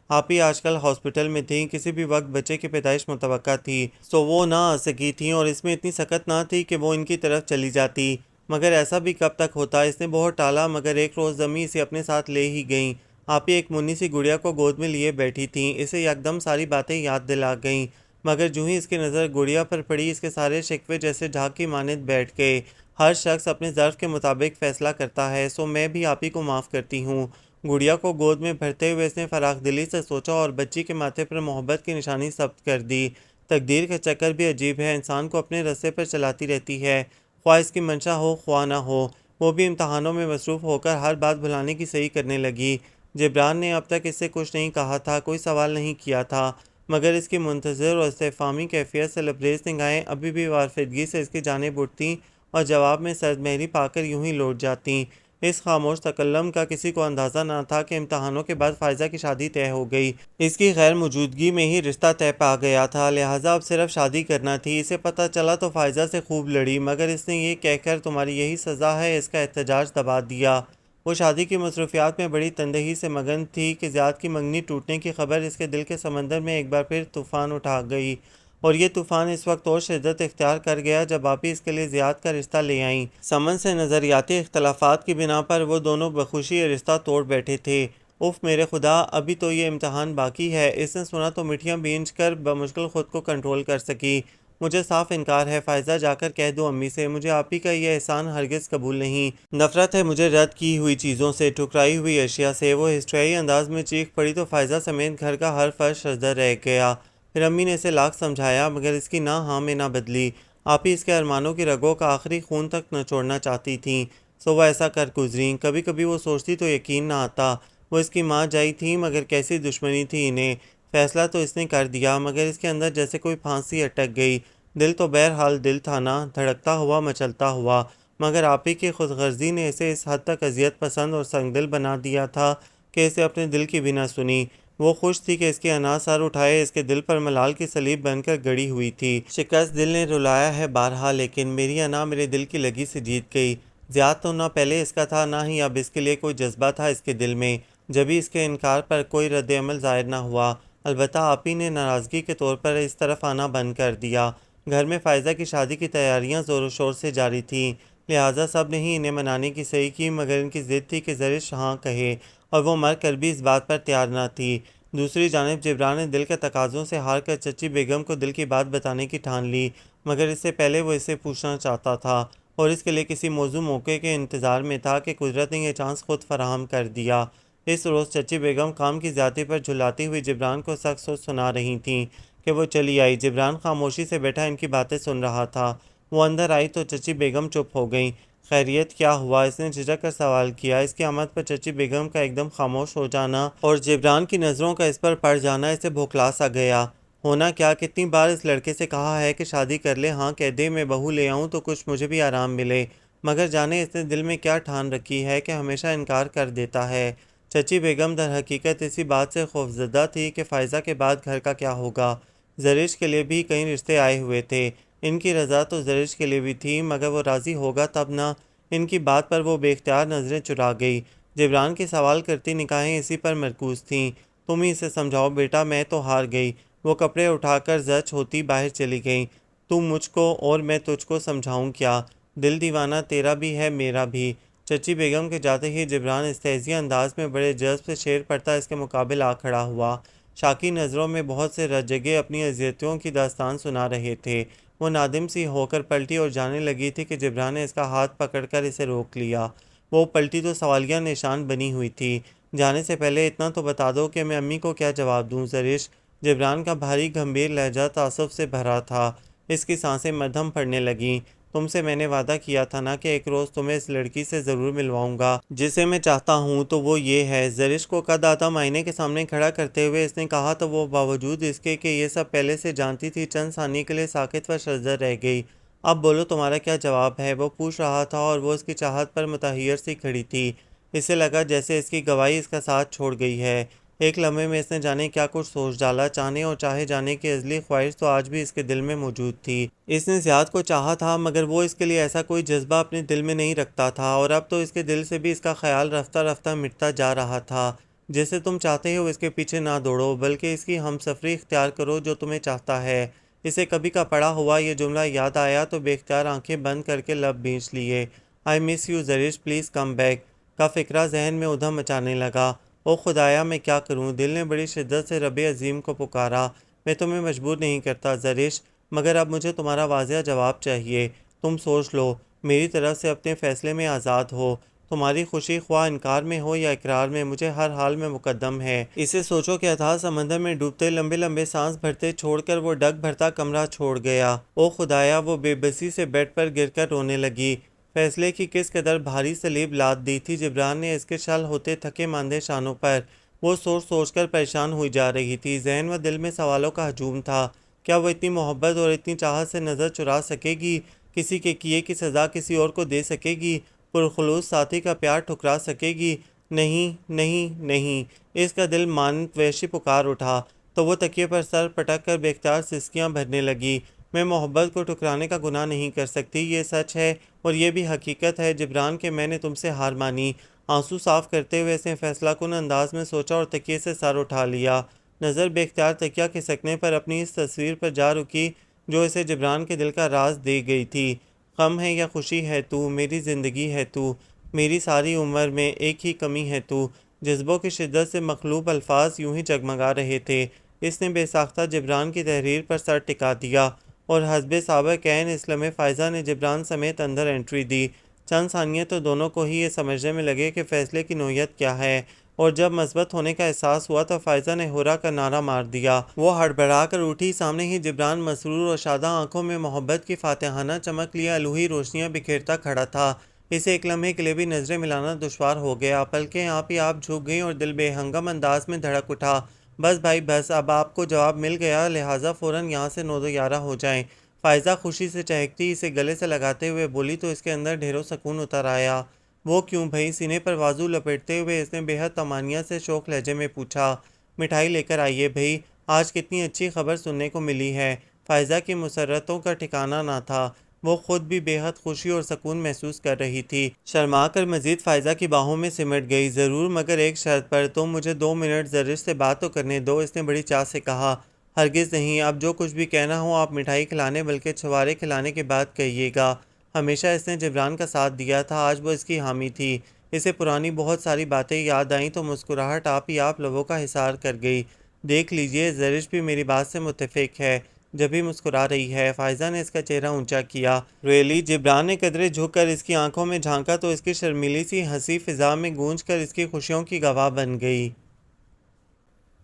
آپ ہی آج کل ہاسپٹل میں تھیں، کسی بھی وقت بچے کی پیدائش متوقع تھی، سو وہ نہ آ سکی تھیں، اور اس میں اتنی سخت نہ تھی کہ وہ ان کی طرف چلی جاتی، مگر ایسا بھی کب تک ہوتا۔ اس نے بہت ٹالا، مگر ایک روز امی اسے اپنے ساتھ لے ہی گئیں۔ آپ ہی ایک منی سی گڑیا کو گود میں لیے بیٹھی تھیں، اسے یکدم ساری باتیں یاد دلا گئیں، مگر جو ہی اس کی نظر گڑیا پر پڑی، اس کے سارے شکوے جیسے ڈھاک کی مانند بیٹھ گئے۔ ہر شخص اپنے ظرف کے مطابق فیصلہ کرتا ہے، سو میں بھی آپ ہی کو معاف کرتی ہوں۔ گڑیا کو گود میں بھرتے ہوئے اس نے فراخ دلی سے سوچا اور بچی کے ماتھے پر محبت کی نشانی ثبت کر دی۔ تقدیر کا چکر بھی عجیب ہے، انسان کو اپنے رستے پر چلاتی رہتی ہے، خواہ اس کی منشا ہو خواہ نہ ہو۔ وہ بھی امتحانوں میں مصروف ہو کر ہر بات بھلانے کی صحیح کرنے لگی۔ جبران نے اب تک اس سے کچھ نہیں کہا تھا، کوئی سوال نہیں کیا تھا، مگر اس کی منتظر اور استفہامی کیفیت سے لبریز نگاہیں ابھی بھی وارفگی سے اس کی جانب اٹھتیں اور جواب میں سرد مہری پا کر یوں ہی لوٹ جاتیں۔ اس خاموش تکلم کا کسی کو اندازہ نہ تھا کہ امتحانوں کے بعد فائزہ کی شادی طے ہو گئی۔ اس کی غیر موجودگی میں ہی رشتہ طے پا گیا تھا، لہٰذا اب صرف شادی کرنا تھی۔ اسے پتہ چلا تو فائزہ سے خوب لڑی، مگر اس نے یہ کہہ کر تمہاری یہی سزا ہے اس کا احتجاج دبا دیا۔ وہ شادی کی مصروفیات میں بڑی تندہی سے مگن تھی کہ زیاد کی منگنی ٹوٹنے کی خبر اس کے دل کے سمندر میں ایک بار پھر طوفان اٹھا گئی، اور یہ طوفان اس وقت اور شدت اختیار کر گیا جب آپی اس کے لیے زیاد کا رشتہ لے آئیں۔ سمن سے نظریاتی اختلافات کی بنا پر وہ دونوں بخوشی یہ رشتہ توڑ بیٹھے تھے۔ اف میرے خدا، ابھی تو یہ امتحان باقی ہے۔ اس نے سنا تو مٹھیاں بینچ کر بمشکل خود کو کنٹرول کر سکی۔ مجھے صاف انکار ہے فائزہ، جا کر کہہ دو امی سے، مجھے آپی کا یہ احسان ہرگز قبول نہیں۔ نفرت ہے مجھے رد کی ہوئی چیزوں سے، ٹھکرائی ہوئی اشیاء سے۔ وہ ہسٹریائی انداز میں چیخ پڑی تو فائزہ سمیت گھر کا ہر فرد ششدر رہ گیا۔ پھر امی نے اسے لاکھ سمجھایا، مگر اس کی نہ ہاں میں نہ بدلی۔ آپی اس کے ارمانوں کی رگوں کا آخری خون تک نچوڑنا چاہتی تھیں، سو وہ ایسا کر گزریں۔ کبھی کبھی وہ سوچتی تو یقین نہ آتا، وہ اس کی ماں جائی تھیں، مگر کیسی دشمنی تھی انہیں۔ فیصلہ تو اس نے کر دیا، مگر اس کے اندر جیسے کوئی پھانسی اٹک گئی۔ دل تو بہرحال دل تھا نا، دھڑکتا ہوا مچلتا ہوا، مگر آپی کی خود غرضی نے اسے اس حد تک اذیت پسند اور سنگ دل بنا دیا تھا کہ اسے اپنے دل کی بھی نہ سنی۔ وہ خوش تھی کہ اس کی انا سر اٹھائے اس کے دل پر ملال کی صلیب بن کر گڑی ہوئی تھی۔ شکست دل نے رلایا ہے بارہا، لیکن میری انا میرے دل کی لگی سے جیت گئی۔ زیاد تو نہ پہلے اس کا تھا، نہ ہی اب اس کے لیے کوئی جذبہ تھا اس کے دل میں، جبھی اس کے انکار پر کوئی رد عمل ظاہر نہ ہوا۔ البتہ آپی نے ناراضگی کے طور پر اس طرف آنا بند کر دیا۔ گھر میں فائزہ کی شادی کی تیاریاں زور و شور سے جاری تھیں، لہٰذا سب نے ہی انہیں منانے کی صحیح کی، مگر ان کی ضد تھی کہ زرش ہاں کہے، اور وہ مر کر بھی اس بات پر تیار نہ تھی۔ دوسری جانب جبران نے دل کے تقاضوں سے ہار کر چچی بیگم کو دل کی بات بتانے کی ٹھان لی، مگر اس سے پہلے وہ اسے پوچھنا چاہتا تھا، اور اس کے لیے کسی موزوں موقع کے انتظار میں تھا کہ قدرت نے یہ چانس خود فراہم کر دیا۔ اس روز چچی بیگم کام کی زیادتی پر جھلاتی ہوئی جبران کو سخت سوچ سنا رہی تھیں کہ وہ چلی آئی۔ جبران خاموشی سے بیٹھا ان کی باتیں سن رہا تھا۔ وہ اندر آئی تو چچی بیگم چپ ہو گئیں۔ خیریت کیا ہوا؟ اس نے جھجک کر سوال کیا۔ اس کی آمد پر چچی بیگم کا ایک دم خاموش ہو جانا اور جبران کی نظروں کا اس پر پڑ جانا اسے بھوکلا سا گیا۔ ہونا کیا؟ کتنی بار اس لڑکے سے کہا ہے کہ شادی کر لے، ہاں کہہ دے، میں بہو لے آؤں تو کچھ مجھے بھی آرام ملے، مگر جانے اس نے دل میں کیا ٹھان رکھی ہے کہ ہمیشہ انکار کر دیتا ہے۔ چچی بیگم در حقیقت اسی بات سے خوفزدہ تھی کہ فائزہ کے بعد گھر کا کیا ہوگا۔ زرش کے لیے بھی کئی رشتے آئے ہوئے تھے، ان کی رضا تو زرش کے لیے بھی تھی، مگر وہ راضی ہوگا تب نہ۔ ان کی بات پر وہ بے اختیار نظریں چرا گئی۔ جبران کی سوال کرتی نگاہیں اسی پر مرکوز تھیں۔ تم ہی اسے سمجھاؤ بیٹا، میں تو ہار گئی۔ وہ کپڑے اٹھا کر زچ ہوتی باہر چلی گئیں۔ تم مجھ کو اور میں تجھ کو سمجھاؤں کیا؟ دل دیوانہ تیرا بھی ہے میرا بھی۔ چچی بیگم کے جاتے ہی جبران استہزئی انداز میں بڑے جذب سے شعر پڑھتا اس کے مقابل آ کھڑا ہوا۔ شاکی نظروں میں بہت سے رجگے اپنی اذیتوں کی داستان سنا رہے تھے۔ وہ نادم سی ہو کر پلٹی اور جانے لگی تھی کہ جبران نے اس کا ہاتھ پکڑ کر اسے روک لیا۔ وہ پلٹی تو سوالیہ نشان بنی ہوئی تھی۔ جانے سے پہلے اتنا تو بتا دو کہ میں امی کو کیا جواب دوں؟ زرش، جبران کا بھاری گمبھیر لہجہ تعصب سے بھرا تھا۔ اس کی سانسیں مدھم پڑنے لگیں۔ تم سے میں نے وعدہ کیا تھا نا کہ ایک روز تمہیں اس لڑکی سے ضرور ملواؤں گا جسے میں چاہتا ہوں، تو وہ یہ ہے۔ زرش کو قد آدم آئینے کے سامنے کھڑا کرتے ہوئے اس نے کہا تو وہ باوجود اس کے کہ یہ سب پہلے سے جانتی تھی چند ثانیے کے لیے ساکت و شرزر رہ گئی۔ اب بولو تمہارا کیا جواب ہے؟ وہ پوچھ رہا تھا اور وہ اس کی چاہت پر متحیر سی کھڑی تھی۔ اسے لگا جیسے اس کی گواہی اس کا ساتھ چھوڑ گئی ہے۔ ایک لمحے میں اس نے جانے کیا کچھ سوچ ڈالا۔ چاہنے اور چاہے جانے کی ازلی خواہش تو آج بھی اس کے دل میں موجود تھی۔ اس نے زیاد کو چاہا تھا مگر وہ اس کے لیے ایسا کوئی جذبہ اپنے دل میں نہیں رکھتا تھا، اور اب تو اس کے دل سے بھی اس کا خیال رفتہ رفتہ مٹتا جا رہا تھا۔ جسے تم چاہتے ہو اس کے پیچھے نہ دوڑو، بلکہ اس کی ہمسفری اختیار کرو جو تمہیں چاہتا ہے۔ اسے کبھی کا پڑا ہوا یہ جملہ یاد آیا تو بے اختیار آنکھیں بند کر کے لب بھینچ لیے۔ I miss you Zarish, please come back کا فکرہ ذہن میں ادھم مچانے لگا۔ او خدایا میں کیا کروں؟ دل نے بڑی شدت سے رب عظیم کو پکارا۔ میں تمہیں مجبور نہیں کرتا زرش، مگر اب مجھے تمہارا واضح جواب چاہیے۔ تم سوچ لو، میری طرف سے اپنے فیصلے میں آزاد ہو۔ تمہاری خوشی خواہ انکار میں ہو یا اقرار میں، مجھے ہر حال میں مقدم ہے۔ اسے سوچو کہ اتھاہ سمندر میں ڈوبتے لمبے لمبے سانس بھرتے چھوڑ کر وہ ڈگ بھرتا کمرہ چھوڑ گیا۔ او خدایا، وہ بے بسی سے بیڈ پر گر کر رونے لگی۔ فیصلے کی کس قدر بھاری سلیب لاد دی تھی جبران نے اس کے شل ہوتے تھکے ماندے شانوں پر۔ وہ سوچ سوچ کر پریشان ہوئی جا رہی تھی۔ ذہن و دل میں سوالوں کا ہجوم تھا۔ کیا وہ اتنی محبت اور اتنی چاہت سے نظر چرا سکے گی؟ کسی کے کیے کی سزا کسی اور کو دے سکے گی؟ پرخلوص ساتھی کا پیار ٹھکرا سکے گی؟ نہیں نہیں نہیں۔ اس کا دل مانت وحشی پکار اٹھا تو وہ تکیے پر سر پٹک کر بے اختیار سسکیاں بھرنے لگی۔ میں محبت کو ٹھکرانے کا گناہ نہیں کر سکتی، یہ سچ ہے اور یہ بھی حقیقت ہے جبران کہ میں نے تم سے ہار مانی۔ آنسو صاف کرتے ہوئے اس نے فیصلہ کن انداز میں سوچا اور تکیے سے سر اٹھا لیا۔ نظر بے اختیار تکیہ کھسکنے پر اپنی اس تصویر پر جا رکی جو اسے جبران کے دل کا راز دے گئی تھی۔ غم ہے یا خوشی ہے تو، میری زندگی ہے تو، میری ساری عمر میں ایک ہی کمی ہے تو۔ جذبوں کی شدت سے مخلوب الفاظ یوں ہی جگمگا رہے تھے۔ اس نے بے ساختہ جبران کی تحریر پر سر ٹکا دیا اور حسب سابق عین اس لمحے فائزہ نے جبران سمیت اندر انٹری دی۔ چند ثانیے تو دونوں کو ہی یہ سمجھنے میں لگے کہ فیصلے کی نوعیت کیا ہے، اور جب مثبت ہونے کا احساس ہوا تو فائزہ نے ہورا کا نعرہ مار دیا۔ وہ ہڑبڑا کر اٹھی۔ سامنے ہی جبران مسرور اور شاداں آنکھوں میں محبت کی فاتحانہ چمک لیے الوہی روشنیاں بکھیرتا کھڑا تھا۔ اسے ایک لمحے کے لیے بھی نظریں ملانا دشوار ہو گیا۔ پلکیں آپ ہی آپ جھک گئیں اور دل بے ہنگم انداز میں دھڑک اٹھا۔ بس بھائی بس، اب آپ کو جواب مل گیا، لہٰذا فوراً یہاں سے 9-11 ہو جائیں۔ فائزہ خوشی سے چہکتی اسے گلے سے لگاتے ہوئے بولی تو اس کے اندر ڈھیروں سکون اتر آیا۔ وہ کیوں بھائی؟ سینے پر بازو لپیٹتے ہوئے اس نے بے حد طمانیہ سے شوخ لہجے میں پوچھا۔ مٹھائی لے کر آئیے بھائی، آج کتنی اچھی خبر سننے کو ملی ہے۔ فائزہ کی مسرتوں کا ٹھکانہ نہ تھا۔ وہ خود بھی بے حد خوشی اور سکون محسوس کر رہی تھی۔ شرما کر مزید فائزہ کی باہوں میں سمٹ گئی۔ ضرور، مگر ایک شرط پر۔ تم مجھے 2 منٹ زرش سے بات تو کرنے دو، اس نے بڑی چاہ سے کہا۔ ہرگز نہیں، اب جو کچھ بھی کہنا ہو آپ مٹھائی کھلانے بلکہ چھوارے کھلانے کے بعد کہیے گا۔ ہمیشہ اس نے جبران کا ساتھ دیا تھا، آج وہ اس کی حامی تھی۔ اسے پرانی بہت ساری باتیں یاد آئیں تو مسکراہٹ آپ ہی آپ لبوں کا حصار کر گئی۔ دیکھ لیجئے، زرش بھی میری بات سے متفق ہے، جبھی مسکرا رہی ہے۔ فائزہ نے اس کا چہرہ اونچا کیا۔ ریلی؟ جبران نے قدرے جھک کر اس کی آنکھوں میں جھانکا تو اس کی شرمیلی سی ہنسی فضا میں گونج کر اس کی خوشیوں کی گواہ بن گئی۔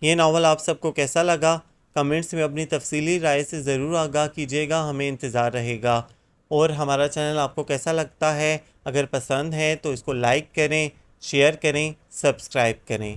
یہ ناول آپ سب کو کیسا لگا؟ کمنٹس میں اپنی تفصیلی رائے سے ضرور آگاہ کیجیے گا، ہمیں انتظار رہے گا۔ اور ہمارا چینل آپ کو کیسا لگتا ہے؟ اگر پسند ہے تو اس کو لائک کریں، شیئر کریں، سبسکرائب کریں۔